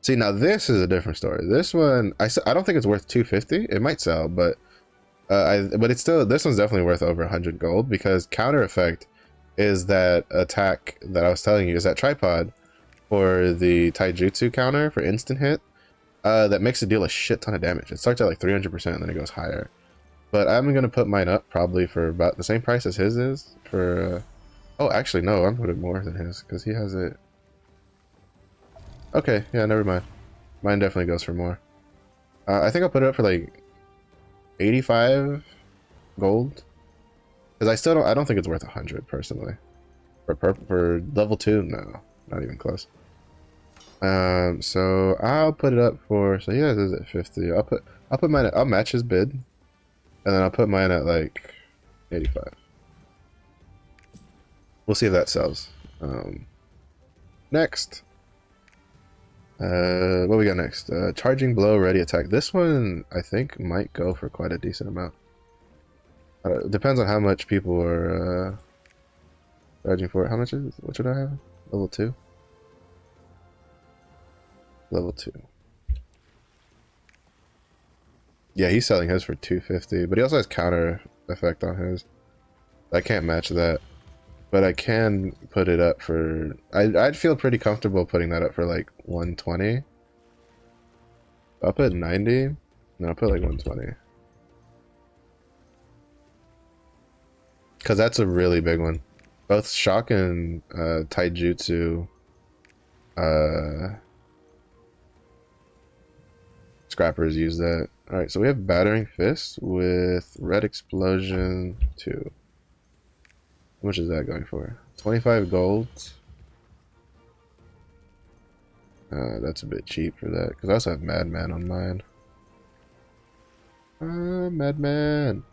See, now this is a different story. This one, I don't think it's worth 250. It might sell, but but it's still, this one's definitely worth over 100 gold because counter effect is that attack that I was telling you, is that tripod for the taijutsu counter for instant hit that makes it deal a shit ton of damage. It starts at like 300% and then it goes higher. But I'm gonna put mine up probably for about the same price as his is for. Oh, actually no, I'm putting more than his because he has it. Okay, yeah, never mind. Mine definitely goes for more. I think I'll put it up for like 85 gold. Because I don't think it's worth 100 personally. For level 2, no, not even close. So I'll put it up for, so yeah, this is at 50. I'll put mine at, I'll match his bid. And then I'll put mine at like 85. We'll see if that sells. Next. What we got next? Charging blow, ready attack. This one I think might go for quite a decent amount. Depends on how much people are charging for it. How much is it? What should I have? Level 2? Level 2. Yeah, he's selling his for 250, but he also has counter effect on his. I can't match that. But I can put it up for... I'd feel pretty comfortable putting that up for like 120. I'll put 90. No, I'll put like 120. Because that's a really big one. Both Shock and Taijutsu Scrappers use that. Alright, so we have Battering Fist with Red Explosion 2. How much is that going for? 25 gold. That's a bit cheap for that. Because I also have Madman on mine. Madman.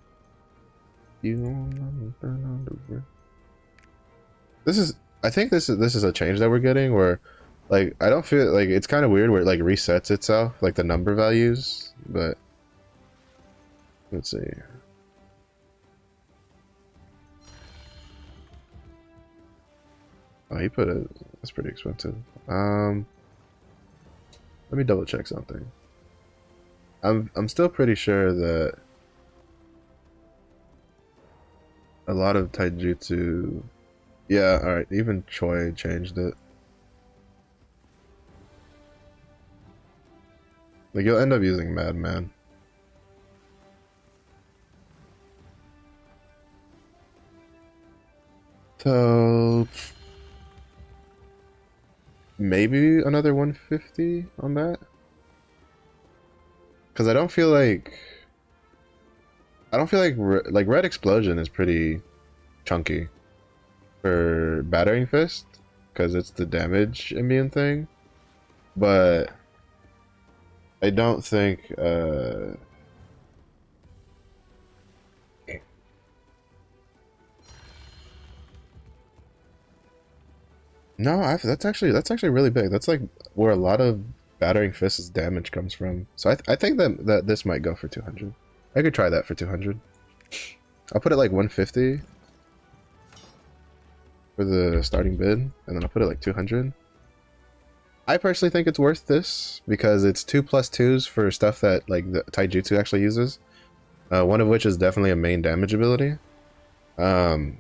This is, I think this is a change that we're getting where, like, I don't feel like it's kind of weird where it like resets itself, like the number values. But let's see. Oh, he put it. That's pretty expensive. Let me double check something. I'm still pretty sure that a lot of taijutsu. Yeah, all right. Even Choi changed it. Like you'll end up using Madman. So maybe another 150 on that, because I don't feel like like Red Explosion is pretty chunky for Battering Fist because it's the damage immune thing, but I don't think no, that's actually really big. That's like where a lot of Battering Fist's damage comes from. So I think that this might go for 200. I could try that for 200. I'll put it like 150 for the starting bid, and then I'll put it like 200. I personally think it's worth this because it's 2+2s for stuff that like the Taijutsu actually uses. One of which is definitely a main damage ability. So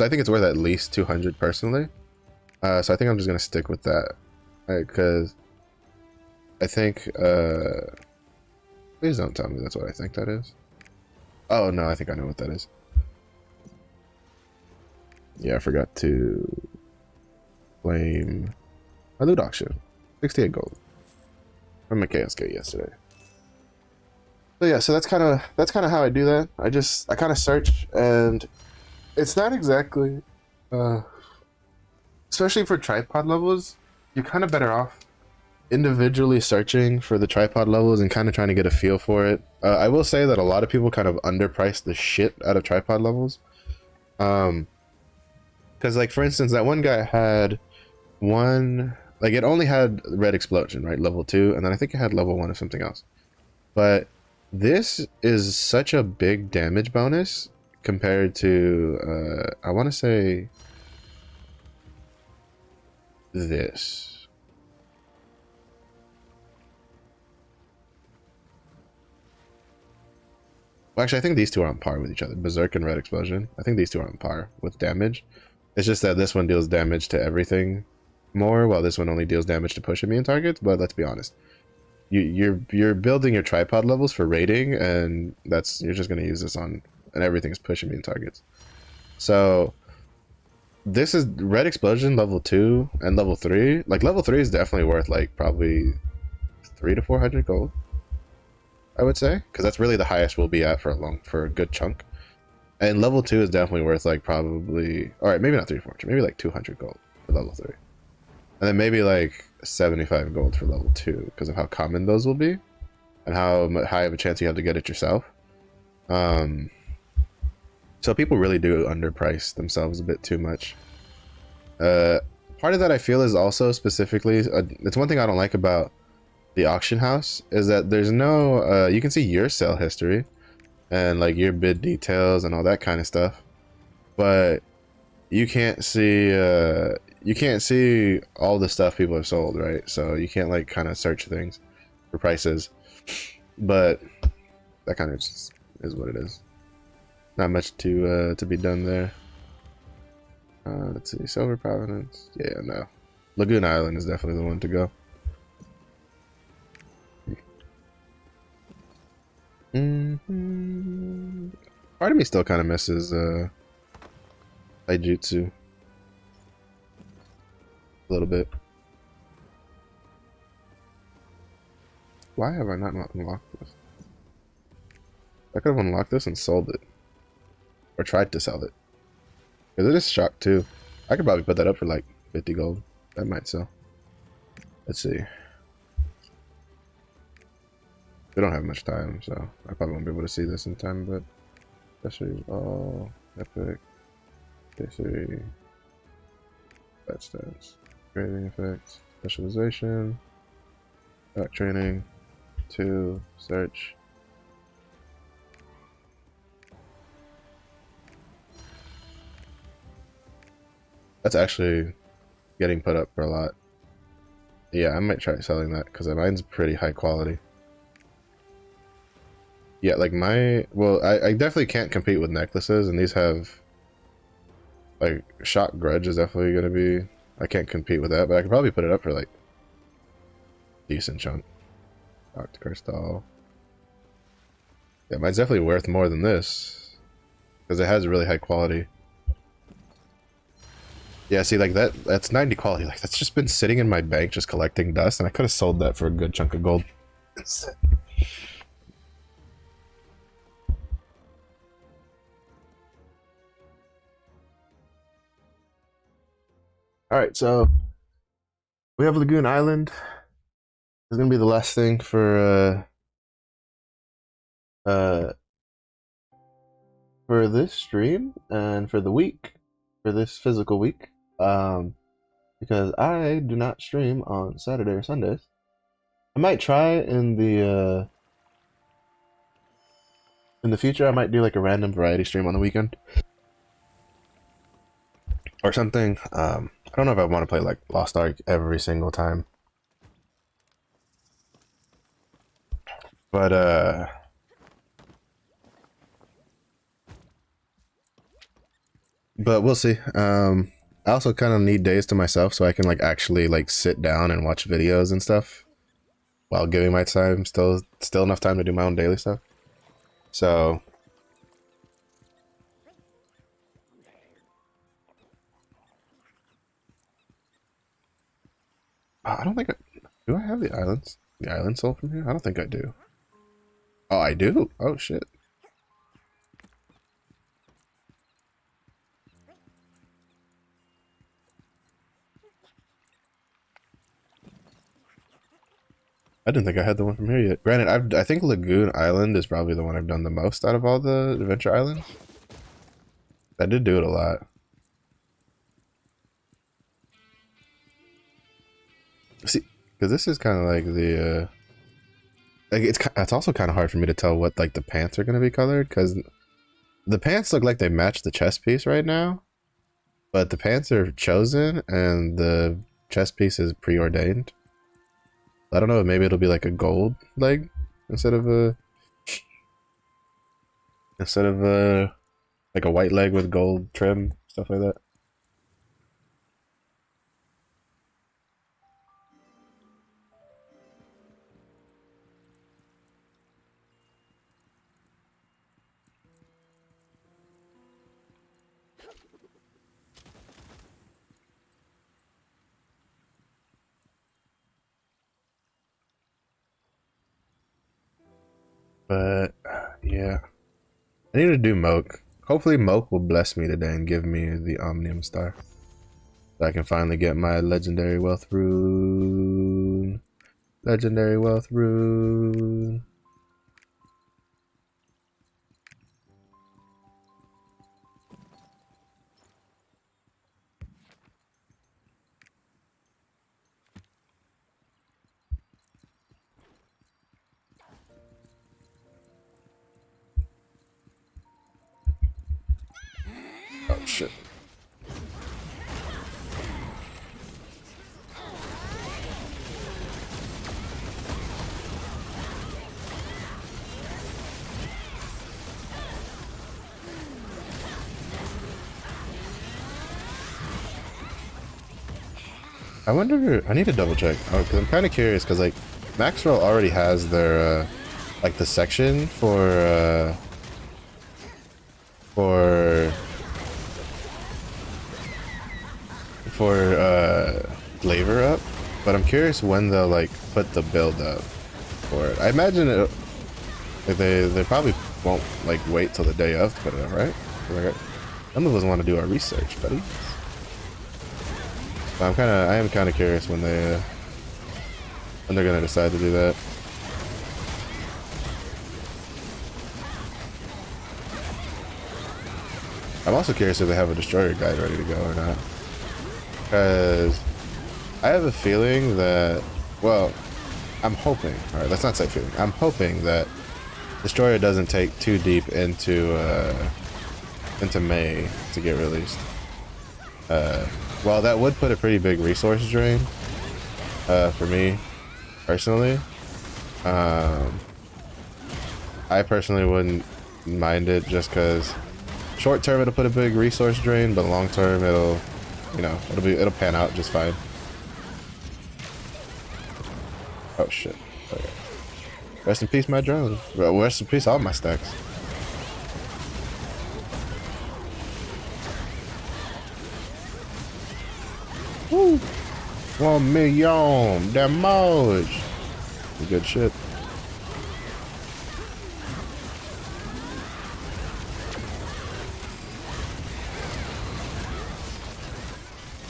I think it's worth at least 200 personally. So I think I'm just gonna stick with that, because I think. Please don't tell me that's what I think that is. Oh no, I think I know what that is. Yeah, I forgot to claim my loot auction. 68 gold from my KSK yesterday. But yeah, so that's kind of how I do that. I kind of search, and it's not exactly, uh, especially for tripod levels, you're kind of better off individually searching for the tripod levels and kind of trying to get a feel for it. I will say that a lot of people kind of underprice the shit out of tripod levels. Um, because like for instance, that one guy had one, like it only had red explosion, right, level 2, and then I think it had level 1 of something else. But this is such a big damage bonus compared to I want to say this. Well, actually, I think these two are on par with each other. Berserk and Red Explosion. I think these two are on par with damage. It's just that this one deals damage to everything more, while this one only deals damage to push immune targets. But let's be honest, you're building your tripod levels for raiding, and you're just gonna use this on, and everything's push immune targets. So this is Red Explosion level 2 and level 3. Like level 3 is definitely worth like probably 300 to 400 gold, I would say, because that's really the highest we'll be at for a good chunk. And level 2 is definitely worth like probably, all right, maybe not 300, maybe like 200 gold for level 3, and then maybe like 75 gold for level 2 because of how common those will be and how high of a chance you have to get it yourself. Um, so people really do underprice themselves a bit too much. Uh, Part of that I feel is also specifically, it's one thing I don't like about the auction house is that there's no, you can see your sell history and like your bid details and all that kind of stuff, but you can't see all the stuff people have sold, right? So you can't like kind of search things for prices, but that kind of just is what it is. Not much to be done there. Let's see, Silver Providence. Yeah, no. Lagoon Island is definitely the one to go. Part of me still kind of misses Taijutsu a little bit. Why have I not unlocked this? I could have unlocked this and sold it, or tried to sell it. Because it is shock too. I could probably put that up for like 50 gold. That might sell. Let's see. We don't have much time, so I probably won't be able to see this in time, but especially all epic. History. Bad stats. Grading effects. Specialization. Back training. 2. Search. That's actually getting put up for a lot. Yeah, I might try selling that because mine's pretty high quality. Yeah, like well, I definitely can't compete with necklaces, and these have, like, Shock Grudge is definitely going to be, I can't compete with that, but I could probably put it up for, like, decent chunk. Octacar. Yeah, mine's definitely worth more than this, because it has really high quality. Yeah, see, like, that's 90 quality. Like, that's just been sitting in my bank just collecting dust, and I could have sold that for a good chunk of gold. Alright, so we have Lagoon Island. It's gonna be the last thing uh for this stream and for the week, for this physical week. Because I do not stream on Saturday or Sundays. I might try in the future. I might do like a random variety stream on the weekend or something. I don't know if I want to play like Lost Ark every single time, but we'll see. I also kind of need days to myself so I can like actually like sit down and watch videos and stuff while giving my time still enough time to do my own daily stuff. So I don't think do I have the islands sold from here? I don't think I do. Oh, I do? Oh, shit. I didn't think I had the one from here yet. Granted, I think Lagoon Island is probably the one I've done the most out of all the adventure islands. I did do it a lot. See, because this is kind of like the like it's also kind of hard for me to tell what like the pants are gonna be colored because the pants look like they match the chest piece right now, but the pants are chosen and the chest piece is preordained. I don't know. Maybe it'll be like a gold leg instead of a instead of a like a white leg with gold trim, stuff like that. But yeah, I need to do Moke. Hopefully, Moke will bless me today and give me the Omnium Star, so I can finally get my legendary wealth rune. Legendary wealth rune. Oh shit. I wonder. I need to double check. Oh, because I'm kind of curious. Because like, Maxwell already has their like the section for Glaiver up, but I'm curious when they'll like put the build up for it. I imagine it. Like they probably won't like wait till the day of to put it up, right? Like, some of us want to do our research, buddy. But I am kind of curious when they're gonna decide to do that. I'm also curious if they have a destroyer guide ready to go or not, because I have a feeling that, well, I'm hoping. All right, let's not say feeling. I'm hoping that destroyer doesn't take too deep into May to get released. Well, that would put a pretty big resource drain for me personally. I personally wouldn't mind it just because short term it'll put a big resource drain, but long term it'll, you know, it'll pan out just fine. Oh shit. Okay. Rest in peace, my drone. Well, rest in peace, all my stacks. Woo! 1 million damage. Good shit.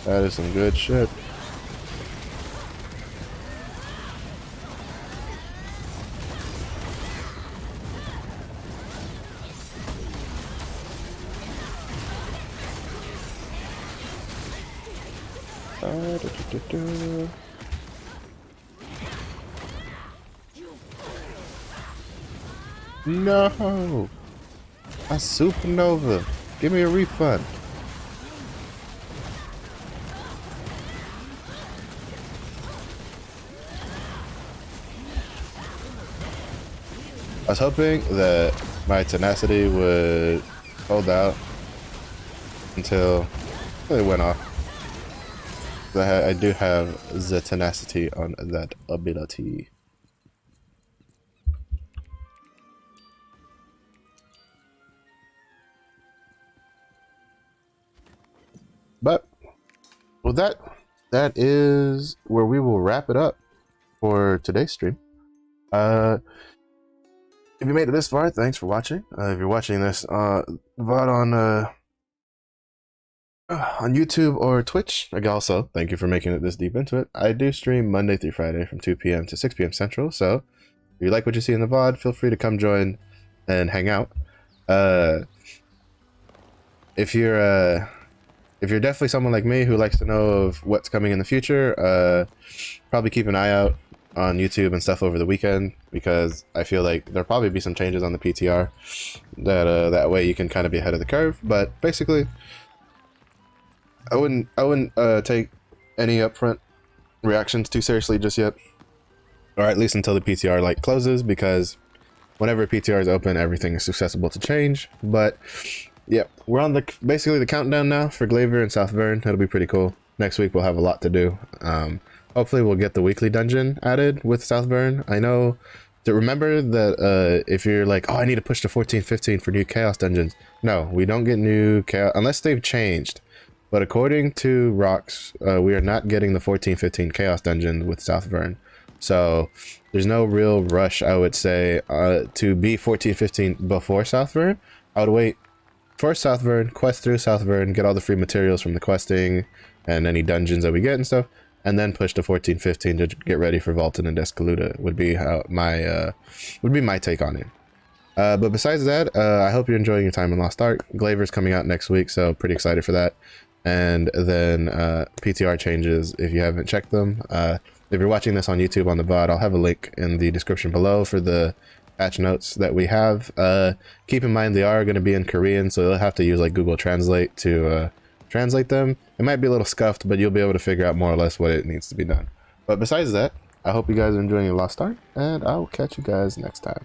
That is some good shit. No! A supernova! Give me a refund! I was hoping that my tenacity would hold out until it went off. I do have the tenacity on that ability. But well, that is where we will wrap it up for today's stream. Uh, If you made it this far, thanks for watching. If you're watching this VOD on YouTube or Twitch, also thank you for making it this deep into it. I do stream Monday through Friday from 2 p.m. to 6 p.m. Central, so if you like what you see in the VOD, feel free to come join and hang out. If you're definitely someone like me who likes to know of what's coming in the future, probably keep an eye out on YouTube and stuff over the weekend, because I feel like there'll probably be some changes on the PTR that way you can kind of be ahead of the curve. But basically, I wouldn't take any upfront reactions too seriously just yet, or at least until the PTR like closes, because whenever PTR is open, everything is accessible to change. But yeah, we're on basically the countdown now for Glaiver and South Vern. That'll be pretty cool. Next week we'll have a lot to do. Hopefully we'll get the weekly dungeon added with South Vern. I know to remember that if you're like, oh, I need to push to 14-15 for new chaos dungeons. No, we don't get new chaos unless they've changed. But according to Rocks, we are not getting the 14-15 chaos dungeons with South Vern. So there's no real rush, I would say, to be 14-15 before South Vern. I would wait for South Vern, quest through South Vern, get all the free materials from the questing and any dungeons that we get and stuff, and then push to 14-15 to get ready for Vaulton and Descaluta would be how my take on it. But besides that, I hope you're enjoying your time in Lost Ark. Glaiver's coming out next week, so pretty excited for that. And then PTR changes if you haven't checked them. If you're watching this on YouTube on the VOD, I'll have a link in the description below for the patch notes that we have. Keep in mind they are going to be in Korean, so you'll have to use like Google Translate to translate them. It might be a little scuffed, but you'll be able to figure out more or less what it needs to be done. But besides that, I hope you guys are enjoying your Lost Ark, and I will catch you guys next time.